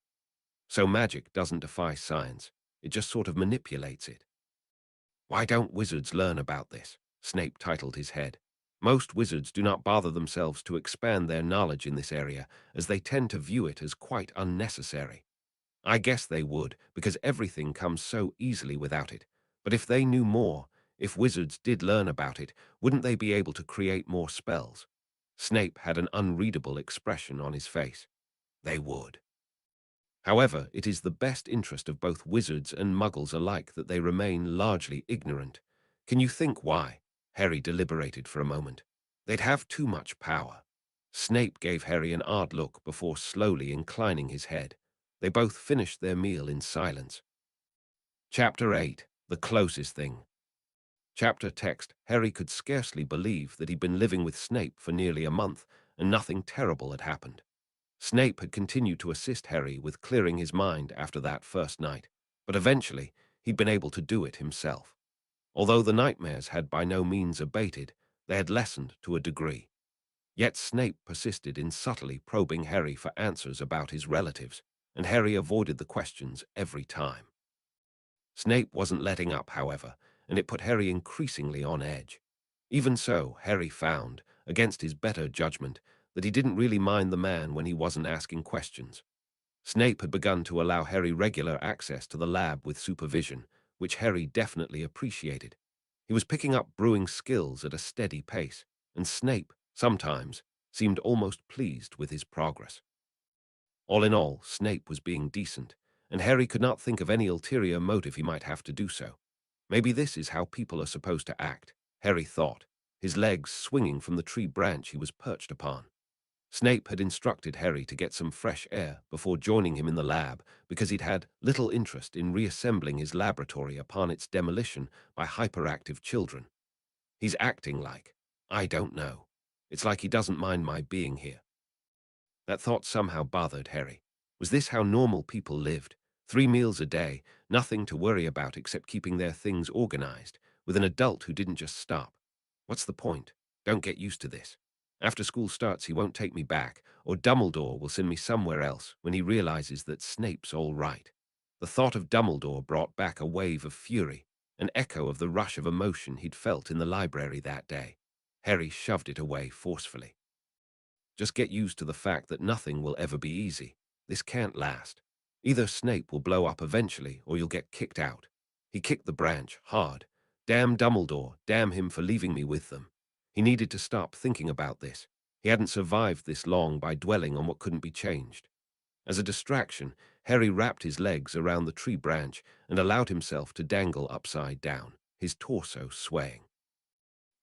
So magic doesn't defy science, it just sort of manipulates it. "Why don't wizards learn about this?" Snape titled his head. "Most wizards do not bother themselves to expand their knowledge in this area, as they tend to view it as quite unnecessary. I guess they would, because everything comes so easily without it. But if they knew more, if wizards did learn about it, wouldn't they be able to create more spells?" Snape had an unreadable expression on his face. "They would. However, it is the best interest of both wizards and muggles alike that they remain largely ignorant. Can you think why?" Harry deliberated for a moment. "They'd have too much power." Snape gave Harry an odd look before slowly inclining his head. They both finished their meal in silence. Chapter 8. The Closest Thing. Chapter text. Harry could scarcely believe that he'd been living with Snape for nearly a month, and nothing terrible had happened. Snape had continued to assist Harry with clearing his mind after that first night, but eventually he'd been able to do it himself. Although the nightmares had by no means abated, they had lessened to a degree. Yet Snape persisted in subtly probing Harry for answers about his relatives, and Harry avoided the questions every time. Snape wasn't letting up, however, and it put Harry increasingly on edge. Even so, Harry found, against his better judgment, that he didn't really mind the man when he wasn't asking questions. Snape had begun to allow Harry regular access to the lab with supervision, which Harry definitely appreciated. He was picking up brewing skills at a steady pace, and Snape, sometimes, seemed almost pleased with his progress. All in all, Snape was being decent, and Harry could not think of any ulterior motive he might have to do so. Maybe this is how people are supposed to act, Harry thought, his legs swinging from the tree branch he was perched upon. Snape had instructed Harry to get some fresh air before joining him in the lab because he'd had little interest in reassembling his laboratory upon its demolition by hyperactive children. He's acting like, I don't know. It's like he doesn't mind my being here. That thought somehow bothered Harry. Was this how normal people lived? 3 meals a day, nothing to worry about except keeping their things organized, with an adult who didn't just stop. What's the point? Don't get used to this. After school starts, he won't take me back, or Dumbledore will send me somewhere else when he realizes that Snape's all right. The thought of Dumbledore brought back a wave of fury, an echo of the rush of emotion he'd felt in the library that day. Harry shoved it away forcefully. Just get used to the fact that nothing will ever be easy. This can't last. Either Snape will blow up eventually, or you'll get kicked out. He kicked the branch, hard. Damn Dumbledore, damn him for leaving me with them. He needed to stop thinking about this. He hadn't survived this long by dwelling on what couldn't be changed. As a distraction, Harry wrapped his legs around the tree branch and allowed himself to dangle upside down, his torso swaying.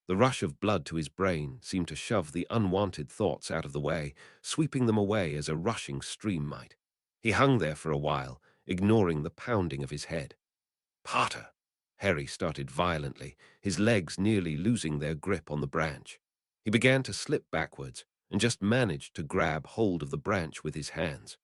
The rush of blood to his brain seemed to shove the unwanted thoughts out of the way, sweeping them away as a rushing stream might. He hung there for a while, ignoring the pounding of his head. Potter! Harry started violently, his legs nearly losing their grip on the branch. He began to slip backwards and just managed to grab hold of the branch with his hands.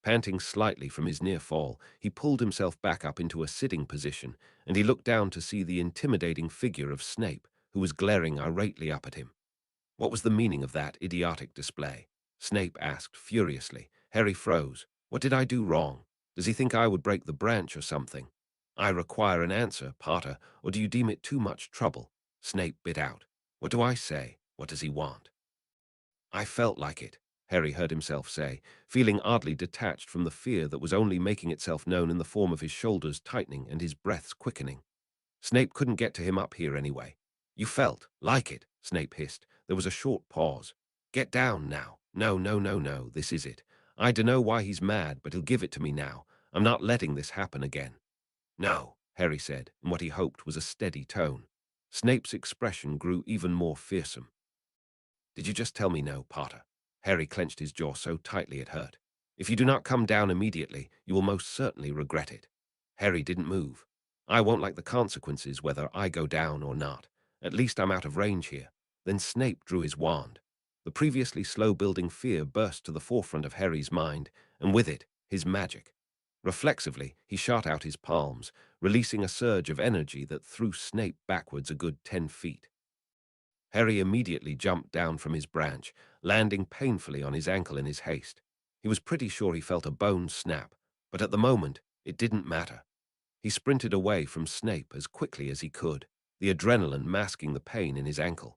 Panting slightly from his near fall, he pulled himself back up into a sitting position, and he looked down to see the intimidating figure of Snape, who was glaring irately up at him. What was the meaning of that idiotic display? Snape asked furiously. Harry froze. What did I do wrong? Does he think I would break the branch or something? I require an answer, Potter, or do you deem it too much trouble? Snape bit out. What do I say? What does he want? I felt like it, Harry heard himself say, feeling oddly detached from the fear that was only making itself known in the form of his shoulders tightening and his breaths quickening. Snape couldn't get to him up here anyway. You felt like it, Snape hissed. There was a short pause. Get down now. No, no, no, no, this is it. I dunno why he's mad, but he'll give it to me now. I'm not letting this happen again. No, Harry said, in what he hoped was a steady tone. Snape's expression grew even more fearsome. Did you just tell me no, Potter? Harry clenched his jaw so tightly it hurt. If you do not come down immediately, you will most certainly regret it. Harry didn't move. I won't like the consequences whether I go down or not. At least I'm out of range here. Then Snape drew his wand. The previously slow-building fear burst to the forefront of Harry's mind, and with it, his magic. Reflexively, he shot out his palms, releasing a surge of energy that threw Snape backwards a good 10 feet. Harry immediately jumped down from his branch, landing painfully on his ankle in his haste. He was pretty sure he felt a bone snap, but at the moment, it didn't matter. He sprinted away from Snape as quickly as he could, the adrenaline masking the pain in his ankle.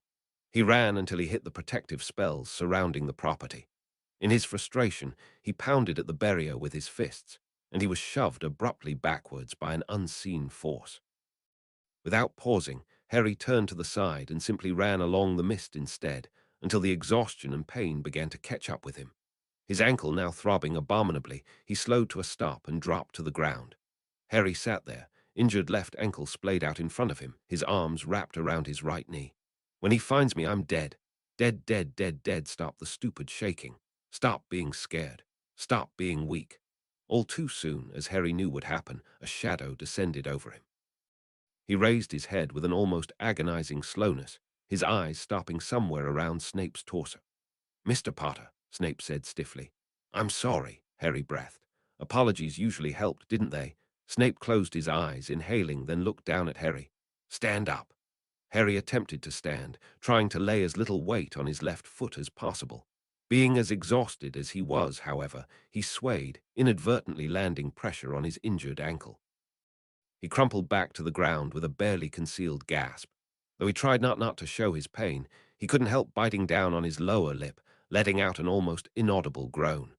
He ran until he hit the protective spells surrounding the property. In his frustration, he pounded at the barrier with his fists, and he was shoved abruptly backwards by an unseen force. Without pausing, Harry turned to the side and simply ran along the mist instead, until the exhaustion and pain began to catch up with him. His ankle now throbbing abominably, he slowed to a stop and dropped to the ground. Harry sat there, injured left ankle splayed out in front of him, his arms wrapped around his right knee. When he finds me, I'm dead. Dead, dead, dead, dead. Stop the stupid shaking. Stop being scared. Stop being weak. All too soon, as Harry knew would happen, a shadow descended over him. He raised his head with an almost agonizing slowness, his eyes stopping somewhere around Snape's torso. Mr. Potter, Snape said stiffly. I'm sorry, Harry breathed. Apologies usually helped, didn't they? Snape closed his eyes, inhaling, then looked down at Harry. Stand up." Harry attempted to stand, trying to lay as little weight on his left foot as possible. Being as exhausted as he was, however, he swayed, inadvertently landing pressure on his injured ankle. He crumpled back to the ground with a barely concealed gasp. Though he tried not to show his pain, he couldn't help biting down on his lower lip, letting out an almost inaudible groan.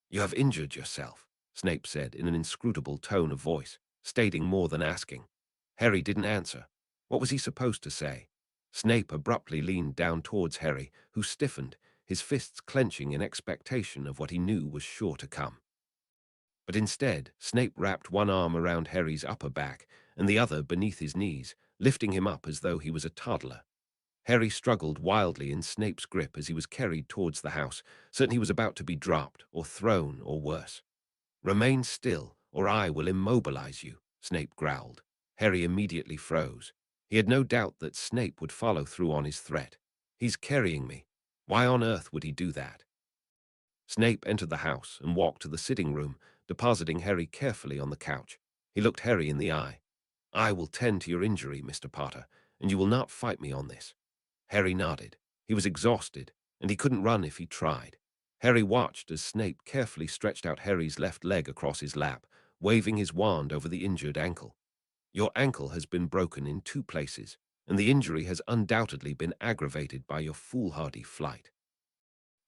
"You have injured yourself," Snape said in an inscrutable tone of voice, stating more than asking. Harry didn't answer. What was he supposed to say? Snape abruptly leaned down towards Harry, who stiffened, his fists clenching in expectation of what he knew was sure to come. But instead, Snape wrapped one arm around Harry's upper back and the other beneath his knees, lifting him up as though he was a toddler. Harry struggled wildly in Snape's grip as he was carried towards the house, certain he was about to be dropped or thrown or worse. "Remain still, or I will immobilize you," Snape growled. Harry immediately froze. He had no doubt that Snape would follow through on his threat. "He's carrying me. Why on earth would he do that?" Snape entered the house and walked to the sitting room, depositing Harry carefully on the couch. He looked Harry in the eye. "I will tend to your injury, Mr. Potter, and you will not fight me on this." Harry nodded. He was exhausted, and he couldn't run if he tried. Harry watched as Snape carefully stretched out Harry's left leg across his lap, waving his wand over the injured ankle. "Your ankle has been broken in 2 places, and the injury has undoubtedly been aggravated by your foolhardy flight."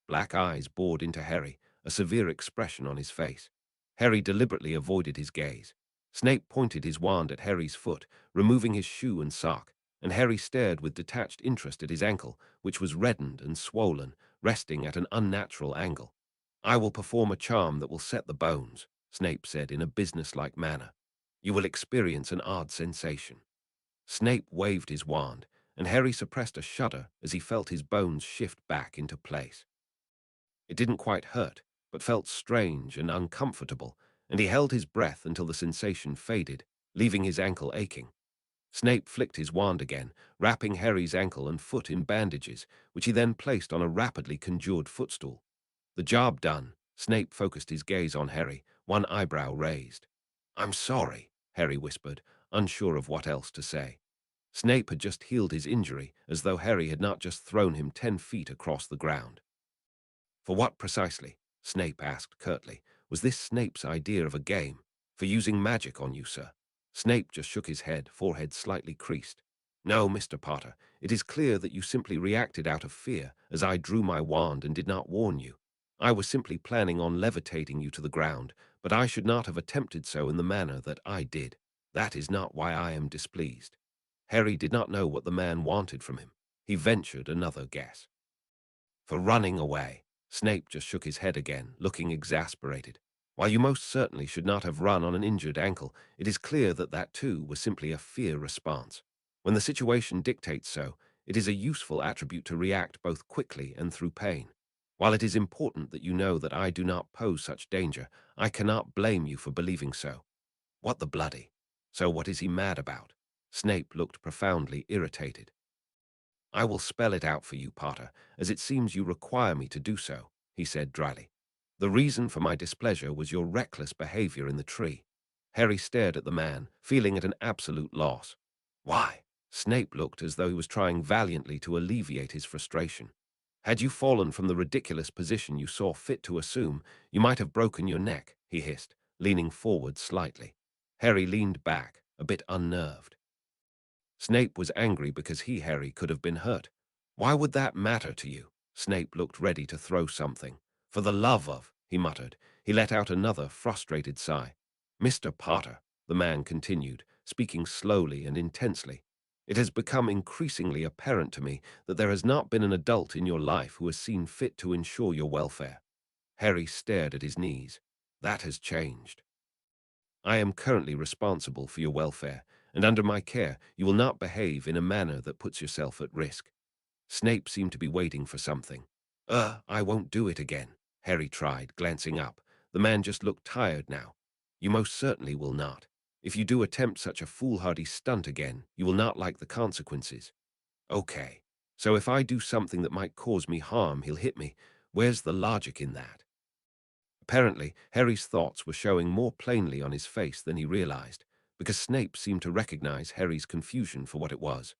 Black eyes bored into Harry, a severe expression on his face. Harry deliberately avoided his gaze. Snape pointed his wand at Harry's foot, removing his shoe and sock, and Harry stared with detached interest at his ankle, which was reddened and swollen, resting at an unnatural angle. "I will perform a charm that will set the bones," Snape said in a businesslike manner. "You will experience an odd sensation." Snape waved his wand, and Harry suppressed a shudder as he felt his bones shift back into place. It didn't quite hurt, but felt strange and uncomfortable, and he held his breath until the sensation faded, leaving his ankle aching. Snape flicked his wand again, wrapping Harry's ankle and foot in bandages, which he then placed on a rapidly conjured footstool. The job done, Snape focused his gaze on Harry, one eyebrow raised. "I'm sorry," Harry whispered, unsure of what else to say. Snape had just healed his injury, as though Harry had not just thrown him 10 feet across the ground. "For what precisely?" Snape asked curtly. "Was this Snape's idea of a game? For using magic on you, sir?" Snape just shook his head, forehead slightly creased. "No, Mr. Potter, it is clear that you simply reacted out of fear, as I drew my wand and did not warn you. I was simply planning on levitating you to the ground, but I should not have attempted so in the manner that I did. That is not why I am displeased." Harry did not know what the man wanted from him. He ventured another guess. "For running away." Snape just shook his head again, looking exasperated. "While you most certainly should not have run on an injured ankle, it is clear that that too was simply a fear response. When the situation dictates so, it is a useful attribute to react both quickly and through pain. While it is important that you know that I do not pose such danger, I cannot blame you for believing so." "What the bloody? So what is he mad about?" Snape looked profoundly irritated. "I will spell it out for you, Potter, as it seems you require me to do so," he said dryly. "The reason for my displeasure was your reckless behavior in the tree." Harry stared at the man, feeling at an absolute loss. "Why?" Snape looked as though he was trying valiantly to alleviate his frustration. "Had you fallen from the ridiculous position you saw fit to assume, you might have broken your neck," he hissed, leaning forward slightly. Harry leaned back, a bit unnerved. Snape was angry because he, Harry, could have been hurt. "Why would that matter to you?" Snape looked ready to throw something. "For the love of," he muttered. He let out another frustrated sigh. "Mr. Potter," the man continued, speaking slowly and intensely, "it has become increasingly apparent to me that there has not been an adult in your life who has seen fit to ensure your welfare." Harry stared at his knees. "That has changed. I am currently responsible for your welfare, and under my care you will not behave in a manner that puts yourself at risk." Snape seemed to be waiting for something. I won't do it again," Harry tried, glancing up. The man just looked tired now. "You most certainly will not. If you do attempt such a foolhardy stunt again, you will not like the consequences." "Okay, so if I do something that might cause me harm, he'll hit me. Where's the logic in that?" Apparently, Harry's thoughts were showing more plainly on his face than he realized. because Snape seemed to recognize Harry's confusion for what it was.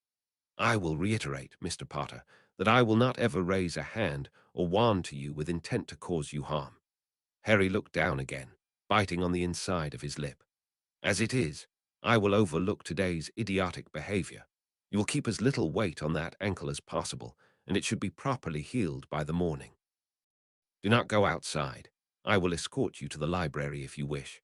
"I will reiterate, Mr. Potter, that I will not ever raise a hand or wand to you with intent to cause you harm." Harry looked down again, biting on the inside of his lip. "As it is, I will overlook today's idiotic behavior. You will keep as little weight on that ankle as possible, and it should be properly healed by the morning. Do not go outside. I will escort you to the library if you wish."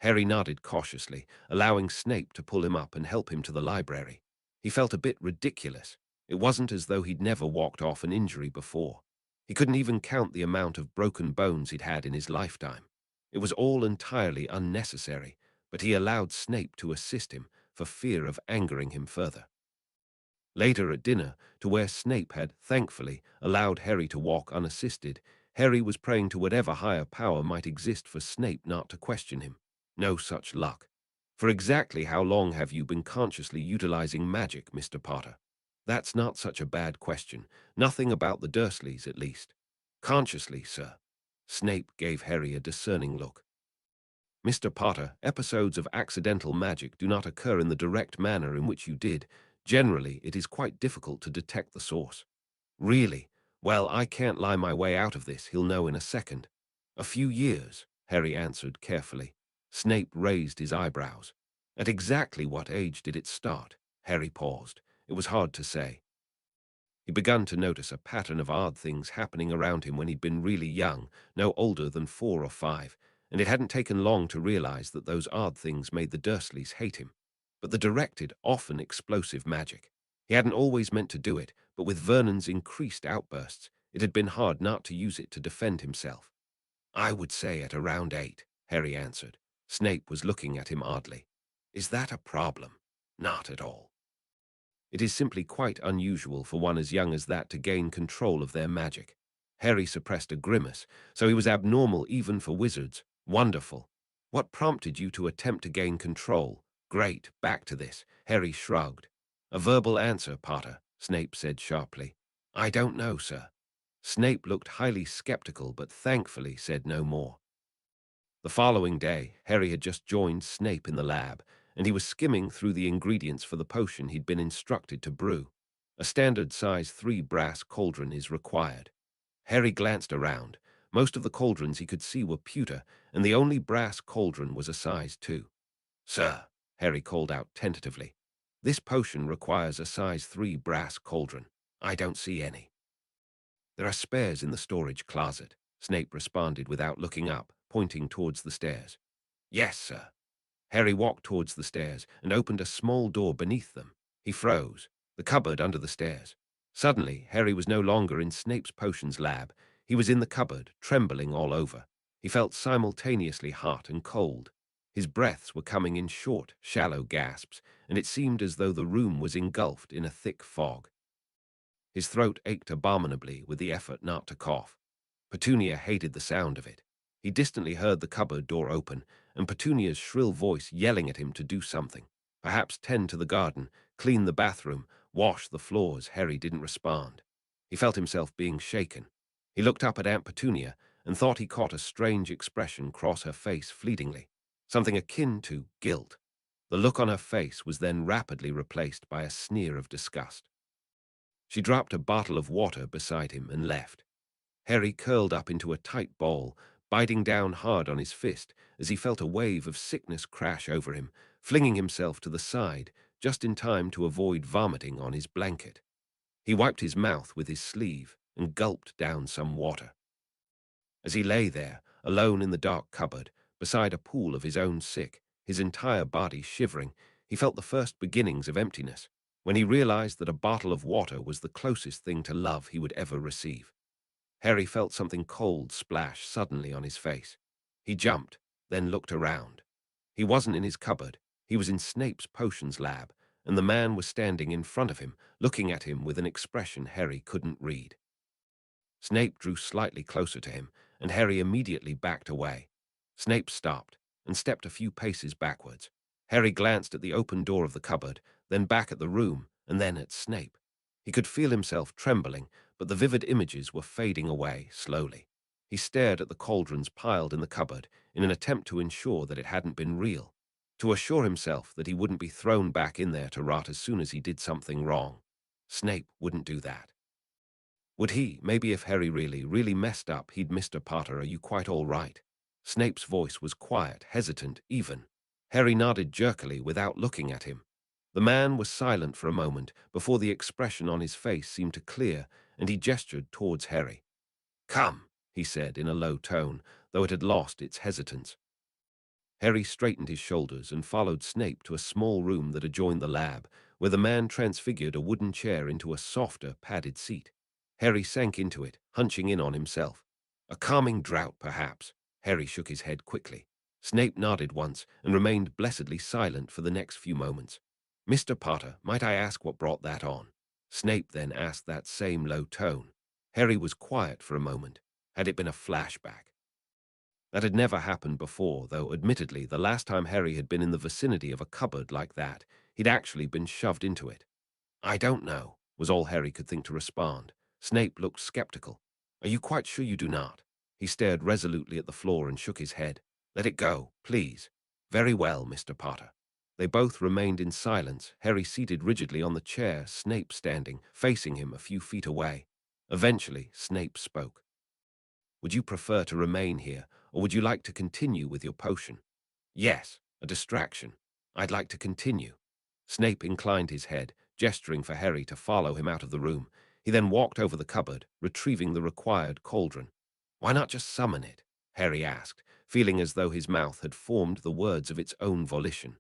Harry nodded cautiously, allowing Snape to pull him up and help him to the library. He felt a bit ridiculous. It wasn't as though he'd never walked off an injury before. He couldn't even count the amount of broken bones he'd had in his lifetime. It was all entirely unnecessary, but he allowed Snape to assist him for fear of angering him further. Later at dinner, to where Snape had, thankfully, allowed Harry to walk unassisted, Harry was praying to whatever higher power might exist for Snape not to question him. No such luck. "For exactly how long have you been consciously utilizing magic, Mr. Potter?" "That's not such a bad question. Nothing about the Dursleys, at least." "Consciously, sir." Snape gave Harry a discerning look. "Mr. Potter, episodes of accidental magic do not occur in the direct manner in which you did. Generally, it is quite difficult to detect the source." "Really? Well, I can't lie my way out of this, he'll know in a second." "A few years," Harry answered carefully. Snape raised his eyebrows. "At exactly what age did it start?" Harry paused. It was hard to say. He began to notice a pattern of odd things happening around him when he'd been really young, no older than 4 or 5, and it hadn't taken long to realize that those odd things made the Dursleys hate him. But the directed, often explosive magic. He hadn't always meant to do it, but with Vernon's increased outbursts, it had been hard not to use it to defend himself. "I would say at around 8, Harry answered. Snape was looking at him oddly. "Is that a problem?" "Not at all. It is simply quite unusual for one as young as that to gain control of their magic." Harry suppressed a grimace, so he was abnormal even for wizards. "Wonderful. What prompted you to attempt to gain control?" "Great, back to this." Harry shrugged. "A verbal answer, Potter," Snape said sharply. "I don't know, sir." Snape looked highly skeptical, but thankfully said no more. The following day, Harry had just joined Snape in the lab, and he was skimming through the ingredients for the potion he'd been instructed to brew. A standard size 3 brass cauldron is required. Harry glanced around. Most of the cauldrons he could see were pewter, and the only brass cauldron was a size 2. "Sir," Harry called out tentatively, "this potion requires a size 3 brass cauldron. I don't see any." "There are spares in the storage closet," Snape responded without looking up, pointing towards the stairs. "Yes, sir." Harry walked towards the stairs and opened a small door beneath them. He froze. The cupboard under the stairs. Suddenly, Harry was no longer in Snape's potions lab. He was in the cupboard, trembling all over. He felt simultaneously hot and cold. His breaths were coming in short, shallow gasps, and it seemed as though the room was engulfed in a thick fog. His throat ached abominably with the effort not to cough. Petunia hated the sound of it. He distantly heard the cupboard door open, and Petunia's shrill voice yelling at him to do something. Perhaps tend to the garden, clean the bathroom, wash the floors. Harry didn't respond. He felt himself being shaken. He looked up at Aunt Petunia and thought he caught a strange expression cross her face fleetingly, something akin to guilt. The look on her face was then rapidly replaced by a sneer of disgust. She dropped a bottle of water beside him and left. Harry curled up into a tight ball, biting down hard on his fist as he felt a wave of sickness crash over him, flinging himself to the side just in time to avoid vomiting on his blanket. He wiped his mouth with his sleeve and gulped down some water. As he lay there, alone in the dark cupboard, beside a pool of his own sick, his entire body shivering, he felt the first beginnings of emptiness, when he realized that a bottle of water was the closest thing to love he would ever receive. Harry felt something cold splash suddenly on his face. He jumped, then looked around. He wasn't in his cupboard. He was in Snape's potions lab, and the man was standing in front of him, looking at him with an expression Harry couldn't read. Snape drew slightly closer to him, and Harry immediately backed away. Snape stopped and stepped a few paces backwards. Harry glanced at the open door of the cupboard, then back at the room, and then at Snape. He could feel himself trembling, but the vivid images were fading away slowly. He stared at the cauldrons piled in the cupboard in an attempt to ensure that it hadn't been real. to assure himself that he wouldn't be thrown back in there to rot as soon as he did something wrong. Snape wouldn't do that. Would he? Maybe if Harry really messed up, he'd Mr. Potter, are you quite all right? Snape's voice was quiet, hesitant, even. Harry nodded jerkily without looking at him. The man was silent for a moment before the expression on his face seemed to clear, and he gestured towards Harry. Come, he said in a low tone, though it had lost its hesitance. Harry straightened his shoulders and followed Snape to a small room that adjoined the lab, where the man transfigured a wooden chair into a softer, padded seat. Harry sank into it, hunching in on himself. A calming draught, perhaps. Harry shook his head quickly. Snape nodded once and remained blessedly silent for the next few moments. Mr. Potter, might I ask what brought that on? Snape then asked that same low tone. Harry was quiet for a moment. Had it been a flashback? That had never happened before, though admittedly the last time Harry had been in the vicinity of a cupboard like that, he'd actually been shoved into it. I don't know, was all Harry could think to respond. Snape looked skeptical. Are you quite sure you do not? He stared resolutely at the floor and shook his head. Let it go, please. Very well, Mr. Potter. They both remained in silence, Harry seated rigidly on the chair, Snape standing, facing him a few feet away. Eventually, Snape spoke. Would you prefer to remain here, or would you like to continue with your potion? Yes, a distraction. I'd like to continue. Snape inclined his head, gesturing for Harry to follow him out of the room. He then walked over the cupboard, retrieving the required cauldron. Why not just summon it? Harry asked, feeling as though his mouth had formed the words of its own volition.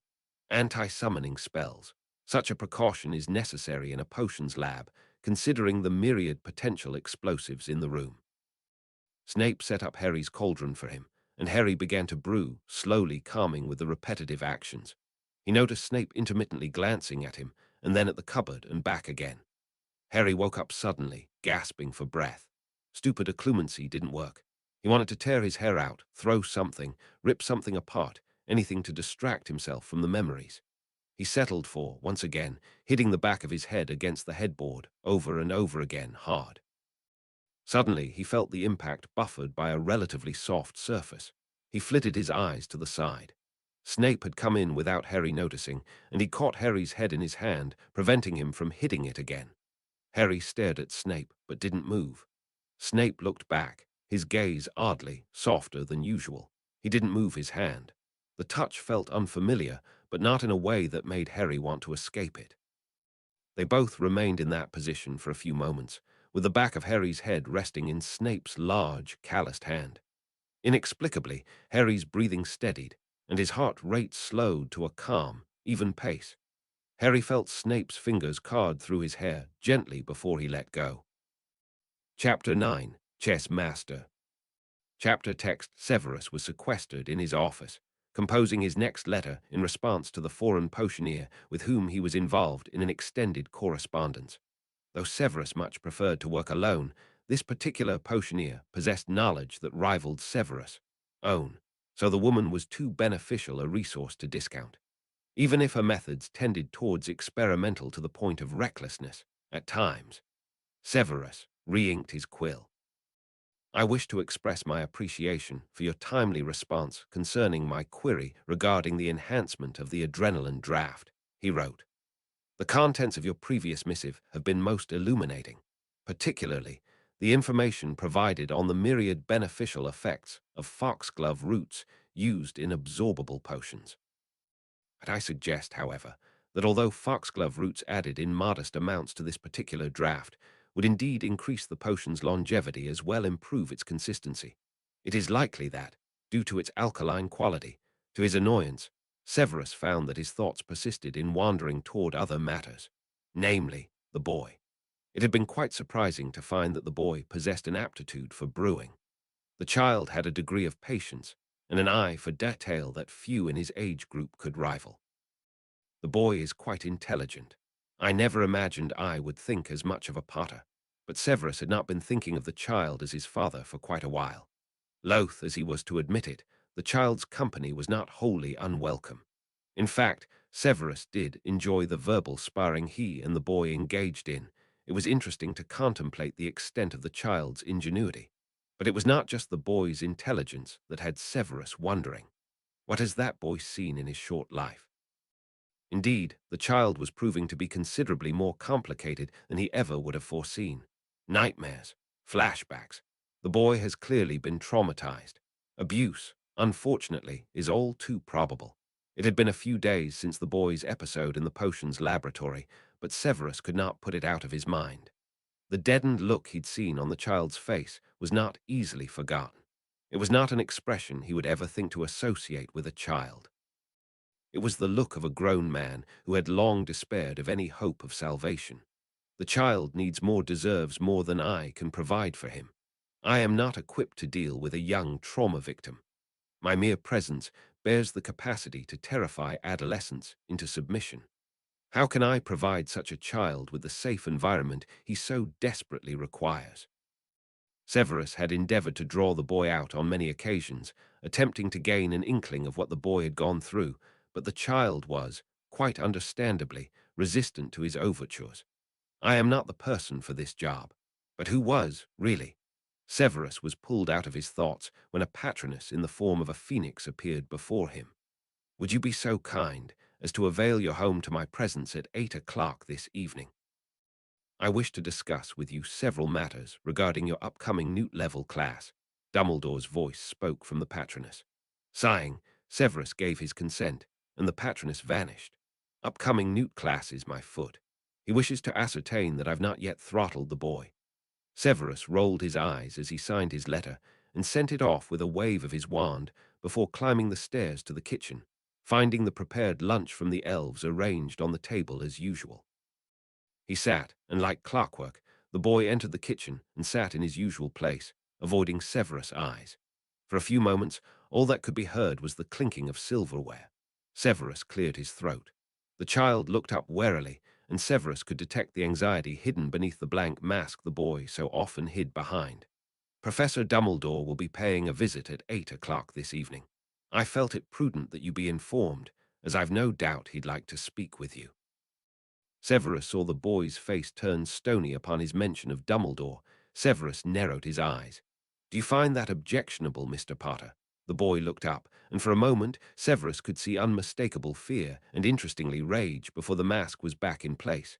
Anti-summoning spells. Such a precaution is necessary in a potions lab, considering the myriad potential explosives in the room. Snape set up Harry's cauldron for him, and Harry began to brew, slowly calming with the repetitive actions. He noticed Snape intermittently glancing at him, and then at the cupboard and back again. Harry woke up suddenly, gasping for breath. Stupid occlumency didn't work. He wanted to tear his hair out, throw something, rip something apart, anything to distract himself from the memories. He settled for, once again, hitting the back of his head against the headboard, over and over again, hard. Suddenly, he felt the impact buffered by a relatively soft surface. He flitted his eyes to the side. Snape had come in without Harry noticing, and he caught Harry's head in his hand, preventing him from hitting it again. Harry stared at Snape, but didn't move. Snape looked back, his gaze oddly, softer than usual. He didn't move his hand. The touch felt unfamiliar, but not in a way that made Harry want to escape it. They both remained in that position for a few moments, with the back of Harry's head resting in Snape's large, calloused hand. Inexplicably, Harry's breathing steadied, and his heart rate slowed to a calm, even pace. Harry felt Snape's fingers card through his hair gently before he let go. Chapter 9, Chess Master. Chapter text: Severus was sequestered in his office, composing his next letter in response to the foreign potioneer with whom he was involved in an extended correspondence. Though Severus much preferred to work alone, this particular potioneer possessed knowledge that rivaled Severus' own, so the woman was too beneficial a resource to discount. Even if her methods tended towards experimental to the point of recklessness, at times. Severus re-inked his quill. I wish to express my appreciation for your timely response concerning my query regarding the enhancement of the adrenaline draft, he wrote. The contents of your previous missive have been most illuminating, particularly the information provided on the myriad beneficial effects of foxglove roots used in absorbable potions. But I suggest, however, that although foxglove roots added in modest amounts to this particular draft would indeed increase the potion's longevity as well improve its consistency, it is likely that, due to its alkaline quality, to his annoyance, Severus found that his thoughts persisted in wandering toward other matters, namely, the boy. It had been quite surprising to find that the boy possessed an aptitude for brewing. The child had a degree of patience and an eye for detail that few in his age group could rival. The boy is quite intelligent. I never imagined I would think as much of a Potter, but Severus had not been thinking of the child as his father for quite a while. Loath as he was to admit it, the child's company was not wholly unwelcome. In fact, Severus did enjoy the verbal sparring he and the boy engaged in. It was interesting to contemplate the extent of the child's ingenuity. But it was not just the boy's intelligence that had Severus wondering. What has that boy seen in his short life? Indeed, the child was proving to be considerably more complicated than he ever would have foreseen. Nightmares, flashbacks. The boy has clearly been traumatized. Abuse, unfortunately, is all too probable. It had been a few days since the boy's episode in the potions laboratory, but Severus could not put it out of his mind. The deadened look he'd seen on the child's face was not easily forgotten. It was not an expression he would ever think to associate with a child. It was the look of a grown man who had long despaired of any hope of salvation. The child deserves more than I can provide for him. I am not equipped to deal with a young trauma victim. My mere presence bears the capacity to terrify adolescents into submission. How can I provide such a child with the safe environment he so desperately requires? Severus had endeavored to draw the boy out on many occasions, attempting to gain an inkling of what the boy had gone through, but the child was, quite understandably, resistant to his overtures. I am not the person for this job. But who was, really? Severus was pulled out of his thoughts when a patroness in the form of a phoenix appeared before him. Would you be so kind as to avail your home to my presence at 8 o'clock this evening? I wish to discuss with you several matters regarding your upcoming Newt-level class. Dumbledore's voice spoke from the patroness. Sighing, Severus gave his consent, and the patroness vanished. Upcoming Newt classes, my foot. He wishes to ascertain that I've not yet throttled the boy. Severus rolled his eyes as he signed his letter and sent it off with a wave of his wand before climbing the stairs to the kitchen, finding the prepared lunch from the elves arranged on the table as usual. He sat, and like clockwork, the boy entered the kitchen and sat in his usual place, avoiding Severus' eyes. For a few moments, all that could be heard was the clinking of silverware. Severus cleared his throat. The child looked up warily, and Severus could detect the anxiety hidden beneath the blank mask the boy so often hid behind. Professor Dumbledore will be paying a visit at 8 o'clock this evening. I felt it prudent that you be informed, as I've no doubt he'd like to speak with you. Severus saw the boy's face turn stony upon his mention of Dumbledore. Severus narrowed his eyes. Do you find that objectionable, Mr. Potter? The boy looked up, and for a moment Severus could see unmistakable fear and, interestingly, rage before the mask was back in place.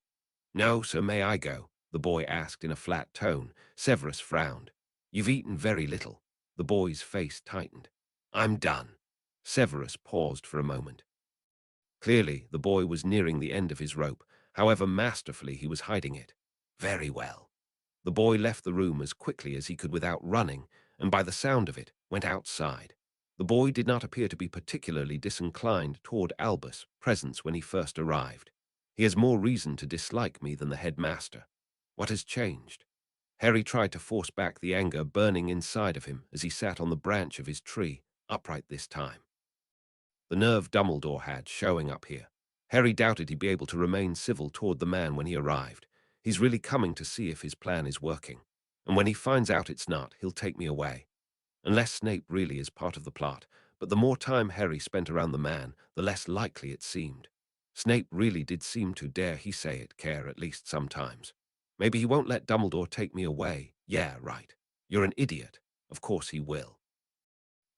No, so may I go? The boy asked in a flat tone. Severus frowned. You've eaten very little. The boy's face tightened. I'm done. Severus paused for a moment. Clearly, the boy was nearing the end of his rope, however masterfully he was hiding it. Very well. The boy left the room as quickly as he could without running, and by the sound of it, went outside. The boy did not appear to be particularly disinclined toward Albus' presence when he first arrived. He has more reason to dislike me than the headmaster. What has changed? Harry tried to force back the anger burning inside of him as he sat on the branch of his tree, upright this time. The nerve Dumbledore had showing up here. Harry doubted he'd be able to remain civil toward the man when he arrived. He's really coming to see if his plan is working. And when he finds out it's not, he'll take me away. Unless Snape really is part of the plot, but the more time Harry spent around the man, the less likely it seemed. Snape really did seem to, dare he say it, care at least sometimes. Maybe he won't let Dumbledore take me away. Yeah, right. You're an idiot. Of course he will.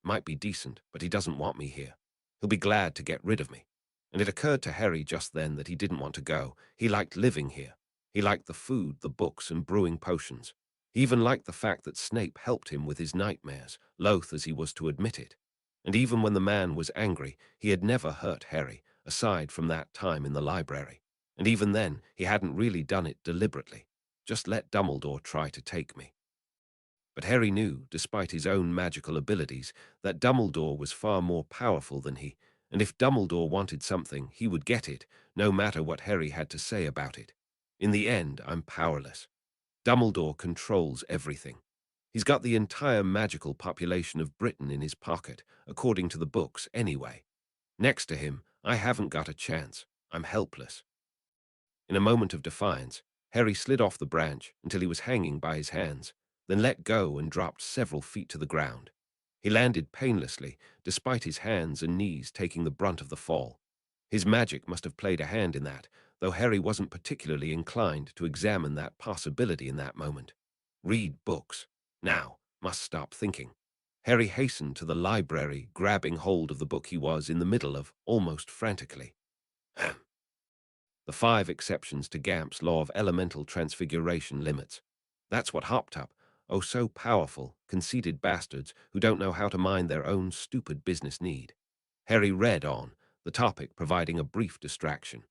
Might be decent, but he doesn't want me here. He'll be glad to get rid of me. And it occurred to Harry just then that he didn't want to go. He liked living here. He liked the food, the books, and brewing potions. He even liked the fact that Snape helped him with his nightmares, loath as he was to admit it. And even when the man was angry, he had never hurt Harry, aside from that time in the library. And even then, he hadn't really done it deliberately. Just let Dumbledore try to take me. But Harry knew, despite his own magical abilities, that Dumbledore was far more powerful than he, and if Dumbledore wanted something, he would get it, no matter what Harry had to say about it. In the end, I'm powerless. Dumbledore controls everything. He's got the entire magical population of Britain in his pocket, according to the books anyway. Next to him, I haven't got a chance. I'm helpless. In a moment of defiance, Harry slid off the branch until he was hanging by his hands, then let go and dropped several feet to the ground. He landed painlessly, despite his hands and knees taking the brunt of the fall. His magic must have played a hand in that, though Harry wasn't particularly inclined to examine that possibility in that moment. Read books. Now, must stop thinking. Harry hastened to the library, grabbing hold of the book he was in the middle of, almost frantically. The 5 exceptions to Gamp's law of elemental transfiguration limits. That's what hopped up. Oh, so powerful, conceited bastards who don't know how to mind their own stupid business need. Harry read on, the topic providing a brief distraction.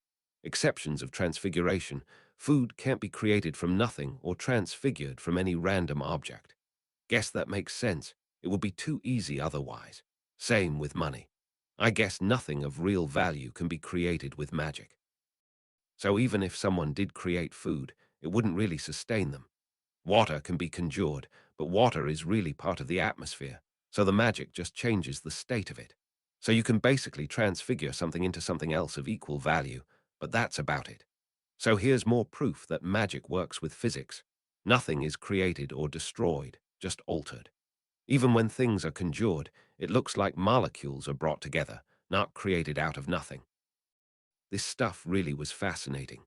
Exceptions of transfiguration. Food can't be created from nothing or transfigured from any random object. Guess that makes sense. It would be too easy otherwise. Same with money. I guess nothing of real value can be created with magic. So even if someone did create food, it wouldn't really sustain them. Water can be conjured, but water is really part of the atmosphere, so the magic just changes the state of it. So you can basically transfigure something into something else of equal value, but that's about it. So here's more proof that magic works with physics. Nothing is created or destroyed, just altered. Even when things are conjured, it looks like molecules are brought together, not created out of nothing. This stuff really was fascinating.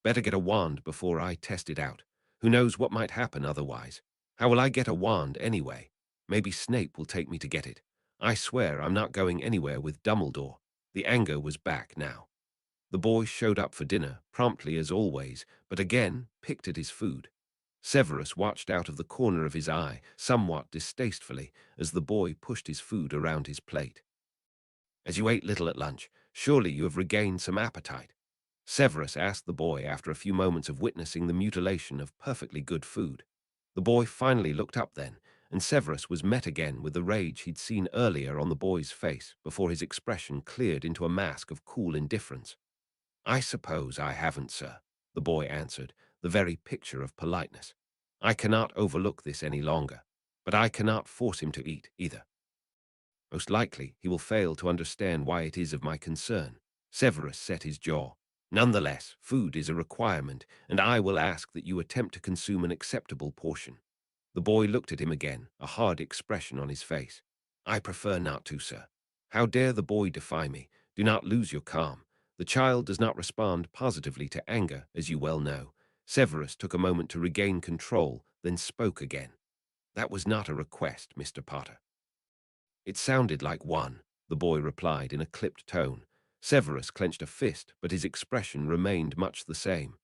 Better get a wand before I test it out. Who knows what might happen otherwise? How will I get a wand anyway? Maybe Snape will take me to get it. I swear I'm not going anywhere with Dumbledore. The anger was back now. The boy showed up for dinner, promptly as always, but again picked at his food. Severus watched out of the corner of his eye, somewhat distastefully, as the boy pushed his food around his plate. As you ate little at lunch, surely you have regained some appetite. Severus asked the boy after a few moments of witnessing the mutilation of perfectly good food. The boy finally looked up then, and Severus was met again with the rage he'd seen earlier on the boy's face before his expression cleared into a mask of cool indifference. I suppose I haven't, sir, the boy answered, the very picture of politeness. I cannot overlook this any longer, but I cannot force him to eat either. Most likely he will fail to understand why it is of my concern. Severus set his jaw. Nonetheless, food is a requirement, and I will ask that you attempt to consume an acceptable portion. The boy looked at him again, a hard expression on his face. I prefer not to, sir. How dare the boy defy me? Do not lose your calm. The child does not respond positively to anger, as you well know. Severus took a moment to regain control, then spoke again. That was not a request, Mr. Potter. It sounded like one, the boy replied in a clipped tone. Severus clenched a fist, but his expression remained much the same.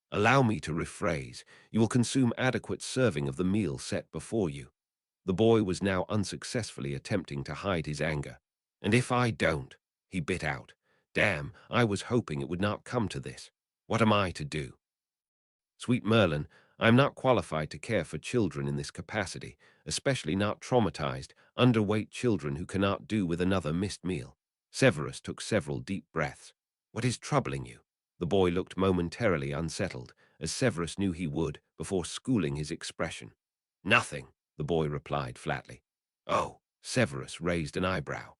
Allow me to rephrase. You will consume adequate serving of the meal set before you. The boy was now unsuccessfully attempting to hide his anger. And if I don't, he bit out. Damn, I was hoping it would not come to this. What am I to do? Sweet Merlin, I am not qualified to care for children in this capacity, especially not traumatized, underweight children who cannot do with another missed meal. Severus took several deep breaths. What is troubling you? The boy looked momentarily unsettled, as Severus knew he would, before schooling his expression. Nothing, the boy replied flatly. Oh, Severus raised an eyebrow.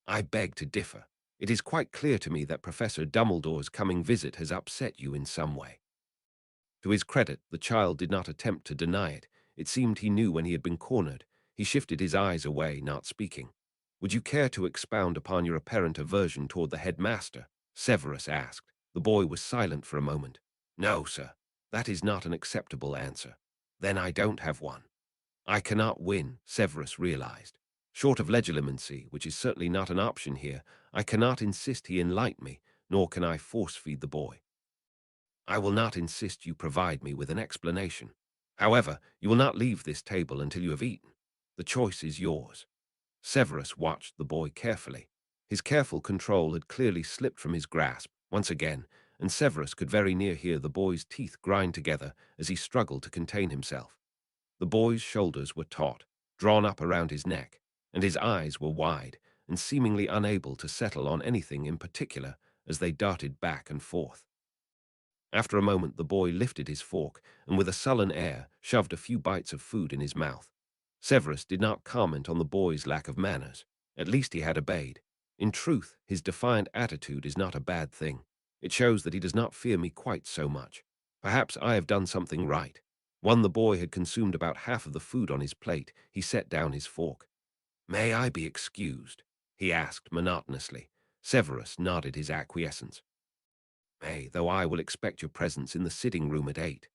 I beg to differ. It is quite clear to me that Professor Dumbledore's coming visit has upset you in some way. To his credit, the child did not attempt to deny it. It seemed he knew when he had been cornered. He shifted his eyes away, not speaking. Would you care to expound upon your apparent aversion toward the headmaster? Severus asked. The boy was silent for a moment. No, sir. That is not an acceptable answer. Then I don't have one. I cannot win, Severus realized. Short of legilimency, which is certainly not an option here, I cannot insist he enlighten me, nor can I force-feed the boy. I will not insist you provide me with an explanation. However, you will not leave this table until you have eaten. The choice is yours. Severus watched the boy carefully. His careful control had clearly slipped from his grasp, once again, and Severus could very near hear the boy's teeth grind together as he struggled to contain himself. The boy's shoulders were taut, drawn up around his neck, and his eyes were wide and seemingly unable to settle on anything in particular as they darted back and forth. After a moment, the boy lifted his fork and, with a sullen air, shoved a few bites of food in his mouth. Severus did not comment on the boy's lack of manners. At least he had obeyed. In truth, his defiant attitude is not a bad thing. It shows that he does not fear me quite so much. Perhaps I have done something right. When the boy had consumed about half of the food on his plate, he set down his fork. May I be excused? He asked monotonously. Severus nodded his acquiescence. May, though I will expect your presence in the sitting room at 8.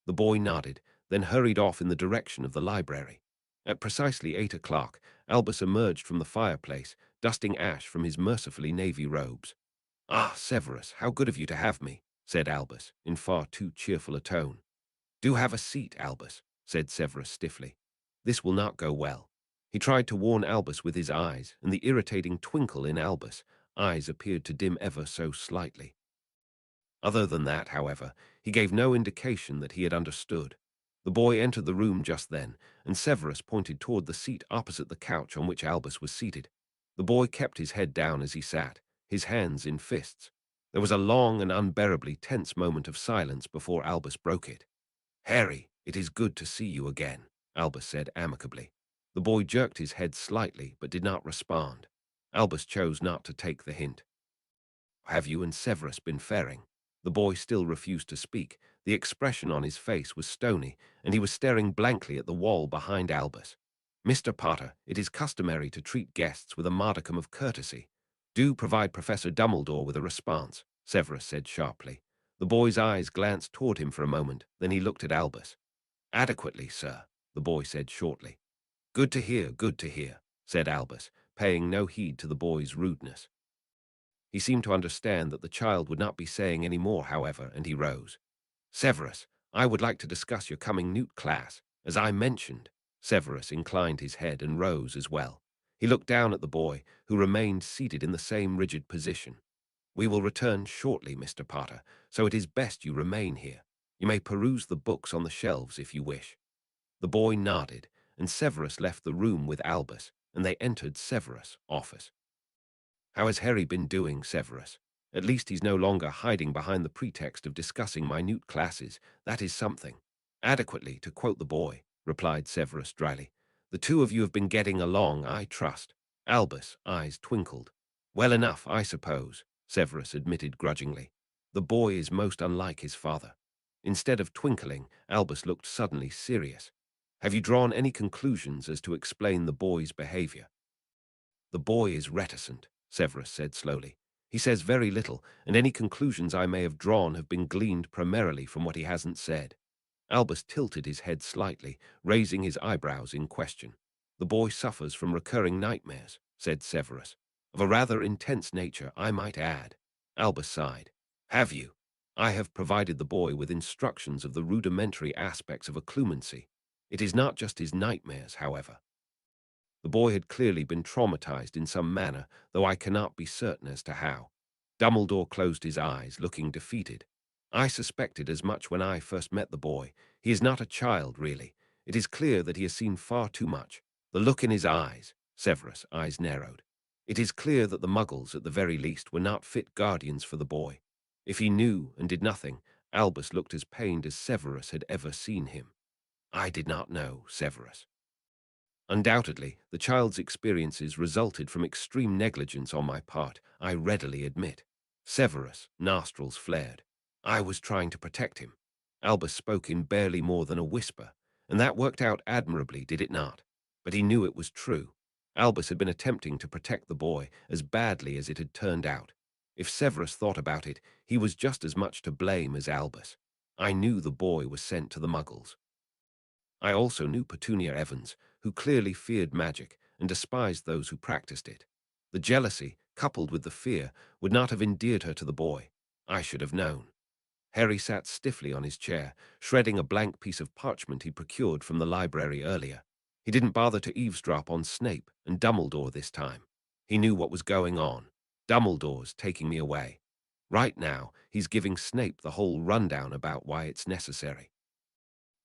The boy nodded, then hurried off in the direction of the library. At precisely 8 o'clock, Albus emerged from the fireplace, dusting ash from his mercifully navy robes. "Ah, Severus, how good of you to have me," said Albus, in far too cheerful a tone. "Do have a seat, Albus," said Severus stiffly. "This will not go well." He tried to warn Albus with his eyes, and the irritating twinkle in Albus' eyes appeared to dim ever so slightly. Other than that, however, he gave no indication that he had understood. The boy entered the room just then, and Severus pointed toward the seat opposite the couch on which Albus was seated. The boy kept his head down as he sat, his hands in fists. There was a long and unbearably tense moment of silence before Albus broke it. "Harry, it is good to see you again," Albus said amicably. The boy jerked his head slightly, but did not respond. Albus chose not to take the hint. "Have you and Severus been faring?" The boy still refused to speak. The expression on his face was stony, and he was staring blankly at the wall behind Albus. "Mr. Potter, it is customary to treat guests with a modicum of courtesy. Do provide Professor Dumbledore with a response," Severus said sharply. The boy's eyes glanced toward him for a moment, then he looked at Albus. "Adequately, sir," the boy said shortly. Good to hear," said Albus, paying no heed to the boy's rudeness. He seemed to understand that the child would not be saying any more, however, and he rose. "Severus, I would like to discuss your coming Newt class, as I mentioned." Severus inclined his head and rose as well. He looked down at the boy, who remained seated in the same rigid position. "We will return shortly, Mr. Potter, so it is best you remain here. You may peruse the books on the shelves if you wish." The boy nodded, and Severus left the room with Albus, and they entered Severus' office. "How has Harry been doing, Severus? At least he's no longer hiding behind the pretext of discussing minute classes. That is something." "Adequately, to quote the boy," replied Severus dryly. "The two of you have been getting along, I trust." Albus' eyes twinkled. "Well enough, I suppose," Severus admitted grudgingly. "The boy is most unlike his father." Instead of twinkling, Albus looked suddenly serious. "Have you drawn any conclusions as to explain the boy's behavior?" "The boy is reticent," Severus said slowly. "He says very little, and any conclusions I may have drawn have been gleaned primarily from what he hasn't said." Albus tilted his head slightly, raising his eyebrows in question. "The boy suffers from recurring nightmares," said Severus. "Of a rather intense nature, I might add." Albus sighed. "Have you? I have provided the boy with instructions of the rudimentary aspects of occlumency. It is not just his nightmares, however." The boy had clearly been traumatized in some manner, though I cannot be certain as to how. Dumbledore closed his eyes, looking defeated. "I suspected as much when I first met the boy. He is not a child, really. It is clear that he has seen far too much. The look in his eyes," Severus' eyes narrowed. "It is clear that the Muggles, at the very least, were not fit guardians for the boy. If he knew and did nothing, Albus looked as pained as Severus had ever seen him." "I did not know, Severus." "Undoubtedly, the child's experiences resulted from extreme negligence on my part, I readily admit." Severus' nostrils flared. "I was trying to protect him." Albus spoke in barely more than a whisper, and that worked out admirably, did it not? But he knew it was true. Albus had been attempting to protect the boy as badly as it had turned out. If Severus thought about it, he was just as much to blame as Albus. I knew the boy was sent to the Muggles. I also knew Petunia Evans, who clearly feared magic and despised those who practiced it. The jealousy, coupled with the fear, would not have endeared her to the boy. I should have known. Harry sat stiffly on his chair, shredding a blank piece of parchment he procured from the library earlier. He didn't bother to eavesdrop on Snape and Dumbledore this time. He knew what was going on. Dumbledore's taking me away. Right now, he's giving Snape the whole rundown about why it's necessary.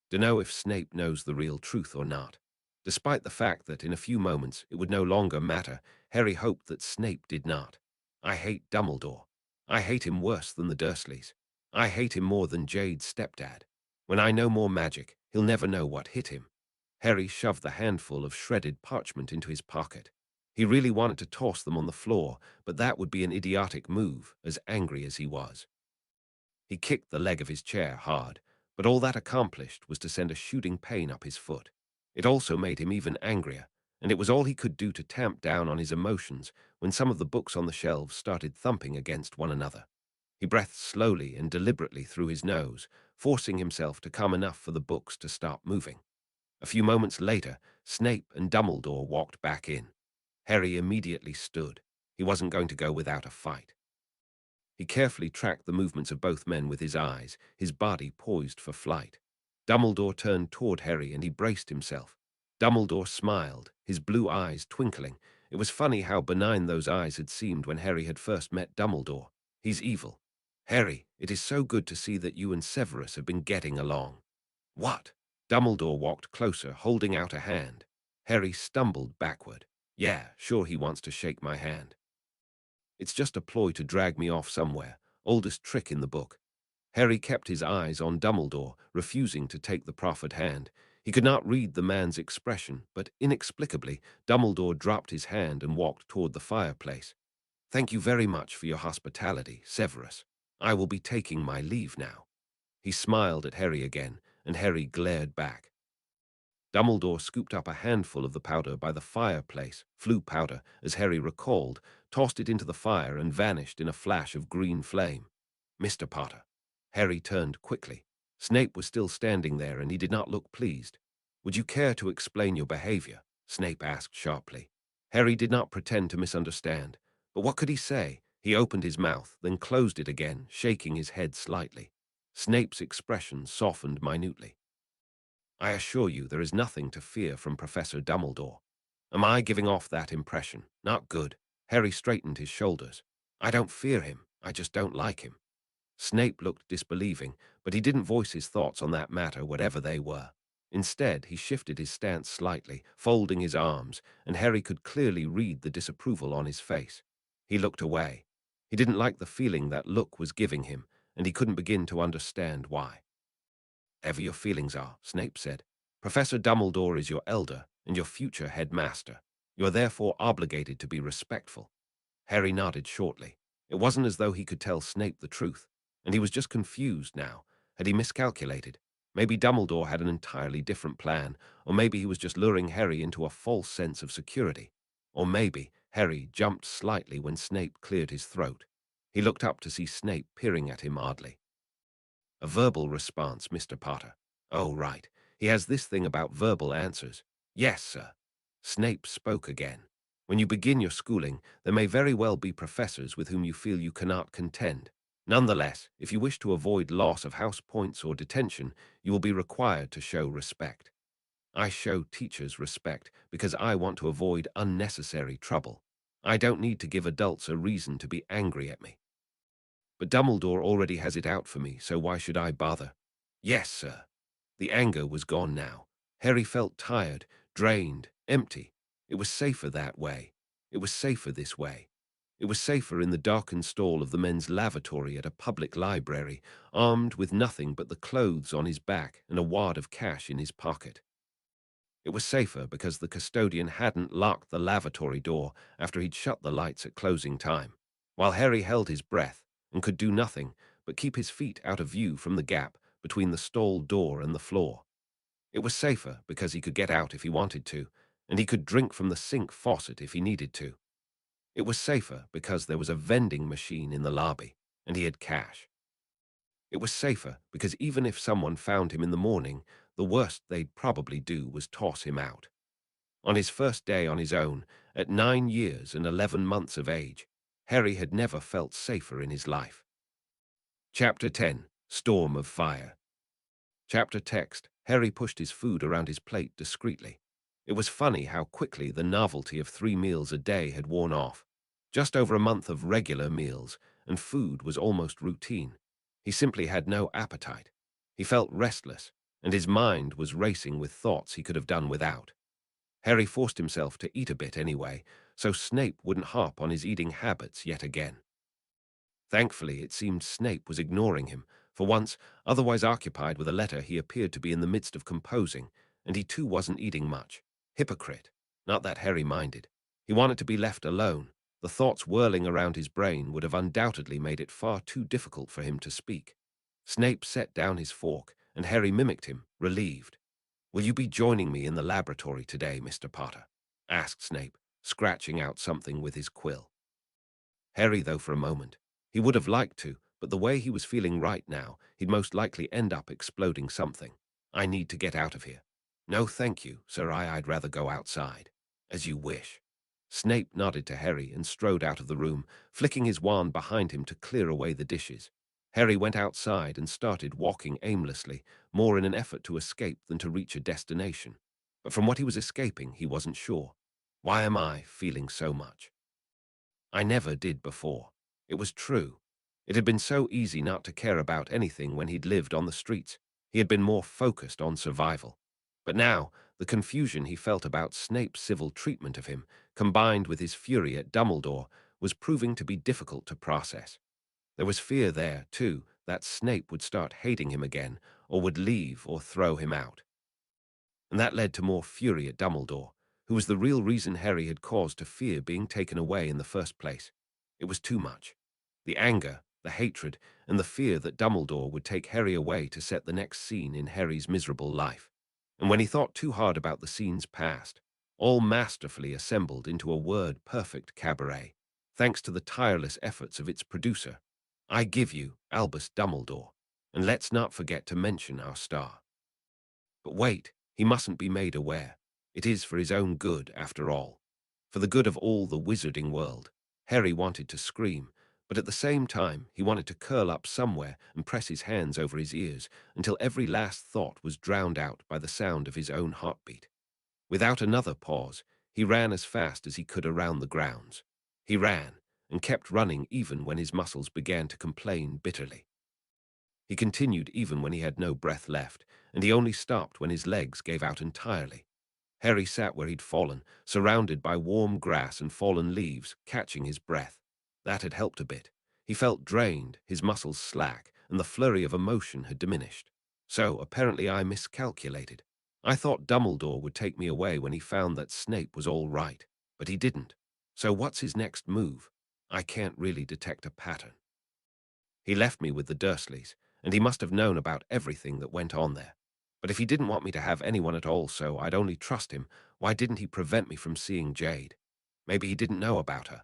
Dunno if Snape knows the real truth or not. Despite the fact that in a few moments it would no longer matter, Harry hoped that Snape did not. I hate Dumbledore. I hate him worse than the Dursleys. I hate him more than Jade's stepdad. When I know more magic, he'll never know what hit him. Harry shoved the handful of shredded parchment into his pocket. He really wanted to toss them on the floor, but that would be an idiotic move, as angry as he was. He kicked the leg of his chair hard, but all that accomplished was to send a shooting pain up his foot. It also made him even angrier, and it was all he could do to tamp down on his emotions when some of the books on the shelves started thumping against one another. He breathed slowly and deliberately through his nose, forcing himself to calm enough for the books to stop moving. A few moments later, Snape and Dumbledore walked back in. Harry immediately stood. He wasn't going to go without a fight. He carefully tracked the movements of both men with his eyes, his body poised for flight. Dumbledore turned toward Harry and he braced himself. Dumbledore smiled, his blue eyes twinkling. It was funny how benign those eyes had seemed when Harry had first met Dumbledore. He's evil. Harry, it is so good to see that you and Severus have been getting along. What? Dumbledore walked closer, holding out a hand. Harry stumbled backward. Yeah, sure he wants to shake my hand. It's just a ploy to drag me off somewhere, oldest trick in the book. Harry kept his eyes on Dumbledore, refusing to take the proffered hand. He could not read the man's expression, but inexplicably, Dumbledore dropped his hand and walked toward the fireplace. Thank you very much for your hospitality, Severus. I will be taking my leave now. He smiled at Harry again, and Harry glared back. Dumbledore scooped up a handful of the powder by the fireplace, flue powder, as Harry recalled, tossed it into the fire and vanished in a flash of green flame. Mr. Potter. Harry turned quickly. Snape was still standing there and he did not look pleased. Would you care to explain your behavior? Snape asked sharply. Harry did not pretend to misunderstand. But what could he say? He opened his mouth, then closed it again, shaking his head slightly. Snape's expression softened minutely. I assure you there is nothing to fear from Professor Dumbledore. Am I giving off that impression? Not good. Harry straightened his shoulders. I don't fear him. I just don't like him. Snape looked disbelieving, but he didn't voice his thoughts on that matter, whatever they were. Instead, he shifted his stance slightly, folding his arms, and Harry could clearly read the disapproval on his face. He looked away. He didn't like the feeling that look was giving him, and he couldn't begin to understand why. Whatever your feelings are, Snape said. Professor Dumbledore is your elder and your future headmaster. You are therefore obligated to be respectful. Harry nodded shortly. It wasn't as though he could tell Snape the truth, and he was just confused now. Had he miscalculated? Maybe Dumbledore had an entirely different plan, or maybe he was just luring Harry into a false sense of security. Or maybe Harry jumped slightly when Snape cleared his throat. He looked up to see Snape peering at him oddly. A verbal response, Mr. Potter. Oh, right. He has this thing about verbal answers. Yes, sir. Snape spoke again. When you begin your schooling, there may very well be professors with whom you feel you cannot contend. Nonetheless, if you wish to avoid loss of house points or detention, you will be required to show respect. I show teachers respect because I want to avoid unnecessary trouble. I don't need to give adults a reason to be angry at me. But Dumbledore already has it out for me, so why should I bother? Yes, sir. The anger was gone now. Harry felt tired, drained, empty. It was safer that way. It was safer this way. It was safer in the darkened stall of the men's lavatory at a public library, armed with nothing but the clothes on his back and a wad of cash in his pocket. It was safer because the custodian hadn't locked the lavatory door after he'd shut the lights at closing time, while Harry held his breath and could do nothing but keep his feet out of view from the gap between the stall door and the floor. It was safer because he could get out if he wanted to, and he could drink from the sink faucet if he needed to. It was safer because there was a vending machine in the lobby, and he had cash. It was safer because even if someone found him in the morning, the worst they'd probably do was toss him out. On his first day on his own, at 9 years and 11 months of age, Harry had never felt safer in his life. Chapter 10. Storm of Fire. Chapter text. Harry pushed his food around his plate discreetly. It was funny how quickly the novelty of 3 meals a day had worn off. Just over a month of regular meals, and food was almost routine. He simply had no appetite. He felt restless, and his mind was racing with thoughts he could have done without. Harry forced himself to eat a bit anyway, so Snape wouldn't harp on his eating habits yet again. Thankfully, it seemed Snape was ignoring him. For once, otherwise occupied with a letter he appeared to be in the midst of composing, and he too wasn't eating much. Hypocrite. Not that Harry minded. He wanted to be left alone. The thoughts whirling around his brain would have undoubtedly made it far too difficult for him to speak. Snape set down his fork, and Harry mimicked him, relieved. Will you be joining me in the laboratory today, Mr. Potter? Asked Snape, scratching out something with his quill. Harry, though, for a moment. He would have liked to, but the way he was feeling right now, he'd most likely end up exploding something. I need to get out of here. No, thank you, sir. I'd rather go outside. As you wish. Snape nodded to Harry and strode out of the room, flicking his wand behind him to clear away the dishes. Harry went outside and started walking aimlessly, more in an effort to escape than to reach a destination. But from what he was escaping, he wasn't sure. Why am I feeling so much? I never did before. It was true. It had been so easy not to care about anything when he'd lived on the streets. He had been more focused on survival. But now, the confusion he felt about Snape's civil treatment of him, combined with his fury at Dumbledore, was proving to be difficult to process. There was fear there, too, that Snape would start hating him again, or would leave or throw him out. And that led to more fury at Dumbledore, who was the real reason Harry had cause to fear being taken away in the first place. It was too much. The anger, the hatred, and the fear that Dumbledore would take Harry away to set the next scene in Harry's miserable life. And when he thought too hard about the scenes past, all masterfully assembled into a word-perfect cabaret, thanks to the tireless efforts of its producer. I give you Albus Dumbledore, and let's not forget to mention our star. But wait, he mustn't be made aware. It is for his own good, after all. For the good of all the wizarding world. Harry wanted to scream, but at the same time he wanted to curl up somewhere and press his hands over his ears until every last thought was drowned out by the sound of his own heartbeat. Without another pause, he ran as fast as he could around the grounds. He ran, and kept running even when his muscles began to complain bitterly. He continued even when he had no breath left, and he only stopped when his legs gave out entirely. Harry sat where he'd fallen, surrounded by warm grass and fallen leaves, catching his breath. That had helped a bit. He felt drained, his muscles slack, and the flurry of emotion had diminished. So, apparently I miscalculated. I thought Dumbledore would take me away when he found that Snape was all right, but he didn't. So what's his next move? I can't really detect a pattern. He left me with the Dursleys, and he must have known about everything that went on there. But if he didn't want me to have anyone at all, so I'd only trust him, why didn't he prevent me from seeing Jade? Maybe he didn't know about her.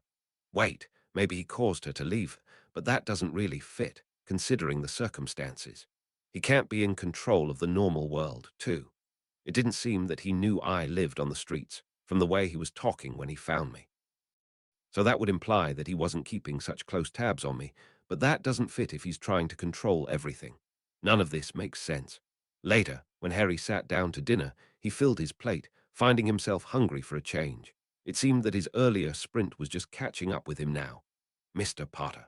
Wait, maybe he caused her to leave, but that doesn't really fit, considering the circumstances. He can't be in control of the normal world, too. It didn't seem that he knew I lived on the streets, from the way he was talking when he found me. So that would imply that he wasn't keeping such close tabs on me, but that doesn't fit if he's trying to control everything. None of this makes sense. Later, when Harry sat down to dinner, he filled his plate, finding himself hungry for a change. It seemed that his earlier sprint was just catching up with him now. Mr. Potter.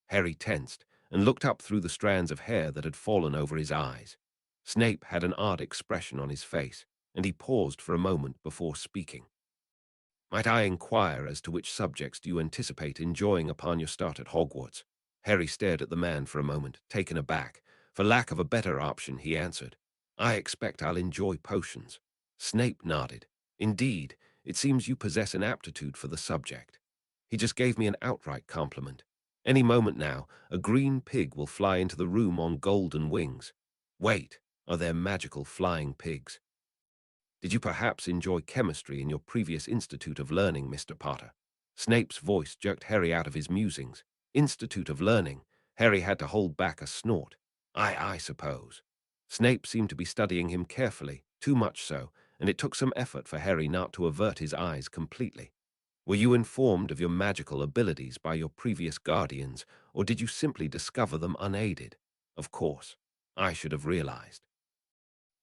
Harry tensed and looked up through the strands of hair that had fallen over his eyes. Snape had an odd expression on his face, and he paused for a moment before speaking. Might I inquire as to which subjects do you anticipate enjoying upon your start at Hogwarts? Harry stared at the man for a moment, taken aback. For lack of a better option, he answered, I expect I'll enjoy potions. Snape nodded. Indeed, it seems you possess an aptitude for the subject. He just gave me an outright compliment. Any moment now, a green pig will fly into the room on golden wings. Wait, are there magical flying pigs? Did you perhaps enjoy chemistry in your previous Institute of Learning, Mr. Potter? Snape's voice jerked Harry out of his musings. Institute of Learning? Harry had to hold back a snort. I suppose. Snape seemed to be studying him carefully, too much so, and it took some effort for Harry not to avert his eyes completely. Were you informed of your magical abilities by your previous guardians, or did you simply discover them unaided? Of course. I should have realized.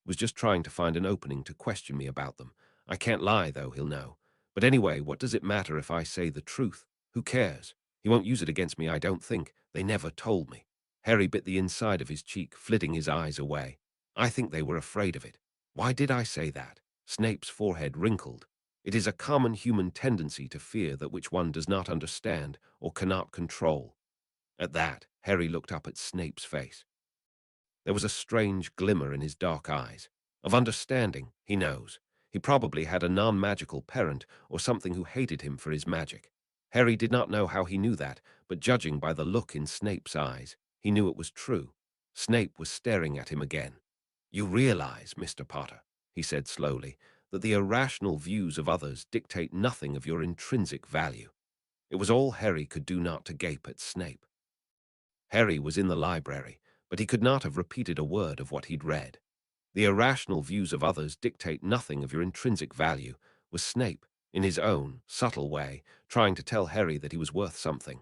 Was just trying to find an opening to question me about them. I can't lie, though, he'll know. But anyway, what does it matter if I say the truth? Who cares? He won't use it against me, I don't think. They never told me. Harry bit the inside of his cheek, flitting his eyes away. I think they were afraid of it. Why did I say that? Snape's forehead wrinkled. It is a common human tendency to fear that which one does not understand or cannot control. At that, Harry looked up at Snape's face. There was a strange glimmer in his dark eyes. Of understanding, he knows. He probably had a non-magical parent or something who hated him for his magic. Harry did not know how he knew that, but judging by the look in Snape's eyes, he knew it was true. Snape was staring at him again. You realize, Mr. Potter, he said slowly, that the irrational views of others dictate nothing of your intrinsic value. It was all Harry could do not to gape at Snape. Harry was in the library, but he could not have repeated a word of what he'd read. The irrational views of others dictate nothing of your intrinsic value, was Snape, in his own, subtle way, trying to tell Harry that he was worth something.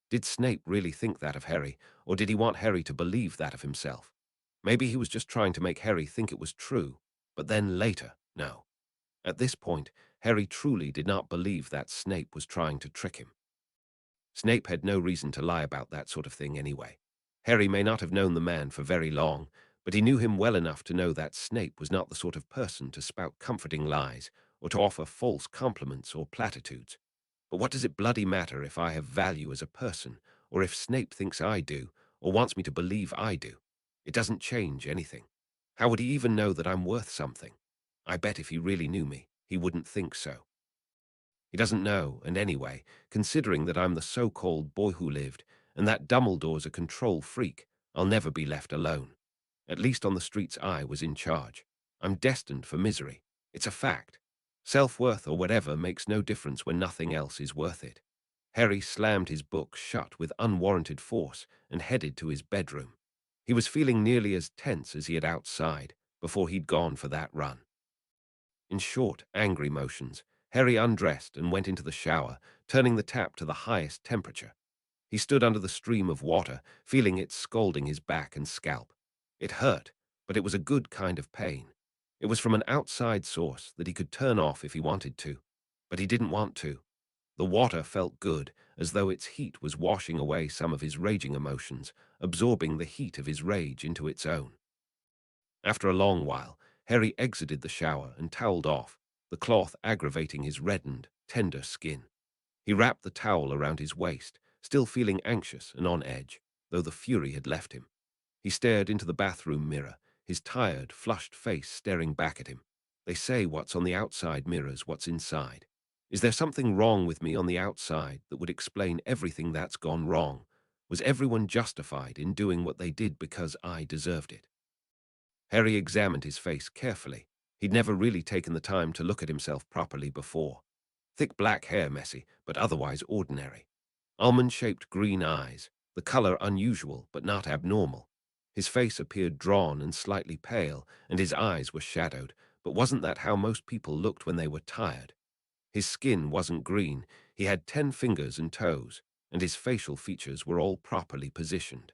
Did Snape really think that of Harry, or did he want Harry to believe that of himself? Maybe he was just trying to make Harry think it was true, but then later, no. At this point, Harry truly did not believe that Snape was trying to trick him. Snape had no reason to lie about that sort of thing anyway. Harry may not have known the man for very long, but he knew him well enough to know that Snape was not the sort of person to spout comforting lies or to offer false compliments or platitudes. But what does it bloody matter if I have value as a person, or if Snape thinks I do, or wants me to believe I do? It doesn't change anything. How would he even know that I'm worth something? I bet if he really knew me, he wouldn't think so. He doesn't know, and anyway, considering that I'm the so-called boy who lived, and that Dumbledore's a control freak, I'll never be left alone. At least on the streets I was in charge. I'm destined for misery. It's a fact. Self-worth or whatever makes no difference when nothing else is worth it. Harry slammed his book shut with unwarranted force and headed to his bedroom. He was feeling nearly as tense as he had outside before he'd gone for that run. In short, angry motions, Harry undressed and went into the shower, turning the tap to the highest temperature. He stood under the stream of water, feeling it scalding his back and scalp. It hurt, but it was a good kind of pain. It was from an outside source that he could turn off if he wanted to, but he didn't want to. The water felt good, as though its heat was washing away some of his raging emotions, absorbing the heat of his rage into its own. After a long while, Harry exited the shower and toweled off, the cloth aggravating his reddened, tender skin. He wrapped the towel around his waist, still feeling anxious and on edge, though the fury had left him. He stared into the bathroom mirror, his tired, flushed face staring back at him. They say what's on the outside mirrors what's inside. Is there something wrong with me on the outside that would explain everything that's gone wrong? Was everyone justified in doing what they did because I deserved it? Harry examined his face carefully. He'd never really taken the time to look at himself properly before. Thick black hair messy, but otherwise ordinary. Almond-shaped green eyes, the color unusual but not abnormal. His face appeared drawn and slightly pale, and his eyes were shadowed, but wasn't that how most people looked when they were tired? His skin wasn't green, he had 10 fingers and toes, and his facial features were all properly positioned.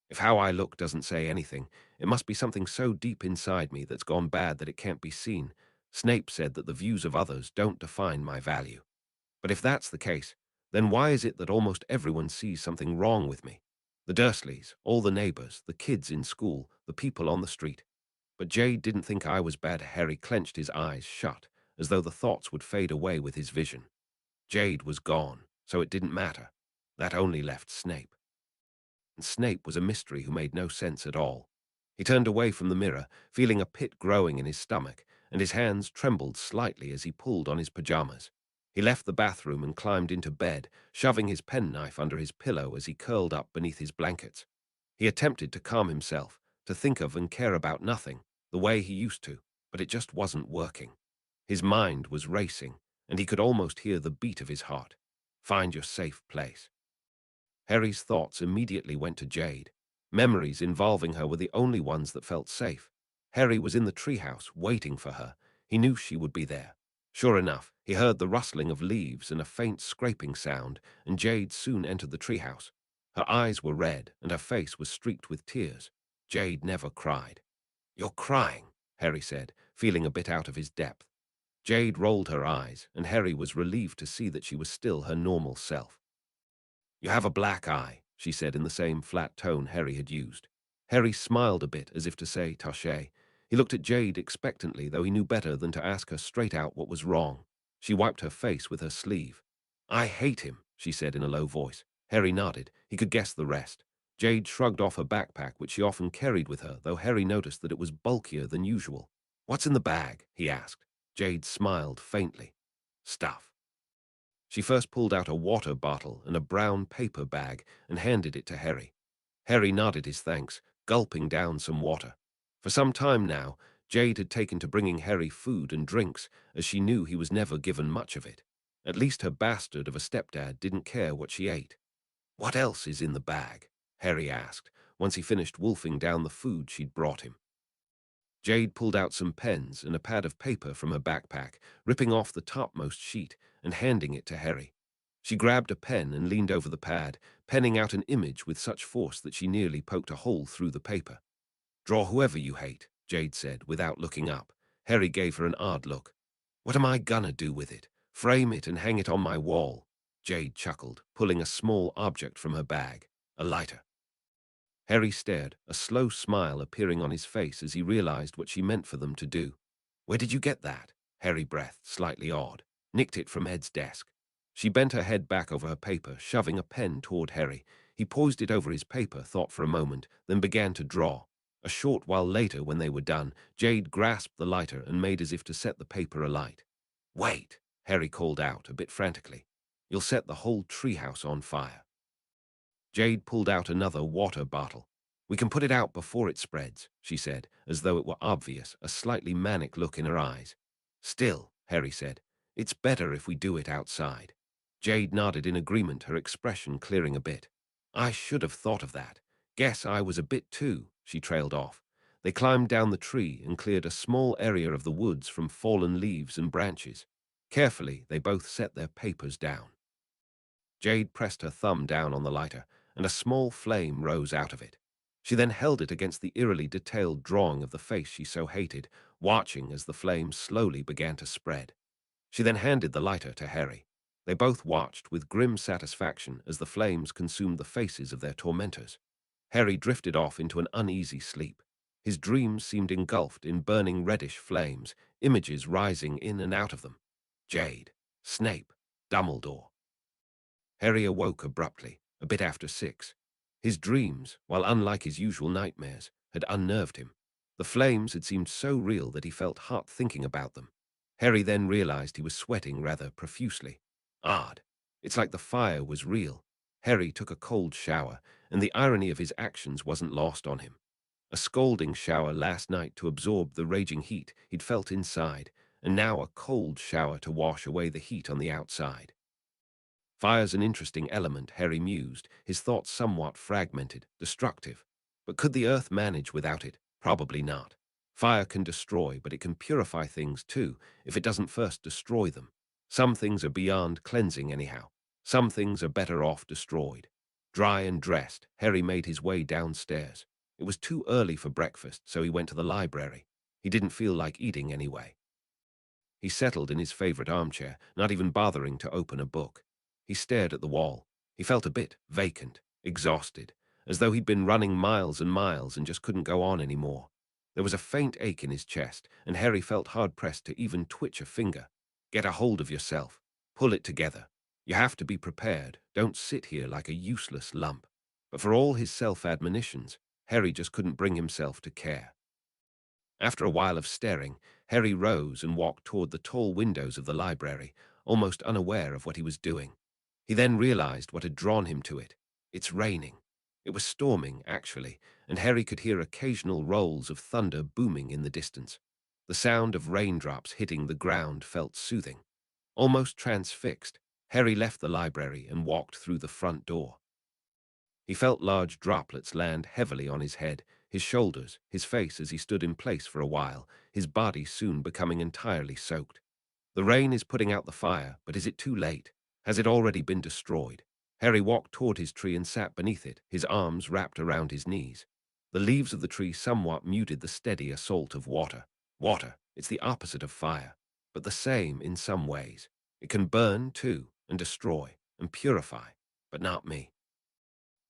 If how I look doesn't say anything, it must be something so deep inside me that's gone bad that it can't be seen. Snape said that the views of others don't define my value. But if that's the case, then why is it that almost everyone sees something wrong with me? The Dursleys, all the neighbors, the kids in school, the people on the street. But Jade didn't think I was bad. Harry clenched his eyes shut, as though the thoughts would fade away with his vision. Jade was gone, so it didn't matter. That only left Snape. And Snape was a mystery who made no sense at all. He turned away from the mirror, feeling a pit growing in his stomach, and his hands trembled slightly as he pulled on his pajamas. He left the bathroom and climbed into bed, shoving his penknife under his pillow as he curled up beneath his blankets. He attempted to calm himself, to think of and care about nothing, the way he used to, but it just wasn't working. His mind was racing, and he could almost hear the beat of his heart. Find your safe place. Harry's thoughts immediately went to Jade. Memories involving her were the only ones that felt safe. Harry was in the treehouse, waiting for her. He knew she would be there. Sure enough, he heard the rustling of leaves and a faint scraping sound, and Jade soon entered the treehouse. Her eyes were red, and her face was streaked with tears. Jade never cried. "You're crying," Harry said, feeling a bit out of his depth. Jade rolled her eyes, and Harry was relieved to see that she was still her normal self. "You have a black eye," she said in the same flat tone Harry had used. Harry smiled a bit as if to say, "Taché." He looked at Jade expectantly, though he knew better than to ask her straight out what was wrong. She wiped her face with her sleeve. "I hate him," she said in a low voice. Harry nodded. He could guess the rest. Jade shrugged off her backpack, which she often carried with her, though Harry noticed that it was bulkier than usual. "What's in the bag?" he asked. Jade smiled faintly. "Stuff." She first pulled out a water bottle and a brown paper bag and handed it to Harry. Harry nodded his thanks, gulping down some water. For some time now, Jade had taken to bringing Harry food and drinks, as she knew he was never given much of it. At least her bastard of a stepdad didn't care what she ate. "What else is in the bag?" Harry asked, once he finished wolfing down the food she'd brought him. Jade pulled out some pens and a pad of paper from her backpack, ripping off the topmost sheet and handing it to Harry. She grabbed a pen and leaned over the pad, penning out an image with such force that she nearly poked a hole through the paper. "Draw whoever you hate," Jade said, without looking up. Harry gave her an odd look. "What am I gonna do with it? Frame it and hang it on my wall?" Jade chuckled, pulling a small object from her bag. A lighter. Harry stared, a slow smile appearing on his face as he realized what she meant for them to do. "Where did you get that?" Harry breathed, slightly awed. "Nicked it from Ed's desk." She bent her head back over her paper, shoving a pen toward Harry. He poised it over his paper, thought for a moment, then began to draw. A short while later, when they were done, Jade grasped the lighter and made as if to set the paper alight. "Wait," Harry called out, a bit frantically. "You'll set the whole treehouse on fire." Jade pulled out another water bottle. "We can put it out before it spreads," she said, as though it were obvious, a slightly manic look in her eyes. "Still," Harry said, "it's better if we do it outside." Jade nodded in agreement, her expression clearing a bit. "I should have thought of that. Guess I was a bit too," she trailed off. They climbed down the tree and cleared a small area of the woods from fallen leaves and branches. Carefully, they both set their papers down. Jade pressed her thumb down on the lighter, and a small flame rose out of it. She then held it against the eerily detailed drawing of the face she so hated, watching as the flame slowly began to spread. She then handed the lighter to Harry. They both watched with grim satisfaction as the flames consumed the faces of their tormentors. Harry drifted off into an uneasy sleep. His dreams seemed engulfed in burning reddish flames, images rising in and out of them. Jade, Snape, Dumbledore. Harry awoke abruptly, a bit after 6. His dreams, while unlike his usual nightmares, had unnerved him. The flames had seemed so real that he felt hot thinking about them. Harry then realized he was sweating rather profusely. Odd. It's like the fire was real. Harry took a cold shower, and the irony of his actions wasn't lost on him. A scalding shower last night to absorb the raging heat he'd felt inside, and now a cold shower to wash away the heat on the outside. Fire's an interesting element, Harry mused, his thoughts somewhat fragmented, destructive. But could the earth manage without it? Probably not. Fire can destroy, but it can purify things too, if it doesn't first destroy them. Some things are beyond cleansing anyhow. Some things are better off destroyed. Dry and dressed, Harry made his way downstairs. It was too early for breakfast, so he went to the library. He didn't feel like eating anyway. He settled in his favorite armchair, not even bothering to open a book. He stared at the wall. He felt a bit vacant, exhausted, as though he'd been running miles and miles and just couldn't go on anymore. There was a faint ache in his chest, and Harry felt hard-pressed to even twitch a finger. Get a hold of yourself. Pull it together. You have to be prepared. Don't sit here like a useless lump. But for all his self-admonitions, Harry just couldn't bring himself to care. After a while of staring, Harry rose and walked toward the tall windows of the library, almost unaware of what he was doing. He then realized what had drawn him to it. It's raining. It was storming, actually, and Harry could hear occasional rolls of thunder booming in the distance. The sound of raindrops hitting the ground felt soothing. Almost transfixed, Harry left the library and walked through the front door. He felt large droplets land heavily on his head, his shoulders, his face as he stood in place for a while, his body soon becoming entirely soaked. The rain is putting out the fire, but is it too late? Has it already been destroyed? Harry walked toward his tree and sat beneath it, his arms wrapped around his knees. The leaves of the tree somewhat muted the steady assault of water. Water, it's the opposite of fire, but the same in some ways. It can burn, too, and destroy, and purify, but not me.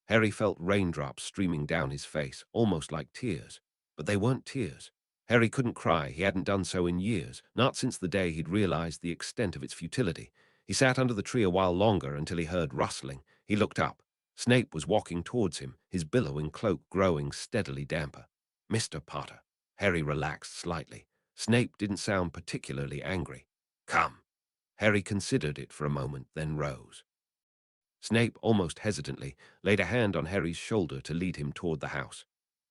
Harry felt raindrops streaming down his face, almost like tears. But they weren't tears. Harry couldn't cry. He hadn't done so in years, not since the day he'd realized the extent of its futility. He sat under the tree a while longer until he heard rustling. He looked up. Snape was walking towards him, his billowing cloak growing steadily damper. "Mr. Potter." Harry relaxed slightly. Snape didn't sound particularly angry. "Come." Harry considered it for a moment, then rose. Snape, almost hesitantly, laid a hand on Harry's shoulder to lead him toward the house.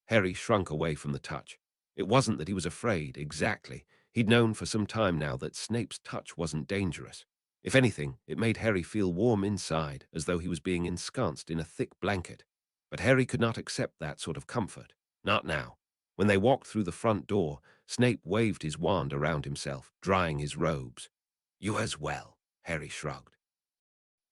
Harry shrunk away from the touch. It wasn't that he was afraid, exactly. He'd known for some time now that Snape's touch wasn't dangerous. If anything, it made Harry feel warm inside, as though he was being ensconced in a thick blanket. But Harry could not accept that sort of comfort. Not now. When they walked through the front door, Snape waved his wand around himself, drying his robes. "You as well," Harry shrugged.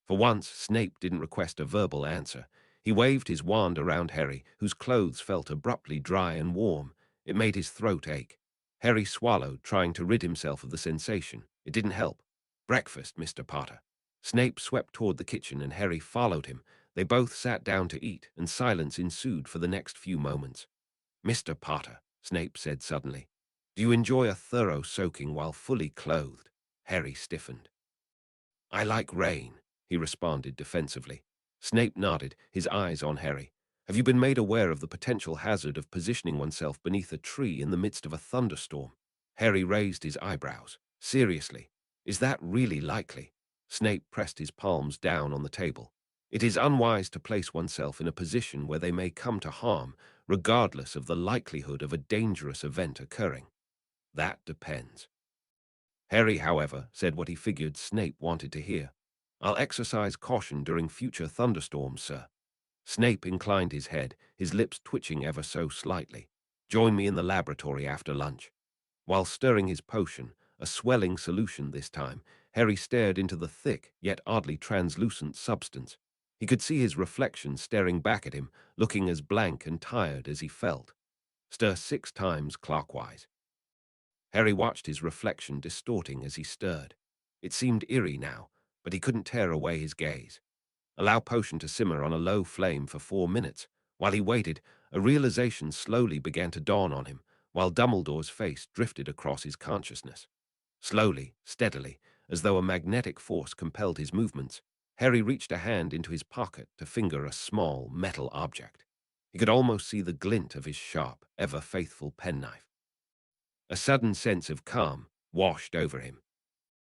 For once, Snape didn't request a verbal answer. He waved his wand around Harry, whose clothes felt abruptly dry and warm. It made his throat ache. Harry swallowed, trying to rid himself of the sensation. It didn't help. "Breakfast, Mr. Potter." Snape swept toward the kitchen and Harry followed him. They both sat down to eat, and silence ensued for the next few moments. "Mr. Potter," Snape said suddenly, "do you enjoy a thorough soaking while fully clothed?" Harry stiffened. "I like rain," he responded defensively. Snape nodded, his eyes on Harry. "Have you been made aware of the potential hazard of positioning oneself beneath a tree in the midst of a thunderstorm?" Harry raised his eyebrows. "Seriously, is that really likely?" Snape pressed his palms down on the table. "It is unwise to place oneself in a position where they may come to harm, regardless of the likelihood of a dangerous event occurring." "That depends." Harry, however, said what he figured Snape wanted to hear. "I'll exercise caution during future thunderstorms, sir." Snape inclined his head, his lips twitching ever so slightly. "Join me in the laboratory after lunch." While stirring his potion, a swelling solution this time, Harry stared into the thick, yet oddly translucent substance. He could see his reflection staring back at him, looking as blank and tired as he felt. "Stir 6 times clockwise." Harry watched his reflection distorting as he stirred. It seemed eerie now, but he couldn't tear away his gaze. Allow potion to simmer on a low flame for 4 minutes. While he waited, a realization slowly began to dawn on him, while Dumbledore's face drifted across his consciousness. Slowly, steadily, as though a magnetic force compelled his movements, Harry reached a hand into his pocket to finger a small, metal object. He could almost see the glint of his sharp, ever-faithful penknife. A sudden sense of calm washed over him.